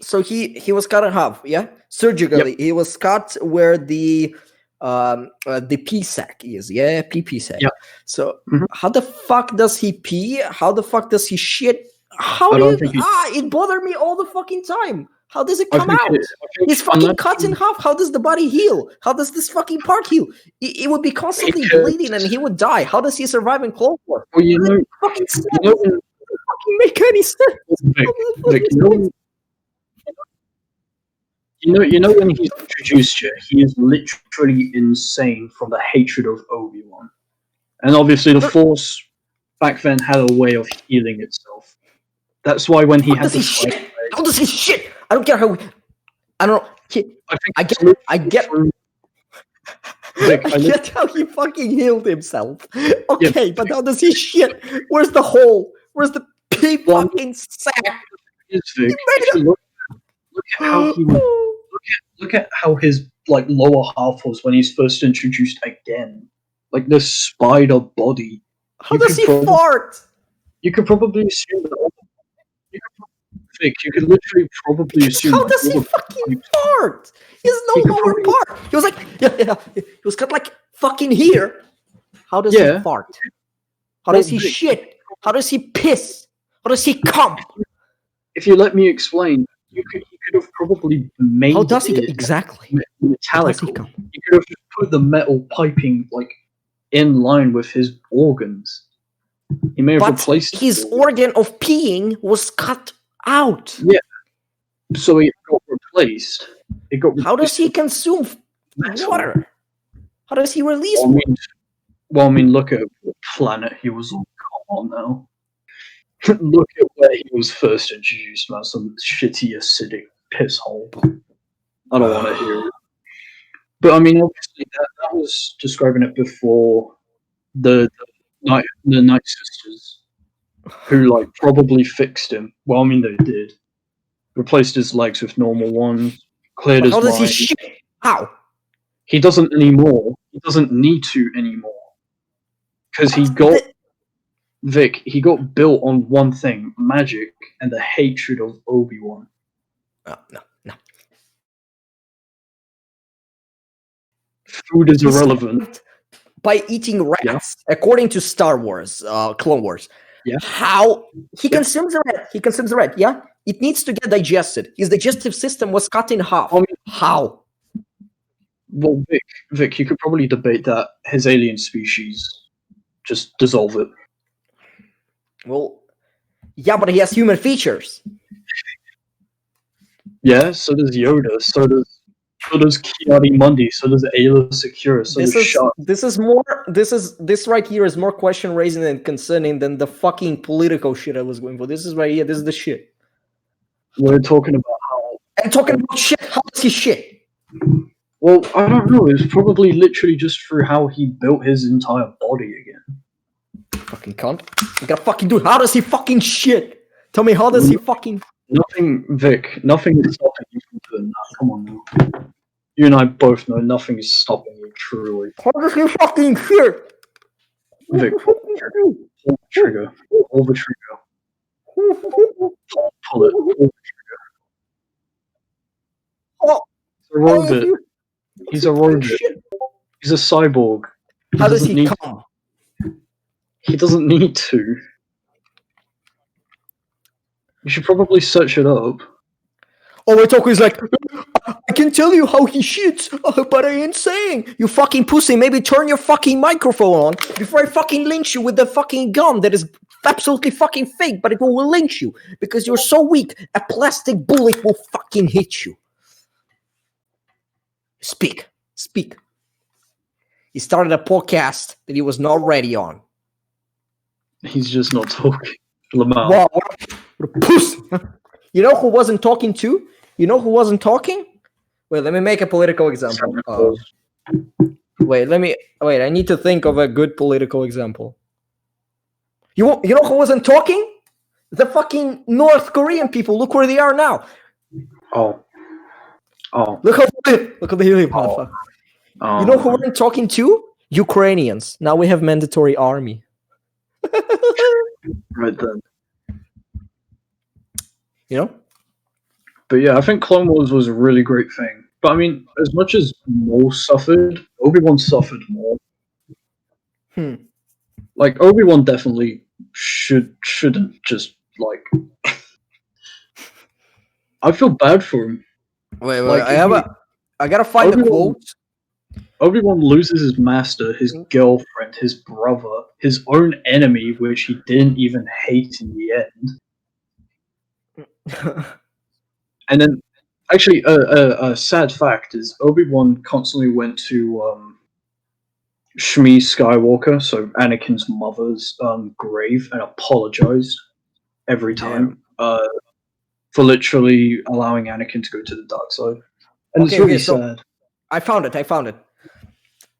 so. He was cut in half, yeah, surgically. Yep. He was cut where the pee sac is, yeah, pee sac. Yeah. So how the fuck does he pee? How the fuck does he shit? It bothered me all the fucking time. How does it come out? He's fucking cut in half. How does the body heal? How does this fucking part heal? It would be constantly bleeding and he would die. How does he survive in Clone Wars? Well, you know, it doesn't fucking make any sense. Vic, you know when he's introduced here, he is literally insane from the hatred of Obi-Wan. And obviously the Force back then had a way of healing itself. That's why when he had the how does he shit? I don't care how. I don't know. I get how he fucking healed himself. Okay, yeah, but how does he shit? Where's the hole? Where's the pee fucking sack? Look at how he would, look at how his like lower half was when he's first introduced again. Like the spider body. How does he fart? You could probably assume that. You could literally probably assume. How does he fucking fart? He has no lower part. He was like, yeah. He was cut like fucking here. How does he fart? How does he shit? How does he piss? How does he come? If you let me explain, you could have probably made. How does he exactly? Metallic. You could have just put the metal piping like in line with his organs, He may have But replaced his it. organ of peeing was cut out. Yeah. So it got replaced. It got replaced. How does he consume metal. water? How does he release Well, water? I mean, look at what planet he was on. Come on now. Look at where he was first introduced, man. Some shitty acidic piss hole. I don't want to hear it. But I mean, obviously, that was describing it before the night sisters, who like probably fixed him. Well, I mean, they did. Replaced his legs with normal ones. Cleared his How does he mind. shit? How? He doesn't anymore. He doesn't need to anymore. Because he got Vic. He got built on one thing: magic and the hatred of Obi-Wan. Oh, no. Food is irrelevant. By eating rats, according to Star Wars, Clone Wars. Yeah. How he consumes the rat? He consumes the rat. Yeah. It needs to get digested. His digestive system was cut in half. How? Well, Vic, you could probably debate that his alien species just dissolve it. Well, yeah, but he has human features. Yeah, so does Yoda. So does Ki-Adi-Mundi. So does Ayla Secure. So does Shaq. This right here is more question raising and concerning than the fucking political shit I was going for. This is right here. This is the shit. We're talking about how. And talking about shit. How does he shit? Well, I don't know. It's probably literally just through how he built his entire body again. Fucking cunt. You gotta fucking do it. How does he fucking shit? Tell me, how does he fucking... Nothing, Vic. Nothing is stopping you from doing that. Come on now. You and I both know nothing is stopping you, truly. How does he fucking shit? Vic, pull the trigger. Pull the trigger. Pull it. Pull the trigger. Oh, He's a robot. He's a robot. He's a cyborg. How does he come? He doesn't need to. You should probably search it up. Oh, my talker is like, I can tell you how he shits, but I ain't saying. You fucking pussy, maybe turn your fucking microphone on before I fucking lynch you with the fucking gun that is absolutely fucking fake, but it will lynch you because you're so weak, a plastic bullet will fucking hit you. Speak. He started a podcast that he was not ready on. He's just not talking. Lamar. Wow, what a pussy. You know who wasn't talking too? You know who wasn't talking? Wait, let me make a political example. I need to think of a good political example. You know who wasn't talking? The fucking North Korean people. Look where they are now. Oh. Look at the motherfucker. You know who weren't talking to? Ukrainians. Now we have mandatory army. Right then. You know? But yeah, I think Clone Wars was a really great thing. But I mean, as much as Maul suffered, Obi-Wan suffered more. Like, Obi-Wan definitely shouldn't just, like... I feel bad for him. Wait, like, I gotta find the quote. Obi-Wan loses his master, his girlfriend, his brother, his own enemy, which he didn't even hate in the end. And then, actually, a sad fact is Obi-Wan constantly went to Shmi Skywalker, so Anakin's mother's grave, and apologized every time for literally allowing Anakin to go to the dark side. And it's really sad. I found it.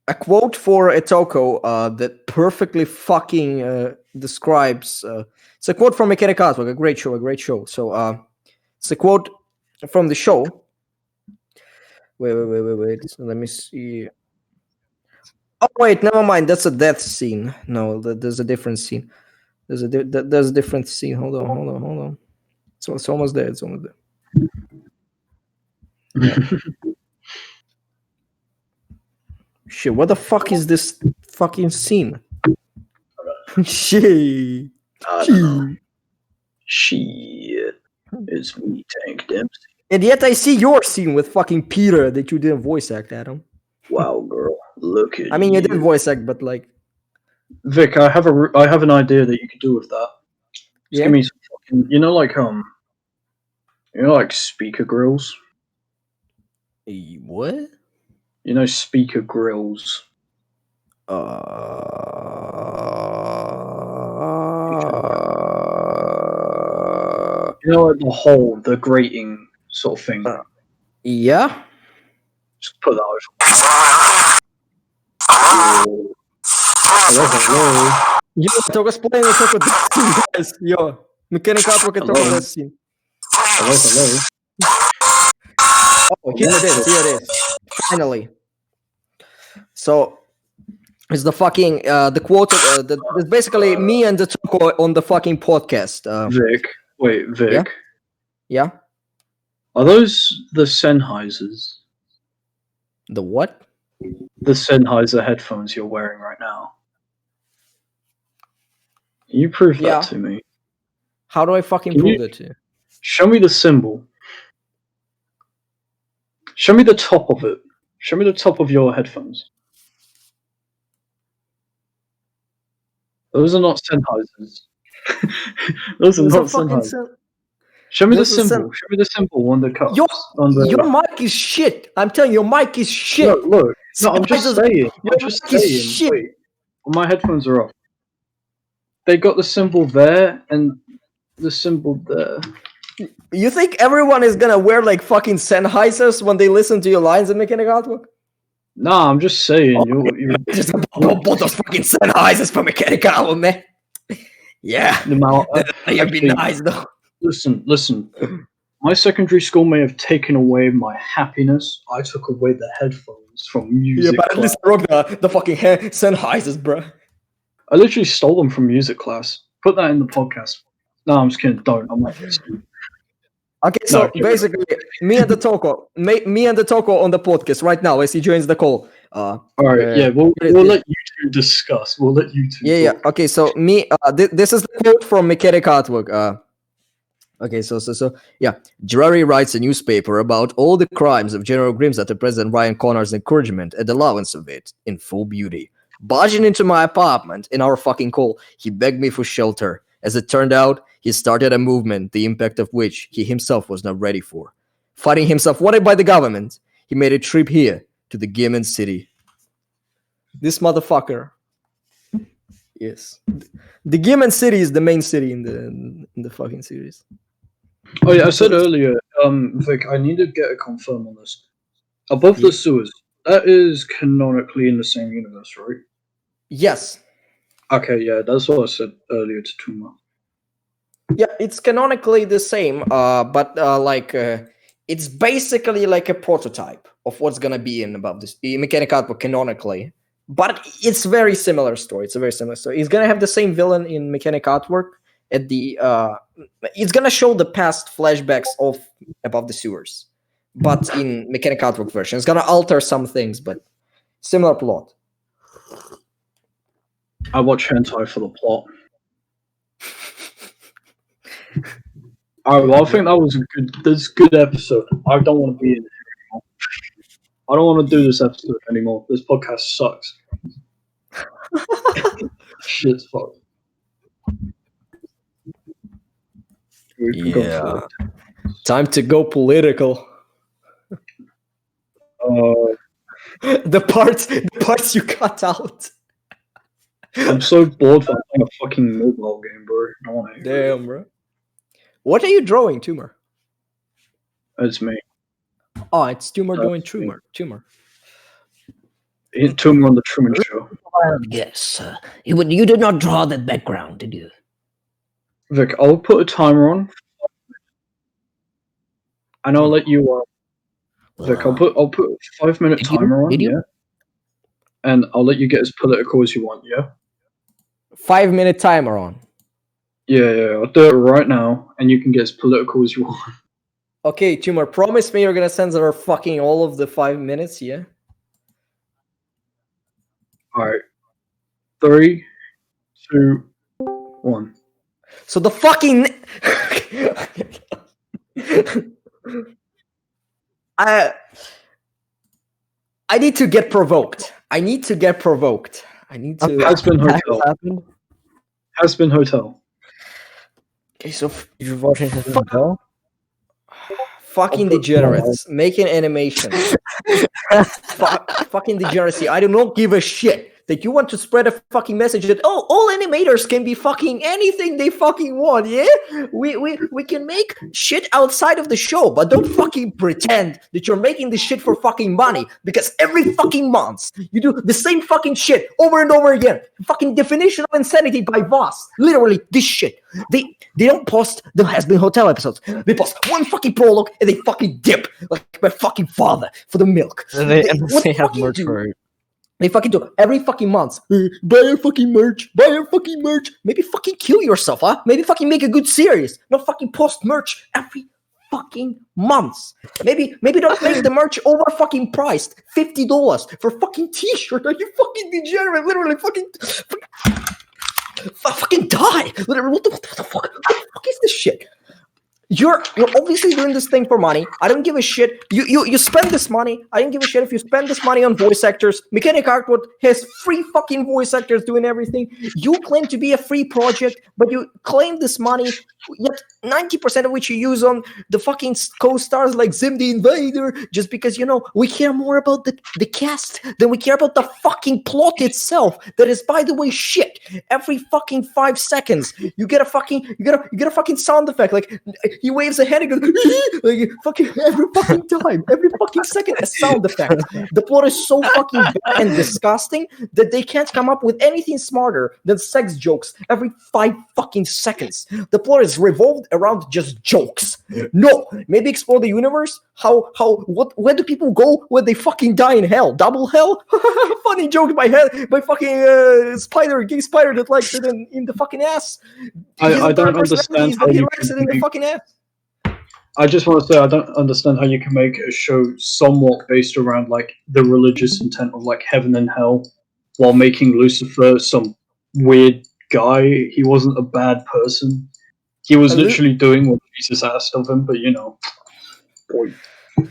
A quote for Itoko that perfectly fucking describes... it's a quote from Mechanic Cosmic, a great show. So, it's a quote from the show. Wait. Let me see. Oh, wait, never mind. That's a death scene. No, there's a different scene. There's a different scene. Hold on. So it's almost there. Shit, what the fuck is this fucking scene? Shit. Shit. It's me, Tank Dempsey. And yet I see your scene with fucking Peter that you didn't voice act, Adam. Wow, girl. Look at I mean, you did voice act, but like... Vic, I have an idea that you could do with that. Just give me some fucking, like speaker grills. What? You know, speaker grills. You know, like the hole, the grating sort of thing. Yeah. Just put that over. Hello. Yo, tô explaining it with this, guys. Yo, mechanic artwork at Hello. this scene. Hello. Oh, here it is. Finally. So, it's the fucking, the quote, it's basically me and the Tuko on the fucking podcast. Vic. Wait, Vic. Yeah? Are those the Sennheisers? The what? The Sennheiser headphones you're wearing right now? Can you prove that to me? How do I fucking Can prove you- it to you? Show me the symbol. Show me the top of it. Show me the top of your headphones. Those are not Sennheisers. Those are not Sennheisers. Show me the This is symbol. Show me the symbol on the cups. Your mic is shit. I'm telling you, your mic is shit. Look. No, I'm just saying. Your mic is shit. Wait. My headphones are off. They got the symbol there and the symbol there. You think everyone is gonna wear like fucking Sennheisers when they listen to your lines in Mechanic Artwork? Nah, I'm just saying. You're Just bought those fucking Sennheisers for Mechanic Artwork, man. Yeah, that'd be nice though. Listen. My secondary school may have taken away my happiness. I took away the headphones from music. Yeah, but at least I rock the fucking Sennheisers, bro. I literally stole them from music class. Put that in the podcast. No, I'm just kidding. Don't. I'm not. Okay, so basically, me and the Toko on the podcast right now as he joins the call. All right, yeah, we'll let you two discuss. We'll let you two. Yeah. Okay, so me, this is the quote from Mechanic Artwork. Okay, so yeah, Gerari writes a newspaper about all the crimes of General Grimms at President Ryan Connor's encouragement and allowance of it in full beauty. Barging into my apartment in our fucking call, he begged me for shelter. As it turned out, he started a movement, the impact of which he himself was not ready for. Finding himself wanted by the government, he made a trip here to the Gimmin City. This motherfucker. Yes. The Gimmin City is the main city in the fucking series. Oh yeah, I said earlier, Vic, I need to get a confirm on this. Above the sewers, that is canonically in the same universe, right? Yes. Okay, yeah, that's what I said earlier to Tuma. Yeah, it's canonically the same, but it's basically like a prototype of what's gonna be in above this Mechanic Artwork canonically. But it's very similar story. It's a very similar story. He's gonna have the same villain in Mechanic Artwork. At the it's gonna show the past flashbacks of Above the Sewers, but in Mechanic Artwork version, it's gonna alter some things, but similar plot. I watch hentai for the plot. Alright, well, I think that was a good episode. I don't want to be in it anymore. I don't want to do this episode anymore. This podcast sucks. Shit's fucked. Yeah. Time to go political. The parts you cut out. I'm so bored from playing a fucking mobile game, bro. I want to. Damn, bro. What are you drawing, Tumor? It's me. Oh, it's Tumor doing Tumor. Tumor on the Truman Show. Yes. You did not draw that background, did you? Vic, I'll put a timer on, and I'll let you. Vic, I'll put a 5-minute timer on, yeah. And I'll let you get as political as you want, yeah. 5-minute timer on. Yeah. I'll do it right now, and you can get as political as you want. Okay, Tumor, promise me you're gonna censor fucking all of the 5 minutes, yeah? Alright. 3, 2, 1. So the fucking I need to get provoked. I need to. Has been Has hotel. happened? Has been hotel. Okay, so You're watching Has Been Hotel? fucking degenerates making animation. Fucking degeneracy. I do not give a shit that you want to spread a fucking message that all animators can be fucking anything they fucking want. Yeah, we can make shit outside of the show, but don't fucking pretend that you're making this shit for fucking money, because every fucking month you do the same fucking shit over and over again. Fucking definition of insanity by Voss. Literally this shit. They don't post the Has Been Hotel episodes. They post one fucking prologue and they fucking dip like my fucking father for the milk. And they what have fucking merch do? for it. They fucking do every fucking month. Buy our fucking merch. Buy our fucking merch. Maybe fucking kill yourself, huh? Maybe fucking make a good series. Not fucking post merch every fucking month. Maybe don't make the merch over fucking priced $50 for fucking t-shirt. Are you fucking degenerate? Literally fucking die. Literally, what the fuck? What the fuck is this shit? You're obviously doing this thing for money. I don't give a shit. You spend this money. I don't give a shit if you spend this money on voice actors. Mechanic Artwood has free fucking voice actors doing everything. You claim to be a free project, but you claim this money, yet 90% of which you use on the fucking co-stars like Zim the Invader, just because, we care more about the cast than we care about the fucking plot itself. That is, by the way, shit. Every fucking 5 seconds, you get a fucking sound effect. Like, he waves a hand and goes, like, fucking every fucking time, every fucking second, a sound effect. The plot is so fucking bad and disgusting that they can't come up with anything smarter than sex jokes every 5 fucking seconds. The plot is revolved around just jokes. No, maybe explore the universe. Where do people go when they fucking die in hell? Double hell? Funny joke by fucking gay spider that likes it in the fucking ass. I don't understand how he you likes it can in the make, fucking ass. I just want to say I don't understand how you can make a show somewhat based around like the religious intent of like heaven and hell, while making Lucifer some weird guy. He wasn't a bad person. He was literally doing what Jesus asked of him, but boy,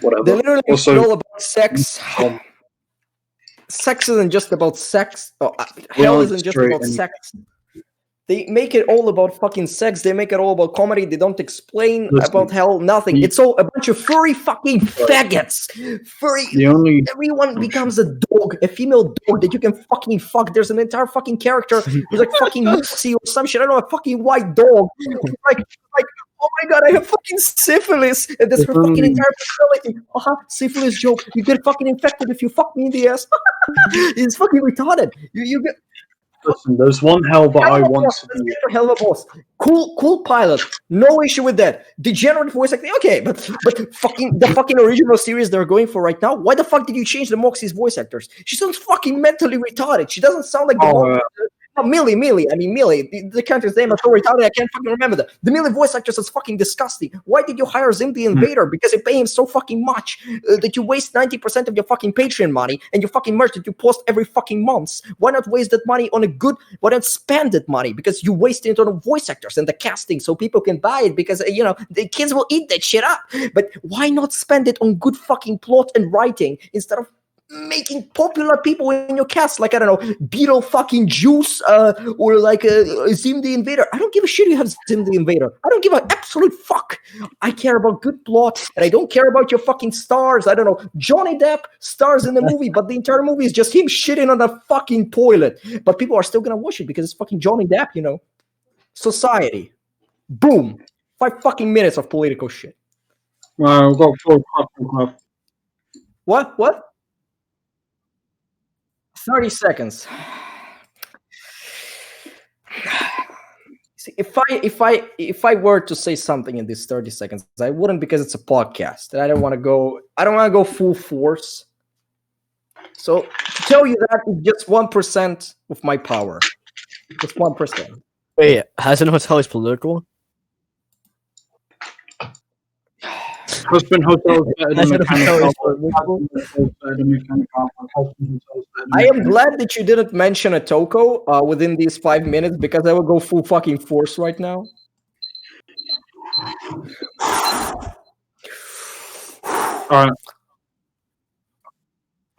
whatever. They literally Also, all about sex. Sex isn't just about sex. Hell isn't just about sex. They make it all about fucking sex. They make it all about comedy. They don't explain about hell, nothing. It's all a bunch of furry fucking faggots. Everyone becomes a dog, a female dog that you can fucking fuck. There's an entire fucking character who's like fucking Lucy or some shit. I don't know, a fucking white dog. Like, oh my god, I have fucking syphilis. And that's her fucking entire personality. Syphilis joke. You get fucking infected if you fuck me in the ass. It's fucking retarded. You get... Listen, there's one hell, but I want to be. Hell of a boss. Cool pilot. No issue with that. Degenerate voice acting. Okay, but the fucking original series they're going for right now. Why the fuck did you change the Moxie's voice actors? She sounds fucking mentally retarded. She doesn't sound like the Millie. I mean, Millie. The character's name is so retarded, I can't fucking remember that. The Millie voice actress is fucking disgusting. Why did you hire Zim the Invader? Because you pay him so fucking much that you waste 90% of your fucking Patreon money and your fucking merch that you post every fucking month. Why not waste that money on why not spend that money? Because you waste it on the voice actors and the casting so people can buy it because, the kids will eat that shit up. But why not spend it on good fucking plot and writing instead of making popular people in your cast, like, I don't know, Beetle fucking Juice, or like Zim the Invader. I don't give a shit you have Zim the Invader. I don't give an absolute fuck. I care about good plot, and I don't care about your fucking stars. I don't know, Johnny Depp stars in the movie, but the entire movie is just him shitting on the fucking toilet. But people are still gonna watch it because it's fucking Johnny Depp, Society. Boom. 5 fucking minutes of political shit. We've got 4 What? 30 seconds. See, if I were to say something in these 30 seconds, I wouldn't, because it's a podcast and I don't want to go full force. So to tell you that is just 1% of my power. Just 1%. Wait, Has Been Hotel is political? Has Been Hotel is better than Mechanic I am glad that you didn't mention a Toko within these 5 minutes, because I will go full fucking force right now. Alright.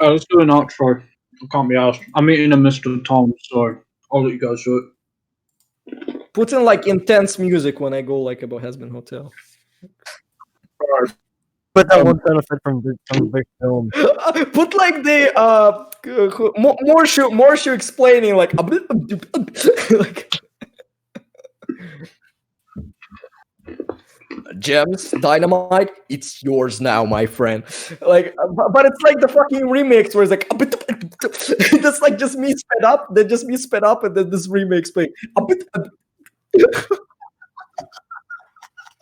Let's do an outro. I can't be asked. I'm eating a Mr. Tom, so I'll let you guys do it. Put in like intense music when I go like about Husband Hotel. Alright. But that one benefit from big film. Put like the more shoe explaining like like Gems, Dynamite, it's yours now, my friend. Like, but it's like the fucking remix where it's like, that's like just me sped up, then just me sped up, and then this remix playing.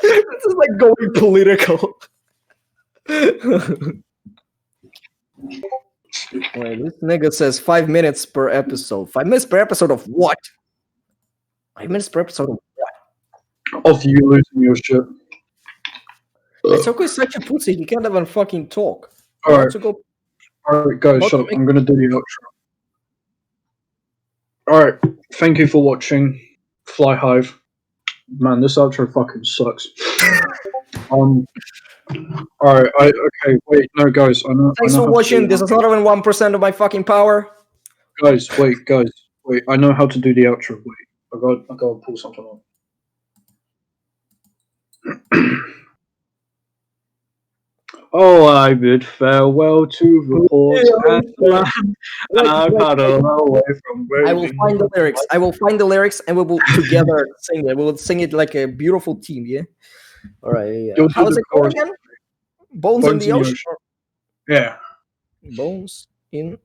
This is like going political. Wait, this nigga says 5 minutes per episode. 5 minutes per episode of what? 5 minutes per episode of what? Of you losing your shit. It's is such a pussy. He can't even fucking talk. Alright, guys, shut up. I'm gonna do the outro. Alright, thank you for watching Fly Hive. Man, this outro fucking sucks. Alright, okay, wait, no, guys, I know. Thanks for watching. This is not even 1% of my fucking power. Guys, wait, I know how to do the outro. Wait, I gotta pull something on. Oh, I bid farewell to the horse and land, and I paddle away from where I will find the lyrics. I will find the lyrics, and we will together sing it. We will sing it like a beautiful team. Yeah. All right. Yeah. How is it called again? Bones in the ocean. Yeah. Bones in.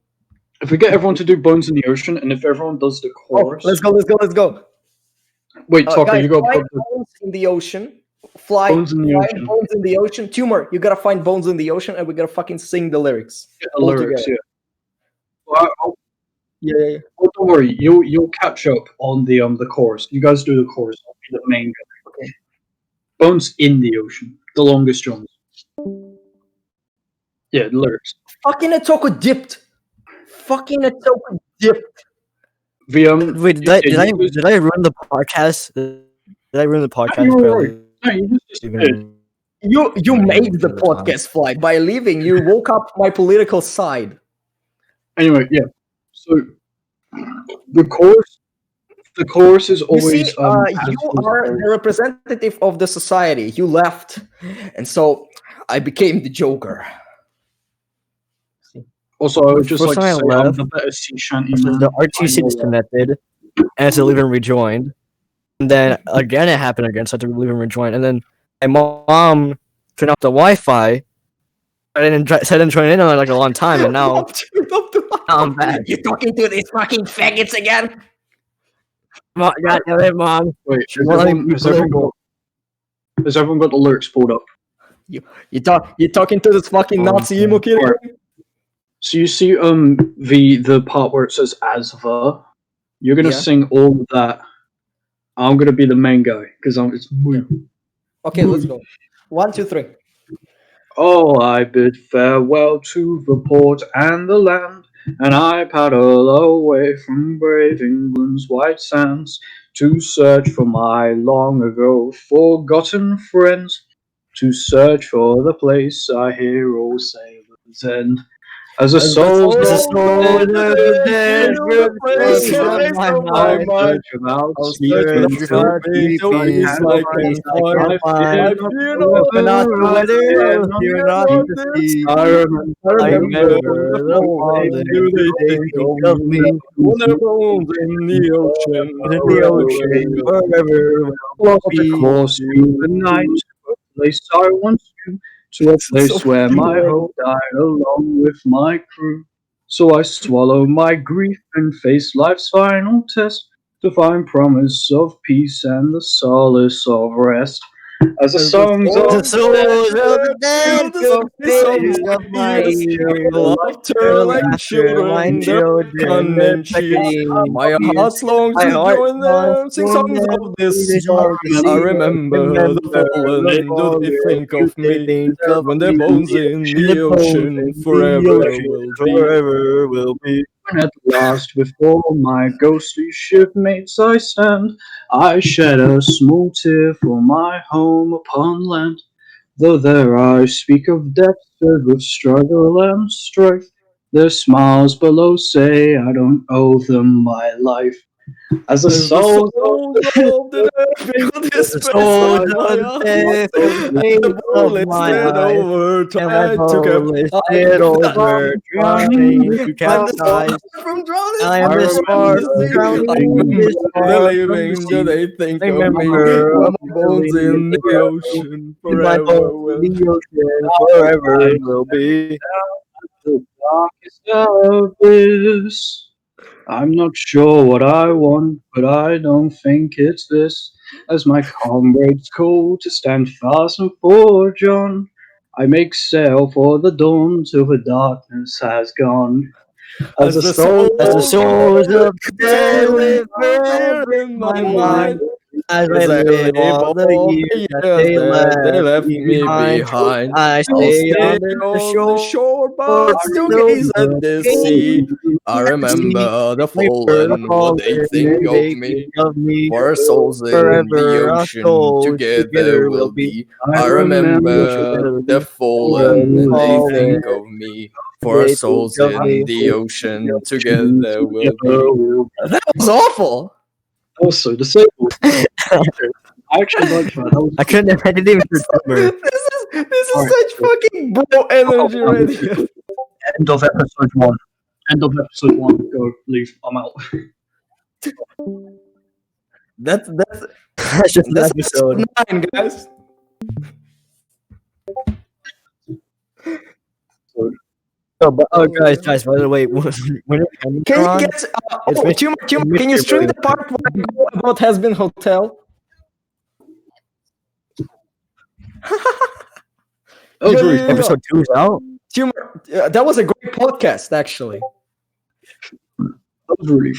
If we get everyone to do Bones in the Ocean, and if everyone does the chorus, let's go. Wait, Tucker, guys, you got Bones in the Ocean. Bones in the ocean. Tumor, you gotta find Bones in the Ocean, and we gotta fucking sing the lyrics. Yeah, the lyrics, yeah. Well, yeah. Well, don't worry, you'll catch up on the chorus. You guys do the chorus. I'll be the main guy. Okay. Bones in the Ocean, the longest Jones. Yeah, the lyrics. Fucking Atoko dipped. Wait, did I ruin the podcast? Did I ruin the podcast? You made the podcast fly by leaving. You woke up my political side. Anyway, yeah. So the chorus is always. You see, you are the representative of the society. You left, and so I became the Joker. Also, I would just like to say I'm the better sea shanty man. The RTC disconnected, and I had to leave and rejoined. And then again, it happened again, so I had to leave and rejoin. And then my mom turned off the Wi-Fi. I didn't join in like a long time, and now I'm back. You're talking to these fucking faggots again? God damn it, Mom. Wait, has everyone got the lyrics pulled up? You're talking to this fucking Nazi emo kid. So you see the part where it says as the, you're gonna sing all of that. I'm gonna be the main guy because it's me. Okay, let's go. 1, 2, 3. Oh, I bid farewell to the port and the land, and I paddle away from brave England's white sands to search for my long ago forgotten friends, to search for the place I hear all sailors end. As a soul of the dead, my mind about I remember the falling of me in the ocean, forever will course through the night, a place I once knew, to a place where my hope died along with my crew. So I swallow my grief and face life's final test to find promise of peace and the solace of rest. As the songs of the souls of the dead go fading of my ear, laughter like children, my heart longs to join them, sing songs of this song. I remember the fallen, do they think of me, when their bones in the ocean forever will be. When at last before my ghostly shipmates I stand, I shed a small tear for my home upon land. Though there I speak of death filled with struggle and strife, The smiles below say I don't owe them my life. As the souls of the build this The space souls of my of eyes. the face The of bullets my slid eyes, over, and my tried to bullets capture. slid over, trying to I'm the capsize. spark from drowning I am I the fish from spark the from sea. I drowning remember this the far from the living, do sea. they think of me? Remember When of my bones the in the living, ocean in my forever bones will. in the ocean forever will be. the darkest abyss. I'm not sure what I want, but I don't think it's this. As my comrades call to stand fast and forge on, I make sail for the dawn till the darkness has gone. As As the the soul As the souls souls of of the dead live the forever dead in in my my mind. mind, as I As I live live all the all the years that years they that they left me me behind, behind, I I'll stay stay on the on the shore, shore, but still still gaze at the sea. I see remember the the fallen, what they fallen, think of they me. think of me. For our souls in the Forever our ocean souls together together will will be. be. I I remember remember the fallen, The and they fallen, think of me. For our they think souls of in me. the ocean together will be. That was awful. also disabled. I actually like that. That was I didn't even remember. This is Alright, such fucking bro energy radio. end of episode 1. End of episode 1. Go, leave. I'm out. That's That's just an that's episode. episode 9, guys. Guys, by the way, when it's Can you on, get it's Tumor, can you stream the part where I go about Has Been Hotel? That was really fun. episode 2 is out. Tumor, that was a great podcast, actually. That was really